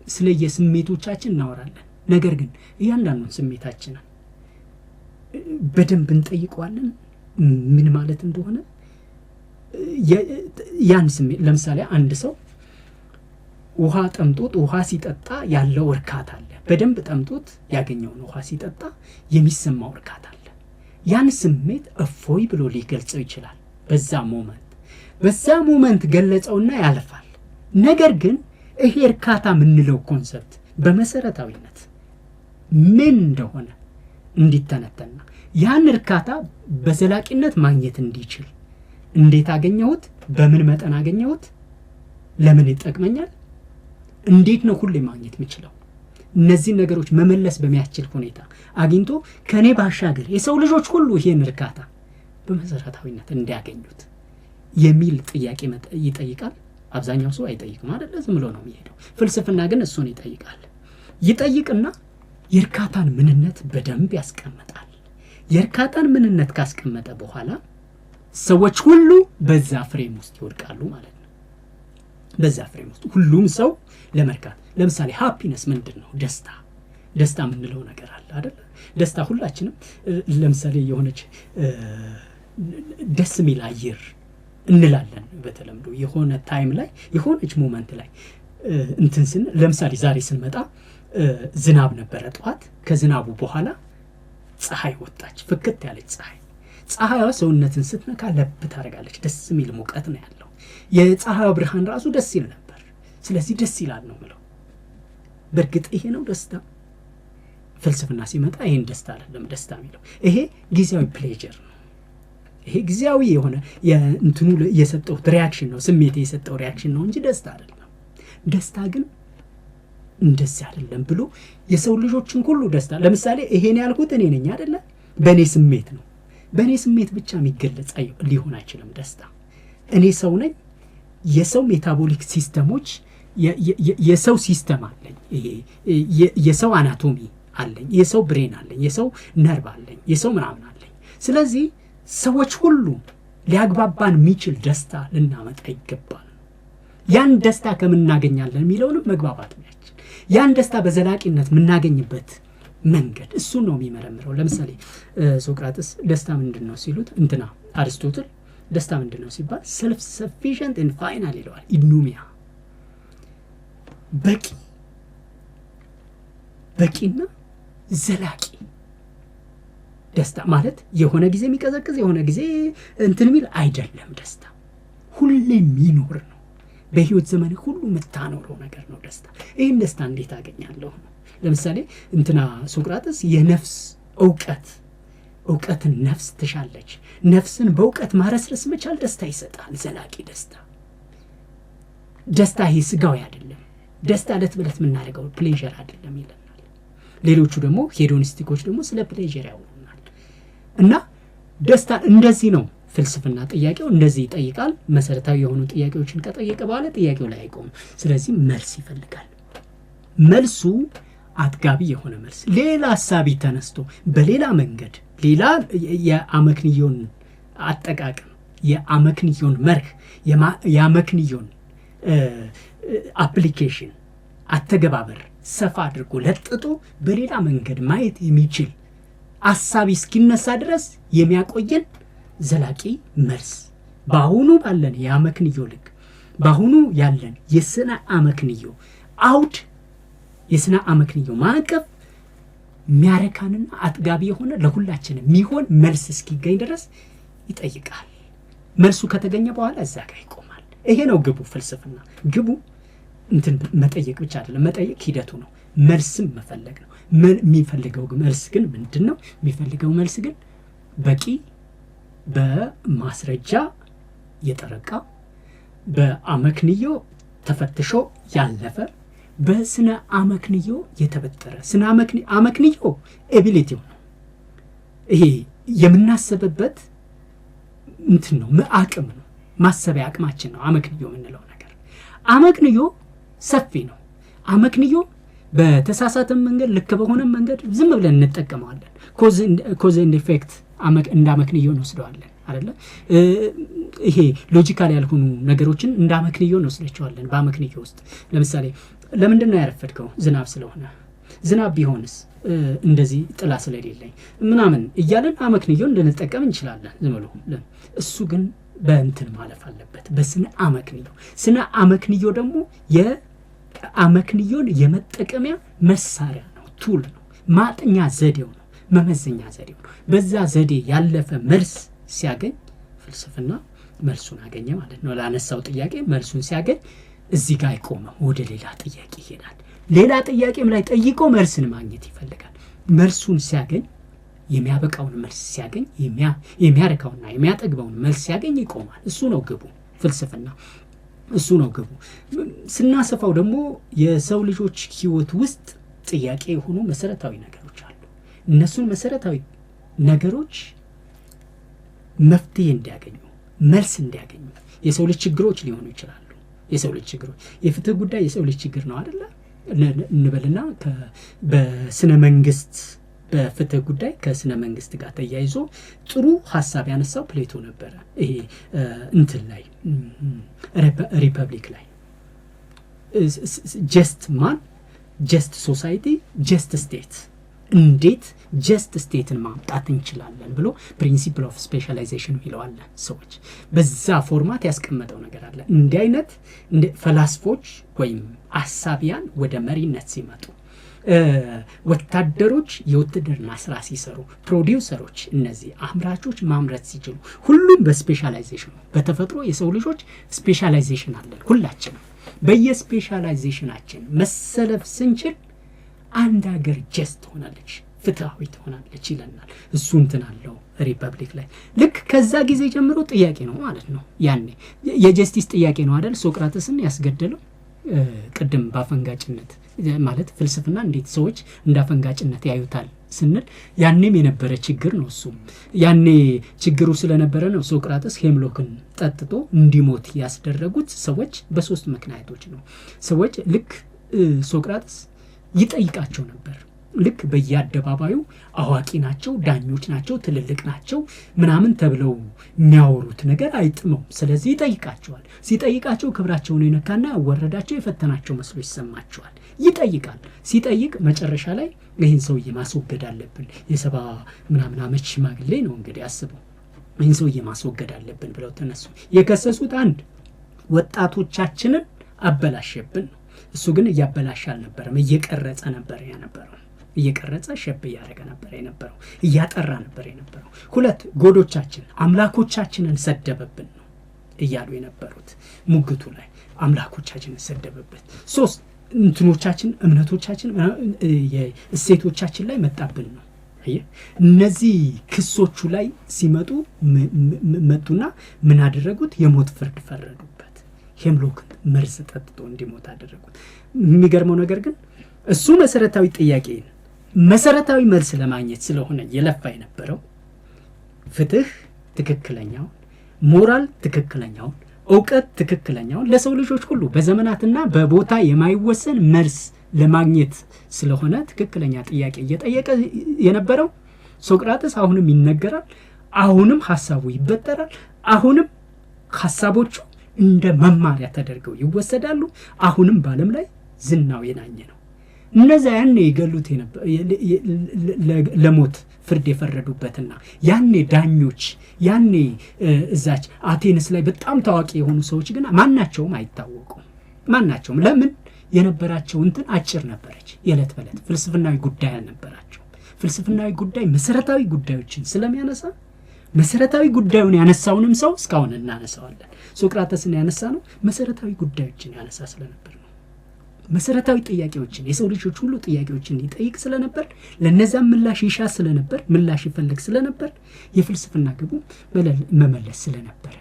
ስለ የስሜቶቻችን እናወራለን። ነገር ግን እያንዳንዱን ስሜታችንን በደንብ እንጠይቀዋለን ምን ማለት እንደሆነ። ያን ስሜት ለምሳሌ አንድ ሰው ውሃ ጠምቶት ውሃ ሲጠጣ ያለው እርካታ አለ። በደንብ ጠምቶት ያገኘውን ውሃ ሲጠጣ የሚሰማው እርካታ አለ። ያን ስሜት እፎይ ብሎ ሊገልጸው ይችላል። በዛ ሞመንት ገለጸውና ያልፋል። ነገር ግን ይሄ እርካታ የምንለው ኮንሰፕት በመሰረታዊነት ምን እንደሆነ እንዲተነተና ያን እርካታ በዘላቂነት ማግኘት እንዲችል፣ እንዴት አገኘሁት፣ በምን መጠን አገኘሁት፣ ለምን ይጠቅመኛል፣ እንዴት ነው ሁሌ ማግኘት የምችለው፣ እነዚህ ነገሮች መመለስ በሚያስችል ሁኔታ አግኝቶ ከኔ ባሻገር የሰው ልጆች ሁሉ ይሄን እርካታ በመሰረታዊነት እንዲያገኙት የሚል ጥያቄ ይጠይቃል። አብዛኛው ሰው አይጠይቅም አይደል? ዝም ብሎ ነው የሚሄደው። ፍልስፍና ግን እሱን ይጠይቅና የእርካታን ምንነት በደንብ ያስቀምጣል። የእርካታን ምንነት ካስቀመጠ በኋላ ሰዎች ሁሉ በዛ ፍሬም ውስጥ ይወድቃሉ ማለት ነው። በዛ ፍሬም ውስጥ ሁሉም ሰው ለመርካት፣ ለምሳሌ ሃፒነስ ምንድን ነው? ደስታ የምንለው ነገር አለ አይደል? ደስታ ሁላችንም ለምሳሌ የሆነች ደስ የሚል አየር እንላለን በተለምዶ የሆነ ታይም ላይ የሆነች ሞመንት ላይ እንትን ለምሳሌ ዛሬ ስንመጣ ዝናብ ነበረ ጠዋት። ከዝናቡ በኋላ ፀሐይ ወጣች፣ ፍክት ያለች ፀሐይዋ ሰውነትን ስትነካ ለብ ታደርጋለች። ደስ የሚል ሙቀት ነው ያለው። የፀሐይዋ ብርሃን ራሱ ደስ ይል ነበር። ስለዚህ ደስ ይላል ነው ምለው። በእርግጥ ይሄ ነው ደስታ? ፍልስፍና ሲመጣ ይሄን ደስታ አይደለም ደስታ የሚለው። ይሄ ጊዜያዊ ፕሌጀር ነው። ይሄ ጊዜያዊ የሆነ የእንትኑ የሰጠው ሪያክሽን ነው፣ ስሜት የሰጠው ሪያክሽን ነው እንጂ ደስታ አይደለም። ደስታ ግን እንደዚህ አይደለም ብሎ የሰው ልጆችን ሁሉ ደስታ፣ ለምሳሌ ይሄን ያልኩት እኔ ነኝ አይደለ? በእኔ ስሜት ነው። በእኔ ስሜት ብቻ የሚገለጽ ሊሆን አይችልም ደስታ። እኔ ሰው ነኝ። የሰው ሜታቦሊክ ሲስተሞች፣ የሰው ሲስተም አለኝ። የሰው አናቶሚ አለኝ፣ የሰው ብሬን አለኝ፣ የሰው ነርቭ አለኝ፣ የሰው ምናምን አለኝ። ስለዚህ ሰዎች ሁሉ ሊያግባባን የሚችል ደስታ ልናመጣ ይገባል። ያን ደስታ ከምናገኛለን የሚለውንም መግባባት ነው። ያን ደስታ በዘላቂነት የምናገኝበት መንገድ እሱን ነው የሚመረምረው። ለምሳሌ ሶቅራጥስ ደስታ ምንድን ነው ሲሉት፣ አርስቶትል ደስታ ምንድን ነው ሲባል ሰልፍ ሰፊሽንት ኤንድ ፋይናል ይለዋል። ኢኑሚያ በቂና ዘላቂ ደስታ ማለት የሆነ ጊዜ የሚቀዘቅዝ የሆነ ጊዜ እንትን የሚል አይደለም። ደስታ ሁሌ የሚኖር ነው። በህይወት ዘመን ሁሉ የምታኖረው ነገር ነው ደስታ። ይህን ደስታ እንዴት አገኛለሁ ነው። ለምሳሌ ሶቅራጥስ የነፍስ እውቀትን ነፍስ ትሻለች። ነፍስን በእውቀት ማረስረስ መቻል ደስታ ይሰጣል፣ ዘላቂ ደስታ ይሄ ስጋዊ አይደለም። ደስታ ዕለት በዕለት የምናደርገው ፕሌዠር አይደለም ይለናል። ሌሎቹ ደግሞ ሄዶኒስቲኮች ደግሞ ስለ ፕሌዠር ያወሩናል። እና ደስታ እንደዚህ ነው። ፍልስፍና ጥያቄው እንደዚህ ይጠይቃል። መሰረታዊ የሆኑ ጥያቄዎችን ከጠየቀ በኋላ ጥያቄው ላይ አይቆም። ስለዚህ መልስ ይፈልጋል። መልሱ አጥጋቢ የሆነ መልስ ሌላ ሐሳቢ ተነስቶ በሌላ መንገድ ሌላ የአመክንዮን አጠቃቀም የአመክንዮን መርህ የአመክንዮን አፕሊኬሽን አተገባበር ሰፋ አድርጎ ለጥጦ በሌላ መንገድ ማየት የሚችል ሐሳቢ እስኪነሳ ድረስ የሚያቆየን ዘላቂ መልስ በአሁኑ ባለን የአመክንዮ ልክ በአሁኑ ያለን የስነ አመክንዮ አውድ የስነ አመክንዮ ማዕቀፍ የሚያረካንና አጥጋቢ የሆነ ለሁላችንም የሚሆን መልስ እስኪገኝ ድረስ ይጠይቃል። መልሱ ከተገኘ በኋላ እዛ ጋር ይቆማል። ይሄ ነው ግቡ። ፍልስፍና ግቡ እንትን መጠየቅ ብቻ አይደለም። መጠየቅ ሂደቱ ነው። መልስም መፈለግ ነው። የሚፈልገው መልስ ግን ምንድን ነው? የሚፈልገው መልስ ግን በቂ በማስረጃ የጠረቃ በአመክንዮ ተፈትሾ ያለፈ በስነ አመክንዮ የተበጠረ ስነ አመክንዮ ኤቢሊቲው ነው። ይሄ የምናስብበት እንትን ነው፣ አቅም ነው፣ ማሰቢያ አቅማችን ነው አመክንዮ የምንለው ነገር። አመክንዮ ሰፊ ነው። አመክንዮ በተሳሳተ መንገድ ልክ በሆነ መንገድ ዝም ብለን እንጠቀመዋለን። ኮዝ ኤንድ ኢፌክት እንደ አመክንዮ እንወስደዋለን አይደለ? ይሄ ሎጂካል ያልሆኑ ነገሮችን እንደ አመክንዮ እንወስዳቸዋለን። በአመክንዮ ውስጥ ለምሳሌ ለምንድን ነው ያረፈድከው? ዝናብ ስለሆነ። ዝናብ ቢሆንስ እንደዚህ ጥላ ስለሌለኝ ምናምን እያለን አመክንዮ እንድንጠቀም እንችላለን ዝም ብሎ። እሱ ግን በእንትን ማለፍ አለበት፣ በስነ አመክንዮ። ስነ አመክንዮ ደግሞ የአመክንዮን የመጠቀሚያ መሳሪያ ነው፣ ቱል ነው፣ ማጥኛ ዘዴው ነው፣ መመዘኛ ዘዴው ነው። በዛ ዘዴ ያለፈ መልስ ሲያገኝ ፍልስፍና መልሱን አገኘ ማለት ነው። ላነሳው ጥያቄ መልሱን ሲያገኝ እዚህ ጋር አይቆምም፣ ወደ ሌላ ጥያቄ ይሄዳል። ሌላ ጥያቄም ላይ ጠይቆ መልስን ማግኘት ይፈልጋል። መልሱን ሲያገኝ የሚያበቃውን መልስ ሲያገኝ የሚያረካውና የሚያጠግበውን መልስ ሲያገኝ ይቆማል። እሱ ነው ግቡ። ፍልስፍና እሱ ነው ግቡ። ስናሰፋው ደግሞ የሰው ልጆች ህይወት ውስጥ ጥያቄ የሆኑ መሰረታዊ ነገሮች አሉ። እነሱን መሰረታዊ ነገሮች መፍትሄ እንዲያገኙ መልስ እንዲያገኙ የሰው ልጅ ችግሮች ሊሆኑ ይችላሉ። የሰው ልጅ ችግሮች የፍትህ ጉዳይ የሰው ልጅ ችግር ነው አይደለ እንበልና በስነ መንግስት በፍትህ ጉዳይ ከስነ መንግስት ጋር ተያይዞ ጥሩ ሐሳብ ያነሳው ፕሌቶ ነበረ። ይሄ እንትን ላይ ሪፐብሊክ ላይ ጀስት ማን ጀስት ሶሳይቲ ጀስት ስቴት እንዴት ጀስት ስቴትን ማምጣት እንችላለን ብሎ ፕሪንሲፕል ኦፍ ስፔሻላይዜሽን ይለዋል። ሰዎች በዛ ፎርማት ያስቀመጠው ነገር አለ። እንዲህ አይነት ፈላስፎች ወይም አሳቢያን ወደ መሪነት ሲመጡ፣ ወታደሮች የውትድርና ስራ ሲሰሩ፣ ፕሮዲውሰሮች እነዚህ አምራቾች ማምረት ሲችሉ፣ ሁሉም በስፔሻላይዜሽን በተፈጥሮ የሰው ልጆች ስፔሻላይዜሽን አለን። ሁላችንም በየስፔሻላይዜሽናችን መሰለፍ ስንችል አንድ ሀገር ጀስት ሆናለች፣ ፍትሃዊ ትሆናለች ይለናል። እሱ እንትን አለው ሪፐብሊክ ላይ። ልክ ከዛ ጊዜ ጀምሮ ጥያቄ ነው ማለት ነው። ያኔ የጀስቲስ ጥያቄ ነው አይደል ሶቅራጥስን ያስገደለው። ቅድም ባፈንጋጭነት ማለት ፍልስፍና እንዴት ሰዎች እንዳፈንጋጭነት ያዩታል ስንል ያኔም የነበረ ችግር ነው። እሱ ያኔ ችግሩ ስለነበረ ነው ሶቅራጥስ ሄምሎክን ጠጥቶ እንዲሞት ያስደረጉት ሰዎች በሶስት ምክንያቶች ነው። ሰዎች ልክ ሶቅራጥስ ይጠይቃቸው ነበር። ልክ በየአደባባዩ አዋቂ ናቸው፣ ዳኞች ናቸው፣ ትልልቅ ናቸው ምናምን ተብለው የሚያወሩት ነገር አይጥመው። ስለዚህ ይጠይቃቸዋል። ሲጠይቃቸው ክብራቸውን የነካና ያወረዳቸው የፈተናቸው መስሎ ይሰማቸዋል። ይጠይቃል። ሲጠይቅ መጨረሻ ላይ ይህን ሰውዬ ማስወገድ አለብን፣ የሰባ ምናምን ዓመት ሽማግሌ ነው እንግዲህ አስበው፣ ይህን ሰውዬ ማስወገድ አለብን ብለው ተነሱ። የከሰሱት አንድ ወጣቶቻችንን አበላሸብን ነው። እሱ ግን እያበላሽ አልነበረም፣ እየቀረጸ ነበር የነበረው። እየቀረጸ ሸብ እያደረገ ነበር የነበረው፣ እያጠራ ነበር የነበረው። ሁለት ጎዶቻችን አምላኮቻችንን ሰደበብን ነው እያሉ የነበሩት ሙግቱ ላይ አምላኮቻችንን ሰደበብን። ሶስት እንትኖቻችን እምነቶቻችን እሴቶቻችን ላይ መጣብን ነው። እነዚህ ክሶቹ ላይ ሲመጡ መጡና ምን አደረጉት? የሞት ፍርድ ፈረዱበት። ሄምሎክ መርዝ ጠጥቶ እንዲሞት አደረጉት። የሚገርመው ነገር ግን እሱ መሰረታዊ ጥያቄ መሰረታዊ መልስ ለማግኘት ስለሆነ የለፋ የነበረው ፍትህ ትክክለኛውን፣ ሞራል ትክክለኛውን፣ እውቀት ትክክለኛውን ለሰው ልጆች ሁሉ በዘመናትና በቦታ የማይወሰን መልስ ለማግኘት ስለሆነ ትክክለኛ ጥያቄ እየጠየቀ የነበረው ሶቅራጥስ አሁንም ይነገራል፣ አሁንም ሐሳቡ ይበጠራል፣ አሁንም ሐሳቦቹ እንደ መማሪያ ተደርገው ይወሰዳሉ። አሁንም በዓለም ላይ ዝናው የናኘ ነው። እነዛ ያኔ ይገሉት ለሞት ፍርድ የፈረዱበትና ያኔ ዳኞች ያኔ እዛች አቴንስ ላይ በጣም ታዋቂ የሆኑ ሰዎች ግን ማናቸውም አይታወቁም። ማናቸውም ለምን የነበራቸው እንትን አጭር ነበረች። የዕለት በዕለት ፍልስፍናዊ ጉዳይ አልነበራቸው። ፍልስፍናዊ ጉዳይ መሰረታዊ ጉዳዮችን ስለሚያነሳ መሰረታዊ ጉዳዩን ያነሳውንም ሰው እስካሁን እናነሳዋለን። ሶቅራጥስን ያነሳ ነው መሰረታዊ ጉዳዮችን ያነሳ ስለነበር ነው። መሰረታዊ ጥያቄዎችን የሰው ልጆች ሁሉ ጥያቄዎችን ይጠይቅ ስለነበር ለነዛም ምላሽ ይሻ ስለነበር ምላሽ ይፈልግ ስለነበር የፍልስፍና ግቡ መመለስ ስለነበር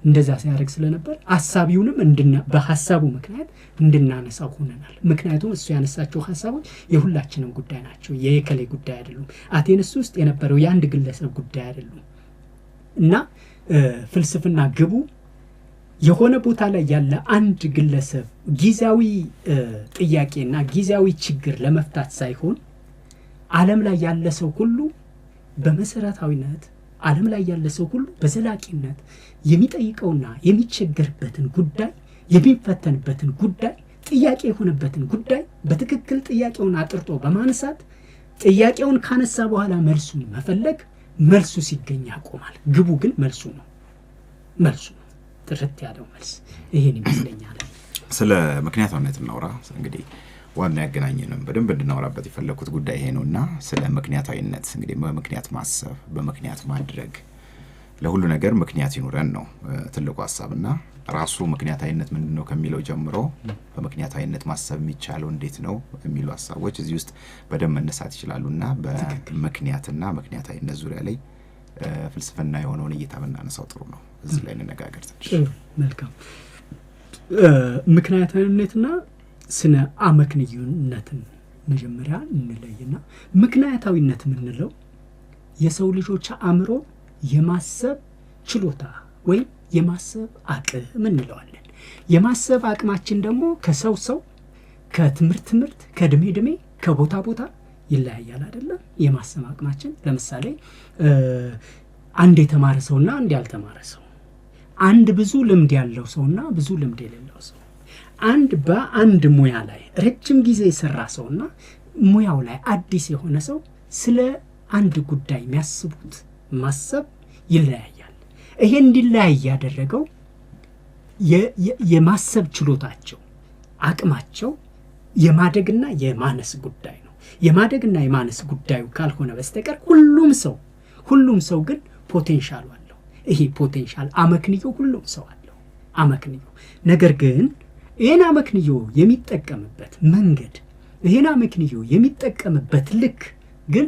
እንደዛ ሲያደርግ ስለነበር ሐሳቢውንም በሐሳቡ ምክንያት እንድናነሳው ሆነናል። ምክንያቱም እሱ ያነሳቸው ሐሳቦች የሁላችንም ጉዳይ ናቸው። የከሌ ጉዳይ አይደሉም። አቴንስ ውስጥ የነበረው የአንድ ግለሰብ ጉዳይ አይደሉም። እና ፍልስፍና ግቡ የሆነ ቦታ ላይ ያለ አንድ ግለሰብ ጊዜያዊ ጥያቄና ጊዜያዊ ችግር ለመፍታት ሳይሆን ዓለም ላይ ያለ ሰው ሁሉ በመሰረታዊነት ዓለም ላይ ያለ ሰው ሁሉ በዘላቂነት የሚጠይቀውና የሚቸገርበትን ጉዳይ የሚፈተንበትን ጉዳይ ጥያቄ የሆነበትን ጉዳይ በትክክል ጥያቄውን አጥርቶ በማንሳት ጥያቄውን ካነሳ በኋላ መልሱን መፈለግ፣ መልሱ ሲገኝ ያቆማል። ግቡ ግን መልሱ ነው። መልሱ ነው ጥርት ያለው መልስ ይሄን ይመስለኛል። ስለ ምክንያታዊነት እናውራ። እንግዲህ ዋና ያገናኘንም በደንብ እንድናወራበት የፈለኩት ጉዳይ ይሄ ነውና ስለ ምክንያታዊነት እንግዲህ በምክንያት ማሰብ በምክንያት ማድረግ ለሁሉ ነገር ምክንያት ይኖረን ነው ትልቁ ሐሳብና ራሱ ምክንያታዊነት ምንድነው ከሚለው ጀምሮ በምክንያታዊነት ማሰብ የሚቻለው እንዴት ነው የሚሉ ሐሳቦች እዚህ ውስጥ በደንብ መነሳት ይችላሉና በምክንያትና ምክንያታዊነት ዙሪያ ላይ ፍልስፍና የሆነውን እይታ ብናነሳው ጥሩ ነው። እዚህ ላይ እንነጋገር ትንሽ። መልካም። ምክንያታዊነትና ስነ አመክንዮነትን መጀመሪያ እንለይና ምክንያታዊነት ምንለው የሰው ልጆች አእምሮ የማሰብ ችሎታ ወይም የማሰብ አቅም እንለዋለን። የማሰብ አቅማችን ደግሞ ከሰው ሰው ከትምህርት ከእድሜ ከቦታ ቦታ ይለያያል አይደለም? የማሰብ አቅማችን ለምሳሌ አንድ የተማረ ሰውና አንድ ያልተማረ ሰው፣ አንድ ብዙ ልምድ ያለው ሰውና ብዙ ልምድ የሌለው ሰው፣ አንድ በአንድ ሙያ ላይ ረጅም ጊዜ የሰራ ሰውና ሙያው ላይ አዲስ የሆነ ሰው ስለ አንድ ጉዳይ የሚያስቡት ማሰብ ይለያያል። ይሄ እንዲለያይ ያደረገው የማሰብ ችሎታቸው አቅማቸው የማደግና የማነስ ጉዳይ ነው። የማደግና የማነስ ጉዳዩ ካልሆነ በስተቀር ሁሉም ሰው ግን ፖቴንሻል አለው። ይሄ ፖቴንሻል አመክንዮ ሁሉም ሰው አለው አመክንዮ። ነገር ግን ይሄን አመክንዮ የሚጠቀምበት መንገድ ይሄን አመክንዮ የሚጠቀምበት ልክ ግን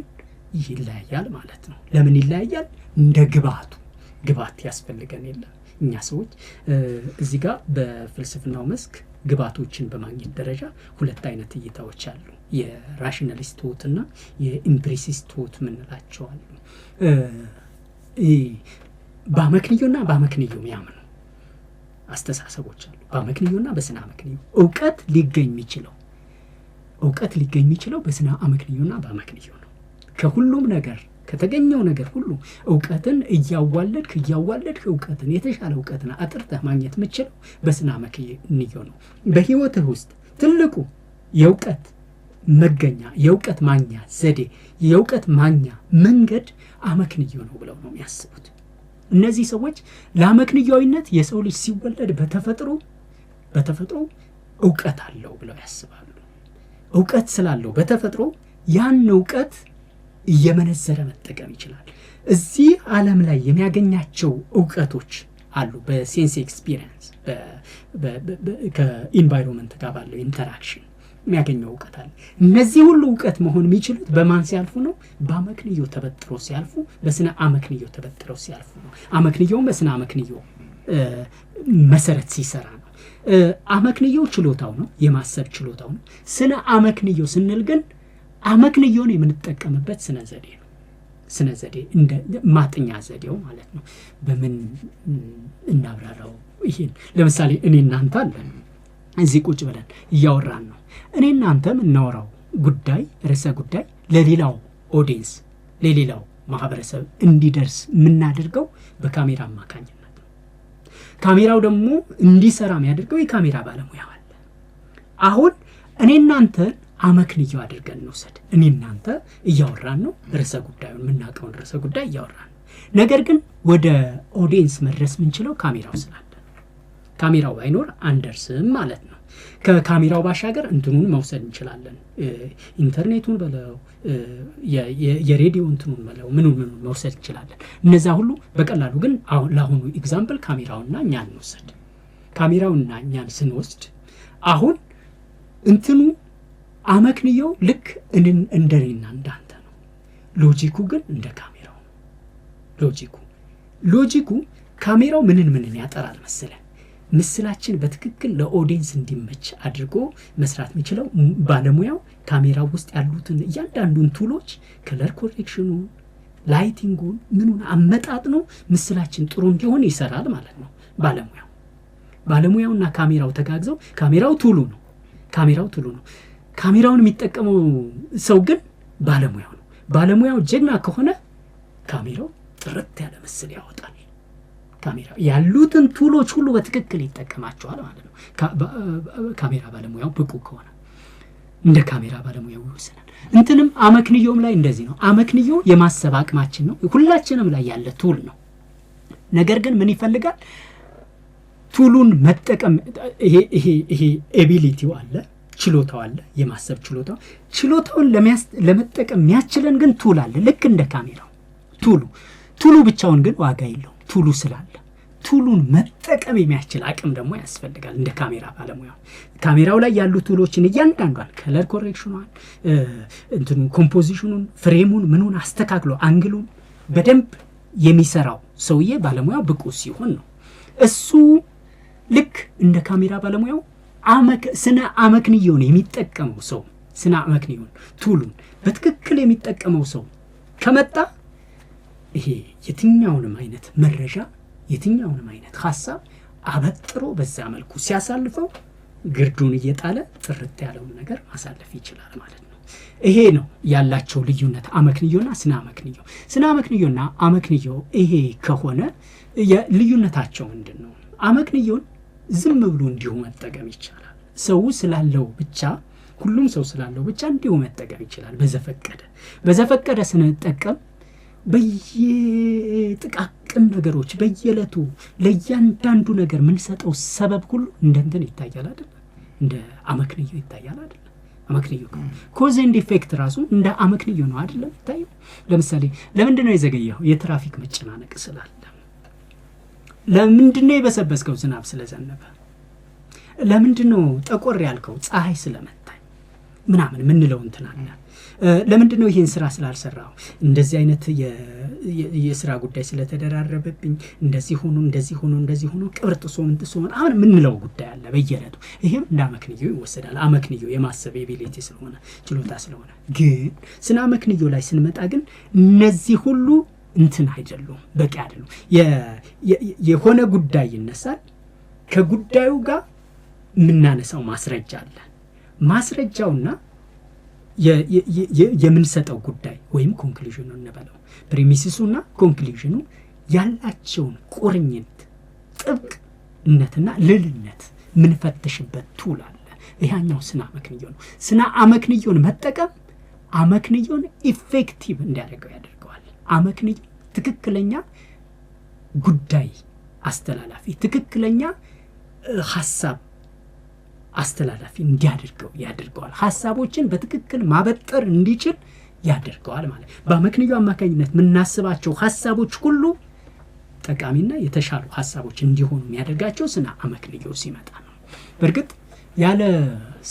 ይለያያል ማለት ነው። ለምን ይለያያል? እንደ ግብዓት ያስፈልገን የለም እኛ ሰዎች እዚህ ጋር በፍልስፍናው መስክ ግብዓቶችን በማግኘት ደረጃ ሁለት አይነት እይታዎች አሉ። የራሽናሊስት ቶትና የኢምፕሪሲስት ቶት ምንላቸው አሉ። በአመክንዮና በአመክንዮ የሚያምኑ አስተሳሰቦች አሉ። በአመክንዮና በስነ አመክንዮ እውቀት ሊገኝ የሚችለው በስነ አመክንዮና በአመክንዮ ነው። ከሁሉም ነገር ከተገኘው ነገር ሁሉ እውቀትን እያዋለድክ እውቀትን የተሻለ እውቀትን አጥርተህ ማግኘት የምትችለው በስነ አመክንዮ ነው። በህይወትህ ውስጥ ትልቁ የእውቀት መገኛ የእውቀት ማግኛ ዘዴ የእውቀት ማግኛ መንገድ አመክንዮ ነው ብለው ነው የሚያስቡት። እነዚህ ሰዎች ለአመክንዮዊነት የሰው ልጅ ሲወለድ በተፈጥሮ እውቀት አለው ብለው ያስባሉ። እውቀት ስላለው በተፈጥሮ ያን እውቀት እየመነዘረ መጠቀም ይችላል። እዚህ ዓለም ላይ የሚያገኛቸው እውቀቶች አሉ። በሴንስ ኤክስፒሪየንስ ከኢንቫይሮንመንት ጋር ባለው ኢንተራክሽን የሚያገኘው እውቀት አለ። እነዚህ ሁሉ እውቀት መሆን የሚችሉት በማን ሲያልፉ ነው? በአመክንዮ ተበጥሮ ሲያልፉ፣ በስነ አመክንዮ ተበጥረው ሲያልፉ ነው። አመክንዮውም በስነ አመክንዮ መሰረት ሲሰራ ነው። አመክንዮ ችሎታው ነው፣ የማሰብ ችሎታው ነው። ስነ አመክንዮ ስንል ግን አመክንዮን የምንጠቀምበት ስነ ዘዴ ነው። ስነ ዘዴ እንደ ማጥኛ ዘዴው ማለት ነው። በምን እናብራራው? ይሄን ለምሳሌ እኔ እናንተ አለን እዚህ ቁጭ ብለን እያወራን ነው። እኔ እናንተም እናወራው ጉዳይ ርዕሰ ጉዳይ ለሌላው ኦዲየንስ ለሌላው ማህበረሰብ እንዲደርስ የምናደርገው በካሜራ አማካኝነት ነው። ካሜራው ደግሞ እንዲሰራ የሚያደርገው የካሜራ ባለሙያ አለ። አሁን እኔ እናንተ አመክንዮ አድርገን እንውሰድ። እኔ እናንተ እያወራን ነው ርዕሰ ጉዳዩን የምናውቀውን ርዕሰ ጉዳይ እያወራን ነው። ነገር ግን ወደ ኦዲየንስ መድረስ የምንችለው ካሜራው ስላለ፣ ካሜራው ባይኖር አንደርስም ማለት ነው። ከካሜራው ባሻገር እንትኑን መውሰድ እንችላለን። ኢንተርኔቱን በለው የሬዲዮ እንትኑን በለው ምኑን መውሰድ እንችላለን። እነዛ ሁሉ በቀላሉ ግን ለአሁኑ ኤግዛምፕል ካሜራውና እኛን እንወስድ። ካሜራውና እኛን ስንወስድ አሁን እንትኑ አመክንየው ልክ እንደኔና እንዳንተ ነው። ሎጂኩ ግን እንደ ካሜራው ነው። ሎጂኩ ካሜራው ምንን ያጠራል መሰለህ? ምስላችን በትክክል ለኦዲየንስ እንዲመች አድርጎ መስራት የሚችለው ባለሙያው ካሜራው ውስጥ ያሉትን እያንዳንዱን ቱሎች ከለር ኮሬክሽኑን፣ ላይቲንጉን ምኑን አመጣጥኖ ምስላችን ጥሩ እንዲሆን ይሰራል ማለት ነው። ባለሙያውና ካሜራው ተጋግዘው ካሜራው ቱሉ ነው። ካሜራውን የሚጠቀመው ሰው ግን ባለሙያው ነው። ባለሙያው ጀግና ከሆነ ካሜራው ጥርት ያለ ምስል ያወጣል። ካሜራው ያሉትን ቱሎች ሁሉ በትክክል ይጠቀማቸዋል ማለት ነው። ካሜራ ባለሙያው ብቁ ከሆነ እንደ ካሜራ ባለሙያው ይወሰናል። እንትንም አመክንዮም ላይ እንደዚህ ነው። አመክንዮ የማሰብ አቅማችን ነው። ሁላችንም ላይ ያለ ቱል ነው። ነገር ግን ምን ይፈልጋል? ቱሉን መጠቀም። ይሄ ኤቢሊቲው አለ፣ ችሎታው አለ፣ የማሰብ ችሎታውን ለመጠቀም የሚያስችለን ግን ቱል አለ። ልክ እንደ ካሜራው ቱሉ ብቻውን ግን ዋጋ የለውም። ቱሉ ስላለ ቱሉን መጠቀም የሚያስችል አቅም ደግሞ ያስፈልጋል። እንደ ካሜራ ባለሙያው ካሜራው ላይ ያሉ ቱሎችን እያንዳንዷን ከለር ኮሬክሽኗን፣ ኮምፖዚሽኑን፣ ፍሬሙን ምኑን አስተካክሎ አንግሉን በደንብ የሚሰራው ሰውዬ ባለሙያው ብቁ ሲሆን ነው። እሱ ልክ እንደ ካሜራ ባለሙያው ስነ አመክንዮን የሚጠቀመው ሰው ስነ አመክንዮን ቱሉን በትክክል የሚጠቀመው ሰው ከመጣ ይሄ የትኛውንም አይነት መረጃ የትኛውንም አይነት ሐሳብ አበጥሮ በዛ መልኩ ሲያሳልፈው ግርዱን እየጣለ ጥርት ያለውን ነገር ማሳለፍ ይችላል ማለት ነው። ይሄ ነው ያላቸው ልዩነት አመክንዮና ስነ አመክንዮና አመክንዮ ይሄ ከሆነ ልዩነታቸው ምንድነው? አመክንዮን ዝም ብሎ እንዲሁ መጠቀም ይቻላል። ሁሉም ሰው ስላለው ብቻ እንዲሁ መጠቀም ይችላል። በዘፈቀደ ስንጠቀም በየጥቃቅን ነገሮች በየለቱ ለእያንዳንዱ ነገር ምንሰጠው ሰበብ ሁሉ እንደንተን ይታያል አይደል? እንደ አመክንዮ ይታያል አይደል? አመክንዮ ኮዝ ኤንድ ኢፌክት ራሱ እንደ አመክንዮ ነው አይደል ይታያል። ለምሳሌ ለምንድነው የዘገየው? የትራፊክ መጨናነቅ ስላለ። ለምንድነው የበሰበስከው? ዝናብ ስለዘነበ። ለምንድነው ጠቆር ያልከው? ፀሐይ ስለመታኝ ምናምን ምንለው እንትን አለ። ለምንድነው ይሄን ስራ ስላልሰራው? እንደዚህ አይነት የስራ ጉዳይ ስለተደራረበብኝ እንደዚህ ሆኖ ቅብርጥሶ አሁን ምንለው ጉዳይ አለ በየለቱ። ይሄም እንደ አመክንዮ ይወሰዳል። አመክንዮ የማሰብ ኤቢሊቲ ስለሆነ ችሎታ ስለሆነ። ግን ስነ አመክንዮ ላይ ስንመጣ ግን እነዚህ ሁሉ እንትን አይደሉም፣ በቂ አይደሉም። የሆነ ጉዳይ ይነሳል። ከጉዳዩ ጋር የምናነሳው ማስረጃ አለ። ማስረጃውና የምንሰጠው ጉዳይ ወይም ኮንክሉዥኑ እንበለው ፕሪሚሲሱና ኮንክሉዥኑ ያላቸውን ቁርኝት ጥብቅነትና ልልነት ምንፈትሽበት ቱል አለ። ይሄኛው ስነ አመክንዮ ነው። ስነ አመክንዮን መጠቀም አመክንዮን ኢፌክቲቭ እንዲያደርገው ያደርገዋል። አመክንዮ ትክክለኛ ጉዳይ አስተላላፊ፣ ትክክለኛ ሐሳብ አስተላላፊ እንዲያደርገው ያደርገዋል። ሐሳቦችን በትክክል ማበጠር እንዲችል ያደርገዋል ማለት። በአመክንዮ አማካኝነት የምናስባቸው ሐሳቦች ሁሉ ጠቃሚና የተሻሉ ሐሳቦች እንዲሆኑ የሚያደርጋቸው ስነ አመክንዮ ሲመጣ ነው። በእርግጥ ያለ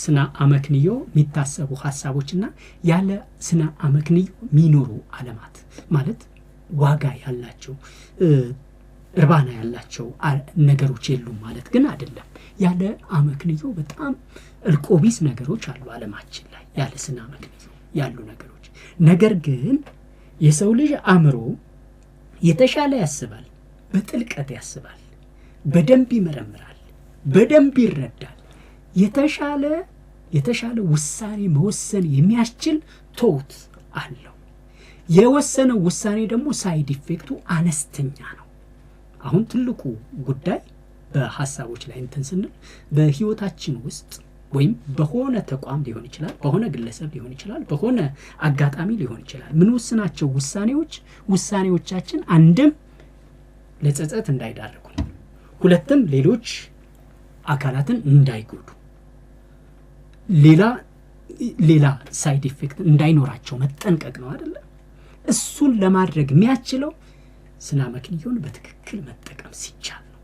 ስነ አመክንዮ የሚታሰቡ ሐሳቦችና ያለ ስነ አመክንዮ የሚኖሩ ዓለማት ማለት ዋጋ ያላቸው እርባና ያላቸው ነገሮች የሉም ማለት ግን አይደለም። ያለ አመክንዮ በጣም እልቆቢስ ነገሮች አሉ ዓለማችን ላይ ያለ ስነ አመክንዮ ያሉ ነገሮች። ነገር ግን የሰው ልጅ አእምሮ የተሻለ ያስባል፣ በጥልቀት ያስባል፣ በደንብ ይመረምራል፣ በደንብ ይረዳል። የተሻለ የተሻለ ውሳኔ መወሰን የሚያስችል ቶት አለው። የወሰነው ውሳኔ ደግሞ ሳይድ ኢፌክቱ አነስተኛ ነው። አሁን ትልቁ ጉዳይ በሐሳቦች ላይ እንትን ስንል በህይወታችን ውስጥ ወይም በሆነ ተቋም ሊሆን ይችላል፣ በሆነ ግለሰብ ሊሆን ይችላል፣ በሆነ አጋጣሚ ሊሆን ይችላል። ምን ወስናቸው ውሳኔዎቻችን አንድም ለጸጸት እንዳይዳርጉ፣ ሁለትም ሌሎች አካላትን እንዳይጎዱ፣ ሌላ ሳይድ ኢፌክት እንዳይኖራቸው መጠንቀቅ ነው አይደለ? እሱን ለማድረግ የሚያስችለው ስነ አመክንዮን በትክክል መጠቀም ሲቻል ነው።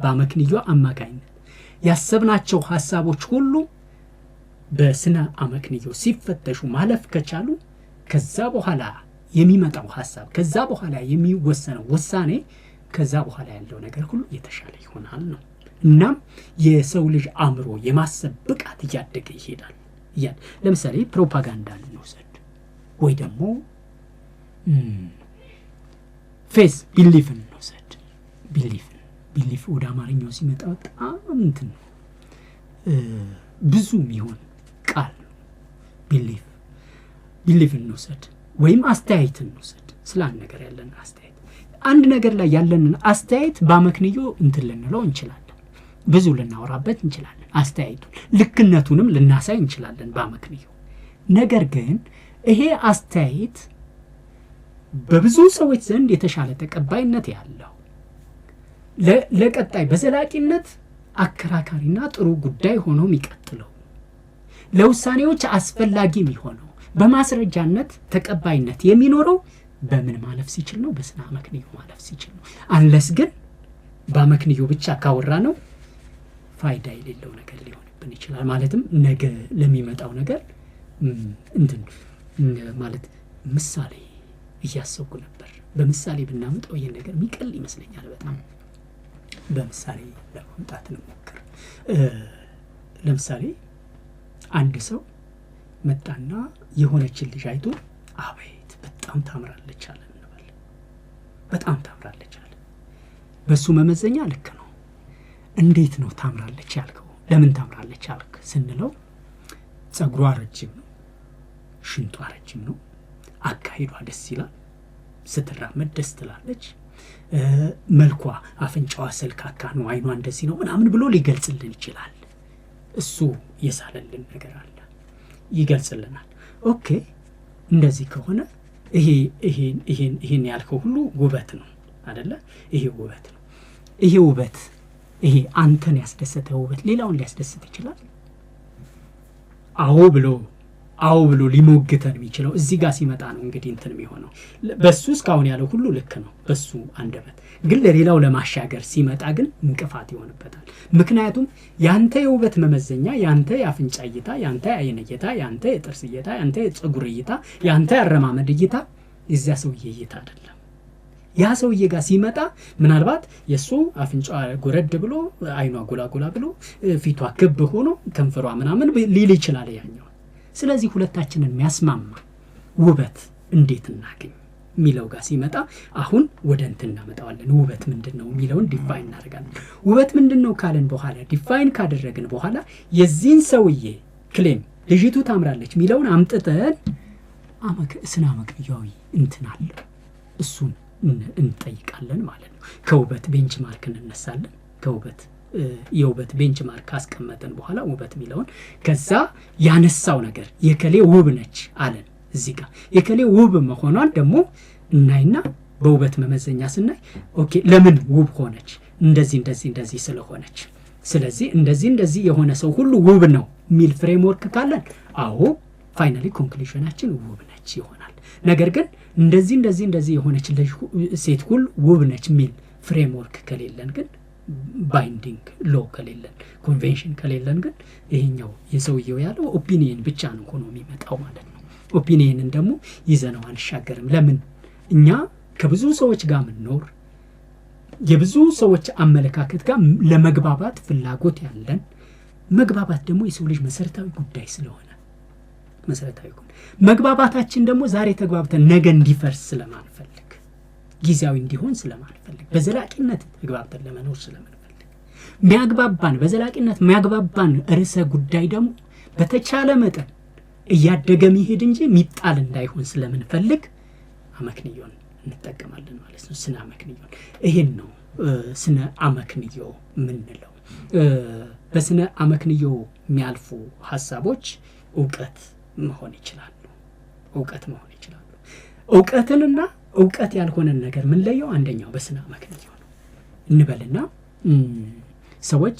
በአመክንዮ አማካኝነት ያሰብናቸው ሐሳቦች ሁሉ በስነ አመክንዮ ሲፈተሹ ማለፍ ከቻሉ ከዛ በኋላ የሚመጣው ሐሳብ፣ ከዛ በኋላ የሚወሰነው ውሳኔ፣ ከዛ በኋላ ያለው ነገር ሁሉ የተሻለ ይሆናል ነው። እናም የሰው ልጅ አእምሮ የማሰብ ብቃት እያደገ ይሄዳል። ለምሳሌ ፕሮፓጋንዳን እንውሰድ፣ ወይ ደግሞ ፌስ ቢሊፍን እንውሰድ። ቢሊፍ ወደ አማርኛው ሲመጣ በጣም እንትን ብዙ የሚሆን ቃል ነው። ቢሊፍን እንውሰድ፣ ወይም አስተያየትን እንውሰድ። ስለ አንድ ነገር ያለን አስተያየት፣ አንድ ነገር ላይ ያለንን አስተያየት በአመክንዮ እንትን ልንለው እንችላለን፣ ብዙ ልናወራበት እንችላለን፣ አስተያየቱን ልክነቱንም ልናሳይ እንችላለን በአመክንዮ። ነገር ግን ይሄ አስተያየት በብዙ ሰዎች ዘንድ የተሻለ ተቀባይነት ያለው ለቀጣይ በዘላቂነት አከራካሪና ጥሩ ጉዳይ ሆኖ የሚቀጥለው ለውሳኔዎች አስፈላጊ የሚሆነው በማስረጃነት ተቀባይነት የሚኖረው በምን ማለፍ ሲችል ነው? በስነ አመክንዮ ማለፍ ሲችል ነው። አንለስ ግን በአመክንዮ ብቻ ካወራ ነው ፋይዳ የሌለው ነገር ሊሆንብን ይችላል። ማለትም ነገ ለሚመጣው ነገር እንትን ማለት ምሳሌ እያሰብኩ ነበር። በምሳሌ ብናመጣው ይሄን ነገር የሚቀል ይመስለኛል በጣም። በምሳሌ ለማምጣት እንሞክር። ለምሳሌ አንድ ሰው መጣና የሆነችን ልጅ አይቶ አቤት በጣም ታምራለች አለ እንበል። በጣም ታምራለች አለ። በሱ መመዘኛ ልክ ነው። እንዴት ነው ታምራለች ያልከው? ለምን ታምራለች አልክ ስንለው ጸጉሯ ረጅም ነው፣ ሽንጧ ረጅም ነው፣ አካሂዷ ደስ ይላል፣ ስትራመድ ደስ ትላለች፣ መልኳ አፍንጫዋ ሰልካካ ነው፣ አይኗ እንደዚህ ነው ምናምን ብሎ ሊገልጽልን ይችላል። እሱ የሳለልን ነገር አለ ይገልጽልናል። ኦኬ እንደዚህ ከሆነ ይሄን ያልከው ሁሉ ውበት ነው አይደለ? ይሄ ውበት ነው። ይሄ ውበት ይሄ አንተን ያስደሰተው ውበት ሌላውን ሊያስደስት ይችላል? አዎ ብሎ ሊሞግተን የሚችለው እዚህ ጋር ሲመጣ ነው እንግዲህ እንትን የሚሆነው። በሱ እስካሁን ያለው ሁሉ ልክ ነው በሱ አንደበት፣ ግን ለሌላው ለማሻገር ሲመጣ ግን እንቅፋት ይሆንበታል። ምክንያቱም ያንተ የውበት መመዘኛ፣ ያንተ የአፍንጫ እይታ፣ ያንተ የዓይን እይታ፣ ያንተ የጥርስ እይታ፣ ያንተ የፀጉር እይታ፣ ያንተ ያረማመድ እይታ የዚያ ሰውዬ እይታ አይደለም። ያ ሰውዬ ጋር ሲመጣ ምናልባት የሱ አፍንጫ ጎረድ ብሎ፣ አይኗ ጎላጎላ ብሎ፣ ፊቷ ክብ ሆኖ ከንፈሯ ምናምን ሊል ይችላል ያኛው። ስለዚህ ሁለታችንን የሚያስማማ ውበት እንዴት እናገኝ የሚለው ጋር ሲመጣ አሁን ወደ እንትን እናመጣዋለን። ውበት ምንድነው የሚለውን ዲፋይን እናደርጋለን። ውበት ምንድነው ካለን በኋላ ዲፋይን ካደረግን በኋላ የዚህን ሰውዬ ክሌም ልጅቱ ታምራለች የሚለውን አምጥተን ስነ አመክንዮአዊ እንትን አለ እሱን እንጠይቃለን ማለት ነው። ከውበት ቤንችማርክ እንነሳለን። የውበት ቤንችማርክ ካስቀመጠን በኋላ ውበት የሚለውን ከዛ ያነሳው ነገር የከሌ ውብ ነች አለን። እዚህ ጋር የከሌ ውብ መሆኗን ደግሞ እናይና በውበት መመዘኛ ስናይ ኦኬ ለምን ውብ ሆነች? እንደዚህ ስለሆነች፣ ስለዚህ እንደዚህ የሆነ ሰው ሁሉ ውብ ነው የሚል ፍሬምወርክ ካለን አዎ ፋይናሊ ኮንክሉዥናችን ውብ ነች ይሆናል። ነገር ግን እንደዚህ የሆነች ሴት ሁሉ ውብ ነች የሚል ፍሬምወርክ ከሌለን ግን ባይንዲንግ ሎ ከሌለን ኮንቬንሽን ከሌለን ግን ይሄኛው የሰውየው ያለው ኦፒኒየን ብቻ ነው ሆኖ የሚመጣው ማለት ነው። ኦፒኒየንን ደግሞ ይዘነው አንሻገርም። ለምን እኛ ከብዙ ሰዎች ጋር ምንኖር የብዙ ሰዎች አመለካከት ጋር ለመግባባት ፍላጎት ያለን፣ መግባባት ደግሞ የሰው ልጅ መሰረታዊ ጉዳይ ስለሆነ መግባባታችን ደግሞ ዛሬ ተግባብተን ነገ እንዲፈርስ ስለማንፈልግ፣ ጊዜያዊ እንዲሆን ስለማንፈልግ፣ በዘላቂነት ተግባብተን ለመኖር ስለምንፈልግ በዘላቂነት የሚያግባባን ርዕሰ ጉዳይ ደግሞ በተቻለ መጠን እያደገ መሄድ እንጂ ሚጣል እንዳይሆን ስለምንፈልግ አመክንዮን እንጠቀማለን ማለት ነው። ስነ አመክንዮን ይሄን ነው ስነ አመክንዮ ምንለው። በስነ አመክንዮ የሚያልፉ ሐሳቦች ዕውቀት መሆን ይችላሉ። ዕውቀትንና ዕውቀት ያልሆነን ነገር ምን ለየው? አንደኛው በስነ አመክንዮ ነው እንበልና ሰዎች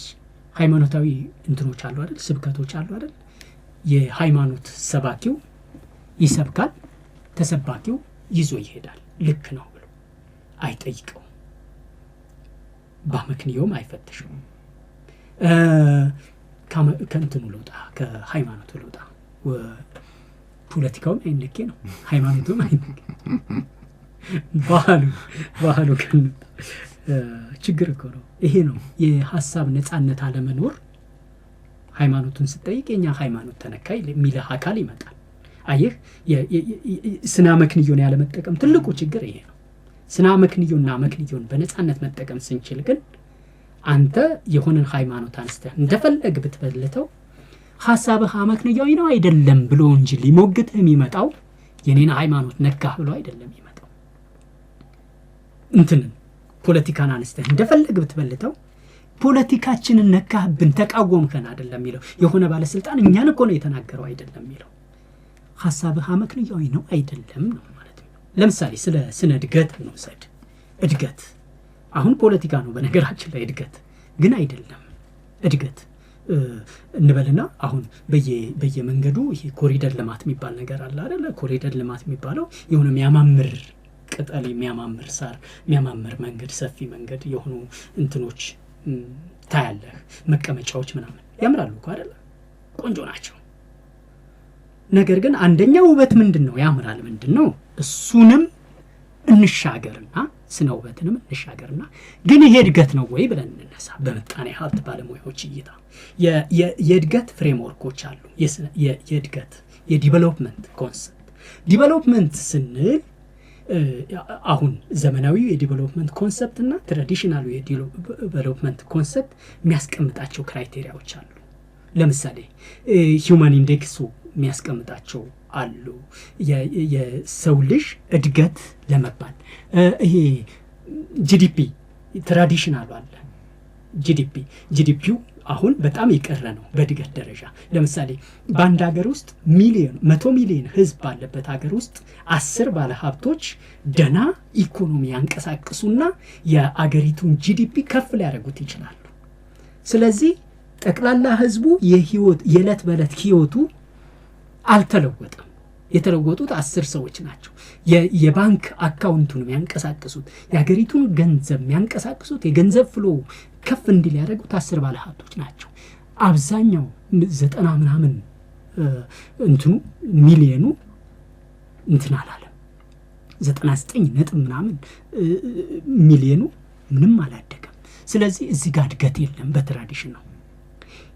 ሃይማኖታዊ እንትኖች አሉ አይደል? ስብከቶች አሉ አይደል? የሃይማኖት ሰባኪው ይሰብካል፣ ተሰባኪው ይዞ ይሄዳል። ልክ ነው ብሎ አይጠይቀው፣ በአመክንዮም አይፈትሽም። ከእንትኑ ልውጣ፣ ከሃይማኖቱ ልውጣ። ፖለቲካውም አይነኬ ነው፣ ሃይማኖቱም አይነኬ። ባህሉ ችግር እኮ ነው። ይሄ ነው የሀሳብ ነጻነት አለመኖር። ሃይማኖቱን ስጠይቅ የኛ ሃይማኖት ተነካ የሚል አካል ይመጣል። አየህ፣ ስነ አመክንዮን ያለመጠቀም ትልቁ ችግር ይሄ ነው። ስነ አመክንዮና አመክንዮን በነጻነት መጠቀም ስንችል ግን አንተ የሆነን ሃይማኖት አንስተህ እንደፈለግ ብትበልተው ሐሳብህ አመክንዮዊ ነው አይደለም ብሎ እንጂ ሊሞግትህ የሚመጣው የኔን ሃይማኖት ነካህ ብሎ አይደለም የሚመጣው። እንትን ፖለቲካን አንስተህ እንደፈለግ ብትበልተው ፖለቲካችንን ነካህብን ተቃወምከን አይደለም የሚለው። የሆነ ባለስልጣን እኛን እኮ ነው የተናገረው አይደለም የሚለው። ሐሳብህ አመክንዮዊ ነው አይደለም ነው ማለት ነው። ለምሳሌ ስለ ስነ እድገት እንውሰድ። እድገት አሁን ፖለቲካ ነው በነገራችን ላይ። እድገት ግን አይደለም። እድገት እንበልና አሁን በየመንገዱ ይሄ ኮሪደር ልማት የሚባል ነገር አለ አይደለ? ኮሪደር ልማት የሚባለው የሆነ የሚያማምር ቅጠል፣ የሚያማምር ሳር፣ የሚያማምር መንገድ፣ ሰፊ መንገድ የሆኑ እንትኖች ታያለህ። መቀመጫዎች ምናምን ያምራሉ እኮ አይደለ? ቆንጆ ናቸው። ነገር ግን አንደኛው ውበት ምንድነው? ያምራል ምንድነው? እሱንም እንሻገርና ስነ ውበትንም እንሻገርና ግን ይሄ እድገት ነው ወይ ብለን እንነሳ። በመጣኔ ሀብት ባለሙያዎች እይታ የእድገት ፍሬምወርኮች አሉ። የእድገት የዲቨሎፕመንት ኮንሰፕት። ዲቨሎፕመንት ስንል አሁን ዘመናዊ የዲቨሎፕመንት ኮንሰፕት እና ትራዲሽናሉ የዲቨሎፕመንት ኮንሰፕት የሚያስቀምጣቸው ክራይቴሪያዎች አሉ። ለምሳሌ ሂውማን ኢንዴክሱ የሚያስቀምጣቸው አሉ። የሰው ልጅ እድገት ለመባል ይሄ ጂዲፒ ትራዲሽናሉ አለ። ጂዲፒው አሁን በጣም የቀረ ነው በእድገት ደረጃ። ለምሳሌ በአንድ ሀገር ውስጥ 100 ሚሊዮን ህዝብ ባለበት ሀገር ውስጥ 10 ባለ ሀብቶች ደና ኢኮኖሚ ያንቀሳቅሱና የአገሪቱን ጂዲፒ ከፍ ሊያደርጉት ይችላሉ። ስለዚህ ጠቅላላ ህዝቡ የዕለት በዕለት ህይወቱ አልተለወጠም። የተለወጡት 10 ሰዎች ናቸው። የባንክ አካውንቱን የሚያንቀሳቅሱት፣ የሀገሪቱን ገንዘብ የሚያንቀሳቅሱት፣ የገንዘብ ፍሎ ከፍ እንዲል ያደረጉት 10 ባለ ሀብቶች ናቸው። አብዛኛው 90 ምናምን እንትኑ ሚሊዮኑ እንትን አላለም። 99 ነጥብ ምናምን ሚሊዮኑ ምንም አላደገም። ስለዚህ እዚህ ጋር እድገት የለም በትራዲሽን ነው።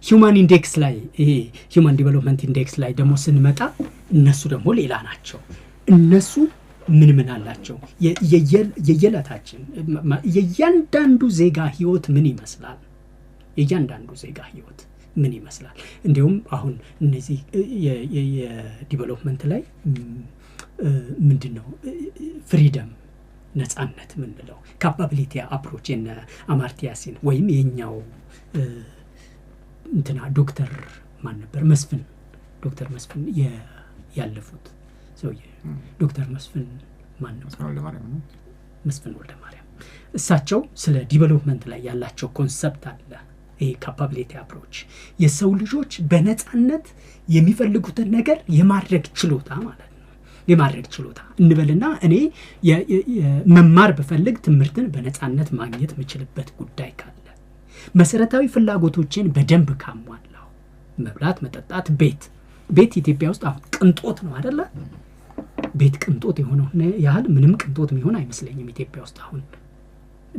ሂውማን ኢንዴክስ ላይ ይሄ ሂውማን ዲቨሎፕመንት ኢንዴክስ ላይ ደግሞ ስንመጣ እነሱ ደግሞ ሌላ ናቸው። እነሱ ምን አላቸው? የየለታችን የእያንዳንዱ ዜጋ ህይወት ምን ይመስላል? የእያንዳንዱ ዜጋ ህይወት ምን ይመስላል? እንዲሁም አሁን እነዚህ የዲቨሎፕመንት ላይ ምንድነው ፍሪደም ነጻነት ምንለው ካፓቢሊቲ አፕሮች የነ አማርቲያ ሲን ወይም የኛው እንትና ዶክተር ማን ነበር? ዶክተር መስፍን ያለፉት ሰውዬ ዶክተር መስፍን ማን ነው? መስፍን ወልደ ማርያም። እሳቸው ስለ ዲቨሎፕመንት ላይ ያላቸው ኮንሰፕት አለ። ይሄ ካፓቢሊቲ አፕሮች የሰው ልጆች በነጻነት የሚፈልጉትን ነገር የማድረግ ችሎታ ማለት ነው። የማድረግ ችሎታ እንበልና እኔ መማር በፈልግ ትምህርትን በነጻነት ማግኘት የምችልበት ጉዳይ ካለ መሰረታዊ ፍላጎቶችን በደንብ ካሟላው መብላት፣ መጠጣት፣ ቤት ኢትዮጵያ ውስጥ አሁን ቅንጦት ነው አይደለ? ቤት ቅንጦት የሆነው ያህል ምንም ቅንጦት የሚሆን አይመስለኝም ኢትዮጵያ ውስጥ አሁን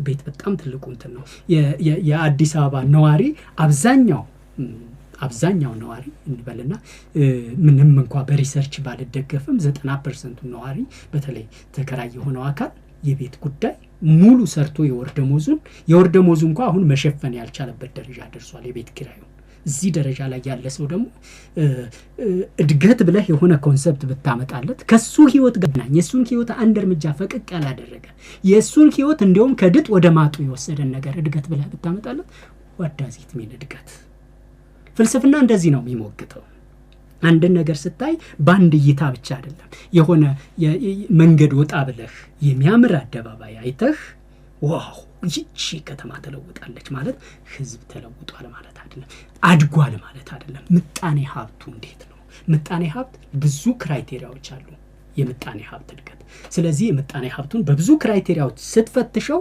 ቤት በጣም ትልቁ እንትን ነው። የአዲስ አበባ ነዋሪ አብዛኛው ነዋሪ እንበልና ምንም እንኳን በሪሰርች ባልደገፍም 90% ነዋሪ በተለይ ተከራይ የሆነው አካል የቤት ጉዳይ ሙሉ ሰርቶ የወር ደሞዙ እንኳን አሁን መሸፈን ያልቻለበት ደረጃ ደርሷል። የቤት ኪራዩ እዚህ ደረጃ ላይ ያለ ሰው ደግሞ እድገት ብለህ የሆነ ኮንሰፕት ብታመጣለት ከሱ ህይወት ገናኝ የሱን ህይወት አንድ እርምጃ ፈቀቅ ያላደረገ የሱን ህይወት እንደውም ከድጥ ወደ ማጡ የወሰደን ነገር እድገት ብለህ ብታመጣለት ወዳዚት ምን እድገት ፍልስፍና እንደዚህ ነው የሚሞግተው። አንድ ነገር ስታይ ባንድ እይታ ብቻ አይደለም የሆነ መንገድ ወጣ ብለህ የሚያምር አደባባይ አይተህ ዋው ይቺ ከተማ ተለውጣለች ማለት ህዝብ ተለውጧል ማለት አይደለም፣ አድጓል ማለት አይደለም። ምጣኔ ሀብቱ እንዴት ነው? ምጣኔ ሀብት ብዙ ክራይቴሪያዎች አሉ የምጣኔ ሀብት እድገት። ስለዚህ የምጣኔ ሀብቱን በብዙ ክራይቴሪያዎች ስትፈትሸው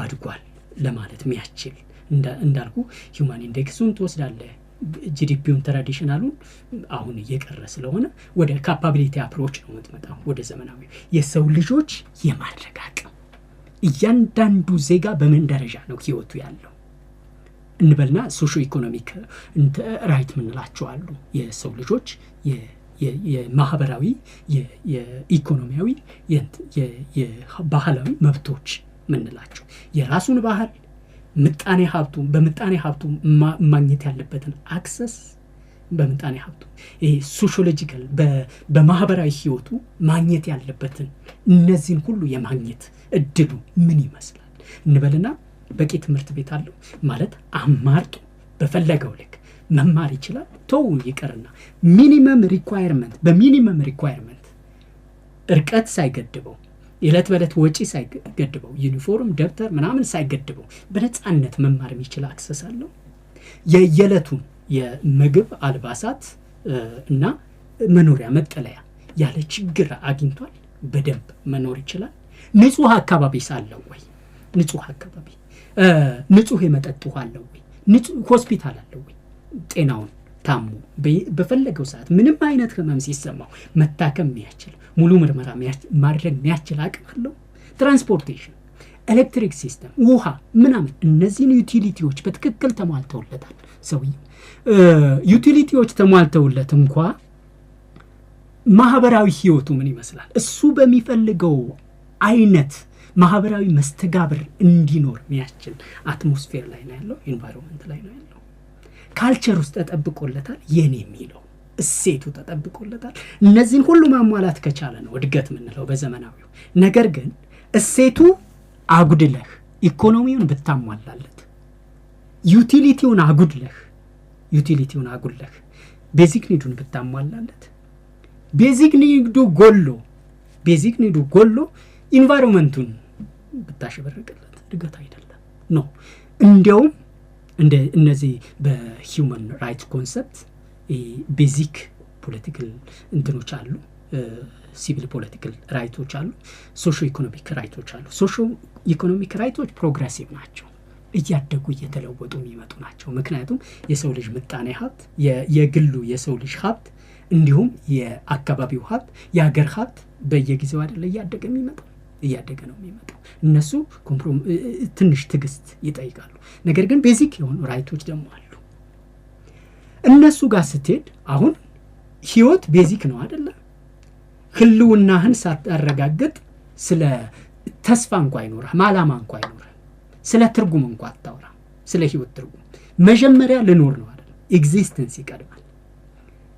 አድጓል ለማለት የሚያስችል እንዳልኩ ሂውማን ኢንዴክሱን ትወስዳለህ። ጂዲፒውን ትራዲሽናሉን አሁን እየቀረ ስለሆነ ወደ ካፓቢሊቲ አፕሮች ነው የምትመጣው፣ ወደ ዘመናዊ የሰው ልጆች የማድረግ አቅም እያንዳንዱ ዜጋ በምን ደረጃ ነው ህይወቱ ያለው እንበልና ሶሾ ኢኮኖሚክ ራይት ምንላቸው አሉ። የሰው ልጆች የማህበራዊ የኢኮኖሚያዊ የባህላዊ መብቶች ምንላቸው የራሱን ባህል ምጣኔ ሀብቱ በምጣኔ ሀብቱ ማግኘት ያለበትን አክሰስ በምጣኔ ሀብቱ ሶሺዮሎጂካል በማህበራዊ ህይወቱ ማግኘት ያለበትን እነዚህን ሁሉ የማግኘት እድሉ ምን ይመስላል እንበልና በቂ ትምህርት ቤት አለው ማለት አማርጦ በፈለገው ልክ መማር ይችላል። ተው ይቀርና ሚኒመም ሪኳየርመንት በሚኒመም ሪኳየርመንት እርቀት ሳይገድበው የዕለት በዕለት ወጪ ሳይገድበው ዩኒፎርም ደብተር ምናምን ሳይገድበው በነፃነት መማር የሚችል አክሰስ አለው። የየዕለቱን የምግብ አልባሳት እና መኖሪያ መጠለያ ያለ ችግር አግኝቷል። በደንብ መኖር ይችላል። ንጹህ አካባቢ ሳለው ወይ ንጹህ አካባቢ ንጹህ የመጠጥ ውሃ አለው ወይ ንጹህ ሆስፒታል አለው ወይ ጤናውን ታሙ በፈለገው ሰዓት ምንም አይነት ህመም ሲሰማው መታከም የሚያስችል ሙሉ ምርመራ ማድረግ የሚያስችል አቅም አለው። ትራንስፖርቴሽን፣ ኤሌክትሪክ ሲስተም፣ ውሃ ምናምን እነዚህን ዩቲሊቲዎች በትክክል ተሟልተውለታል። ሰውዬው ዩቲሊቲዎች ተሟልተውለት እንኳ ማህበራዊ ህይወቱ ምን ይመስላል? እሱ በሚፈልገው አይነት ማህበራዊ መስተጋብር እንዲኖር የሚያስችል አትሞስፌር ላይ ነው ያለው፣ ኢንቫይሮንመንት ላይ ነው ያለው። ካልቸር ውስጥ ተጠብቆለታል። የኔ የሚለው እሴቱ ተጠብቆለታል። እነዚህን ሁሉ ማሟላት ከቻለ ነው እድገት ምንለው በዘመናዊው። ነገር ግን እሴቱ አጉድለህ ኢኮኖሚውን ብታሟላለት ዩቲሊቲውን አጉድለህ ቤዚክ ኒዱን ብታሟላለት ቤዚክ ኒዱ ጎሎ ኢንቫይሮንመንቱን ብታሸበረቀለት እድገት አይደለም ነው። እንዲያውም እነዚህ በሂውማን ራይትስ ኮንሰፕት ቤዚክ ፖለቲካል እንትኖች አሉ፣ ሲቪል ፖለቲካል ራይቶች አሉ፣ ሶሾ ኢኮኖሚክ ራይቶች አሉ። ሶሾ ኢኮኖሚክ ራይቶች ፕሮግሬሲቭ ናቸው፣ እያደጉ እየተለወጡ የሚመጡ ናቸው። ምክንያቱም የሰው ልጅ ምጣኔ ሀብት የግሉ የሰው ልጅ ሀብት እንዲሁም የአካባቢው ሀብት የሀገር ሀብት በየጊዜው አይደለ እያደገ ነው የሚመጣው። እነሱ ትንሽ ትግስት ይጠይቃሉ። ነገር ግን ቤዚክ የሆኑ ራይቶች ደግሞ አሉ። እነሱ ጋር ስትሄድ አሁን ህይወት ቤዚክ ነው አይደለ? ህልውናህን ሳታረጋግጥ ስለ ተስፋ እንኳን አይኖርህ፣ ማላማ እንኳን አይኖርህ፣ ስለ ትርጉም እንኳን አታወራ። ስለ ህይወት ትርጉም መጀመሪያ ልኖር ነው አይደል? ኤግዚስተንስ ይቀድማል።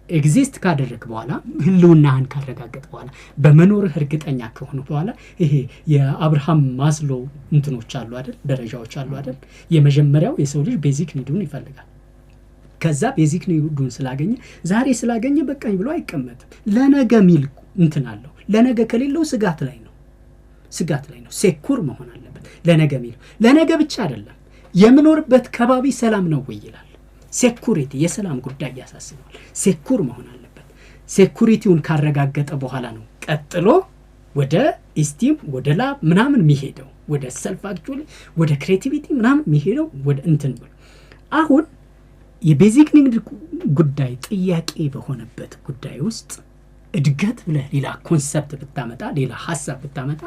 ኤግዚስት ካደረክ በኋላ ህልውናህን ካረጋገጥ በኋላ በመኖርህ እርግጠኛ ከሆነ በኋላ ይሄ የአብርሃም ማስሎ እንትኖች አሉ አይደል? ደረጃዎች አሉ አይደል? የመጀመሪያው የሰው ልጅ ቤዚክ ኒዱን ይፈልጋል። ከዛ ቤዚክ ኒዱን ዛሬ ስላገኘ በቃኝ ብሎ አይቀመጥም። ለነገ ሚል እንትን አለው። ለነገ ከሌለው ስጋት ላይ ነው። ሴኩር መሆን አለበት። ለነገ ብቻ አይደለም የምኖርበት ከባቢ ሰላም ነው ወይ ይላል። ሴኩሪቲ የሰላም ጉዳይ ያሳስባል። ሴኩር መሆን አለበት። ሴኩሪቲውን ካረጋገጠ በኋላ ነው ቀጥሎ ወደ ኢስቲም ወደ ላብ ምናምን የሚሄደው፣ ወደ ሰልፍ አክቹዋሊ ወደ ክሬቲቪቲ ምናምን የሚሄደው ወደ እንትን ብሎ አሁን የቤዚክ ኒድ ጉዳይ ጥያቄ በሆነበት ጉዳይ ውስጥ እድገት ብለህ ሌላ ኮንሰፕት ብታመጣ ሌላ ሐሳብ ብታመጣ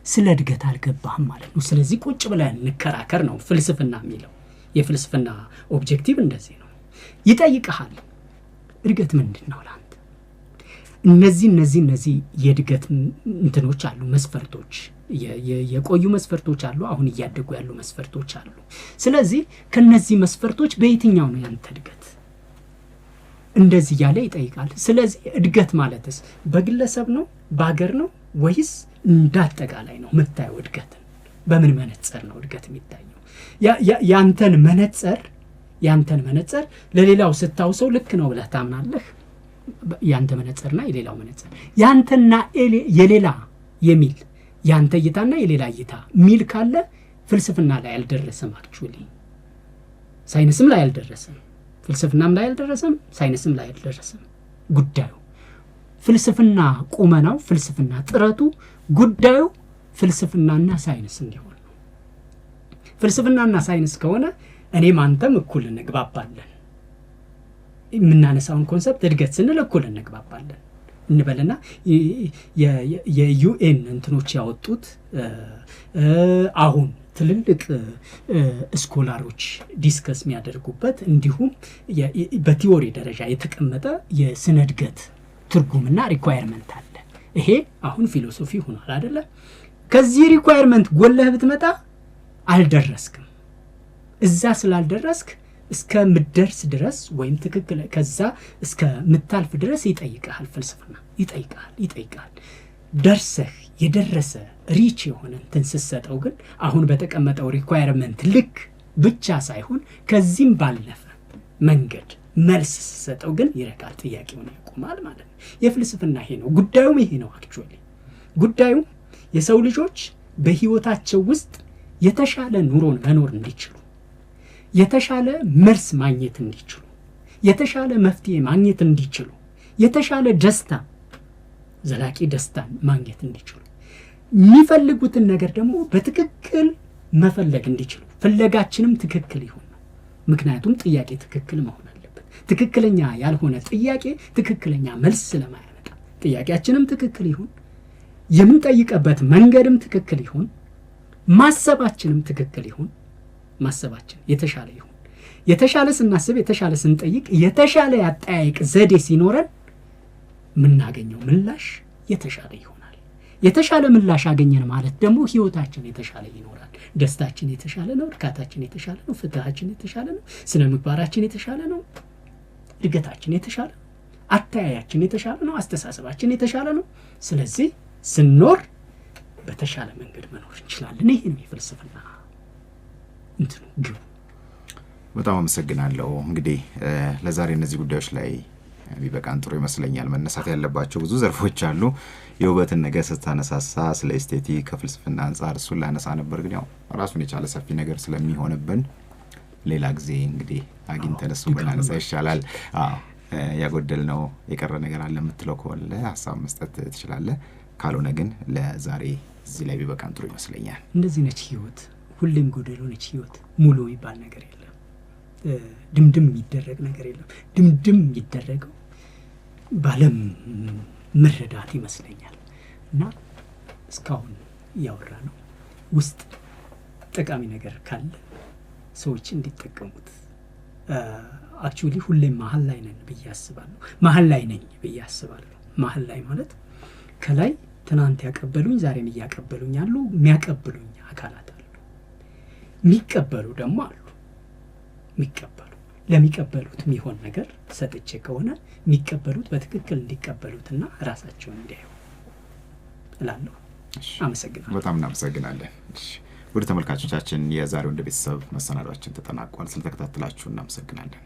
ስለ እድገት አልገባህም ማለት ነው። ስለዚህ ቁጭ ብለን እንከራከር ነው ፍልስፍና የሚለው። የፍልስፍና ኦብጀክቲቭ እንደዚህ ነው። ይጠይቀሃል እድገት ምንድነው ላንተ? እነዚህ የእድገት እንትኖች አሉ፣ መስፈርቶች፣ የቆዩ መስፈርቶች አሉ፣ አሁን እያደጉ ያሉ መስፈርቶች አሉ። ስለዚህ ከነዚህ መስፈርቶች በየትኛው ነው ያንተ እድገት እንደዚህ ያለ ይጠይቃል። ስለዚህ እድገት ማለትስ በግለሰብ ነው በአገር ነው ወይስ እንዳጠቃላይ ነው የምታየው? እድገትን በምን መነጽር ነው እድገት የሚታየው? ያንተን መነጽር ለሌላው ስታውሰው ልክ ነው ብለህ ታምናለህ? ያንተ መነጽርና የሌላው መነጽር ያንተና የሌላ የሚል ያንተ እይታና የሌላ እይታ ሚል ካለ ፍልስፍና ላይ አልደረሰም። አክቹሊ ሳይንስም ላይ አልደረሰም፣ ፍልስፍናም ላይ አልደረሰም፣ ሳይንስም ላይ አልደረሰም። ጉዳዩ ፍልስፍና ቁመናው፣ ፍልስፍና ጥረቱ፣ ጉዳዩ ፍልስፍናና ሳይንስ እንዲሆን ነው። ፍልስፍናና ሳይንስ ከሆነ እኔም አንተም እኩል እንግባባለን። የምናነሳውን ኮንሰፕት እድገት ስንል እኩል እንግባባለን እንበልና የዩኤን እንትኖች ያወጡት አሁን ትልልቅ ስኮላሮች ዲስከስ የሚያደርጉበት እንዲሁም በቲዎሪ ደረጃ የተቀመጠ የስነ እድገት ትርጉምና ሪኳየርመንት አለ። ይሄ አሁን ፊሎሶፊ ሆኗል አይደለ? ከዚህ ሪኳየርመንት ጎለህ ብትመጣ አልደረስክም። እዛ ስላልደረስክ እስከ ምድርስ ድረስ ወይም ትክክለ ከዛ እስከ ምታልፍ ድረስ ይጠይቃል። ፍልስፍና ይጠይቃል። ደርሰህ የደረሰ ሪች የሆነ እንትን ስትሰጠው ግን አሁን በተቀመጠው ሪኳየርመንት ልክ ብቻ ሳይሆን ከዚህም ባለፈ መንገድ መልስ ስትሰጠው ግን ይረካል፣ ጥያቄውን ያቆማል ማለት ነው። የፍልስፍና ይሄ ነው ጉዳዩም፣ ይሄ ነው አክቹአሊ ጉዳዩ የሰው ልጆች በህይወታቸው ውስጥ የተሻለ ኑሮን መኖር እንዲችሉ፣ የተሻለ መልስ ማግኘት እንዲችሉ፣ የተሻለ መፍትሄ ማግኘት እንዲችሉ፣ የተሻለ ደስታ ዘላቂ ደስታን ማግኘት እንዲችሉ፣ የሚፈልጉትን ነገር ደግሞ በትክክል መፈለግ እንዲችሉ፣ ፍለጋችንም ትክክል ይሁን ነው። ምክንያቱም ጥያቄ ትክክል መሆን አለበት። ትክክለኛ ያልሆነ ጥያቄ ትክክለኛ መልስ ስለማያመጣ ጥያቄያችንም ትክክል ይሁን፣ የምንጠይቀበት መንገድም ትክክል ይሁን፣ ማሰባችንም ትክክል ይሁን፣ ማሰባችን የተሻለ ይሁን። የተሻለ ስናስብ፣ የተሻለ ስንጠይቅ፣ የተሻለ ያጠያይቅ ዘዴ ሲኖረን ምናገኘው ምላሽ የተሻለ ይሆናል። የተሻለ ምላሽ አገኘን ማለት ደግሞ ህይወታችን የተሻለ ይኖራል። ደስታችን የተሻለ ነው፣ እርካታችን የተሻለ ነው፣ ፍትሃችን የተሻለ ነው፣ ስነ ምግባራችን የተሻለ ነው፣ እድገታችን የተሻለ ነው፣ አተያያችን የተሻለ ነው፣ አስተሳሰባችን የተሻለ ነው። ስለዚህ ስንኖር በተሻለ መንገድ መኖር እንችላለን። ይሄ ነው የፍልስፍና እንትኑ ግቡ። በጣም አመሰግናለሁ። እንግዲህ ለዛሬ እነዚህ ጉዳዮች ላይ ቢበቃን ጥሩ ይመስለኛል። መነሳት ያለባቸው ብዙ ዘርፎች አሉ። የውበትን ነገር ስታነሳሳ ስለ ኤስቴቲክ ከፍልስፍና አንጻር እሱን ላነሳ ነበር፣ ግን ያው ራሱን የቻለ ሰፊ ነገር ስለሚሆንብን ሌላ ጊዜ እንግዲህ አግኝተን እሱን ብናነሳ ይሻላል። ያጎደል ነው የቀረ ነገር አለ የምትለው ከሆነ ሀሳብ መስጠት ትችላለህ። ካልሆነ ግን ለዛሬ እዚህ ላይ ቢበቃን ጥሩ ይመስለኛል። እንደዚህ ነች ህይወት፣ ሁሌም ጎደሎ ነች ህይወት። ሙሉ የሚባል ነገር የለም፣ ድምድም የሚደረግ ነገር የለም። ድምድም የሚደረገው ባለም መረዳት ይመስለኛል። እና እስካሁን እያወራ ነው ውስጥ ጠቃሚ ነገር ካለ ሰዎች እንዲጠቀሙት። አክቹዋሊ ሁሌም መሀል ላይ ነን ብዬ አስባለሁ። መሀል ላይ ነኝ ብዬ አስባለሁ። መሀል ላይ ማለት ከላይ ትናንት ያቀበሉኝ ዛሬም እያቀበሉኝ አሉ፣ የሚያቀብሉኝ አካላት አሉ፣ የሚቀበሉ ደግሞ አሉ። የሚቀበሉ ለሚቀበሉት የሚሆን ነገር ሰጥቼ ከሆነ የሚቀበሉት በትክክል እንዲቀበሉትና ራሳቸውን እንዲያዩ እላለሁ። አመሰግናለሁ። በጣም እናመሰግናለን። ወደ ተመልካቾቻችን የዛሬው እንደ ቤተሰብ መሰናዷችን ተጠናቋል። ስለተከታተላችሁ እናመሰግናለን።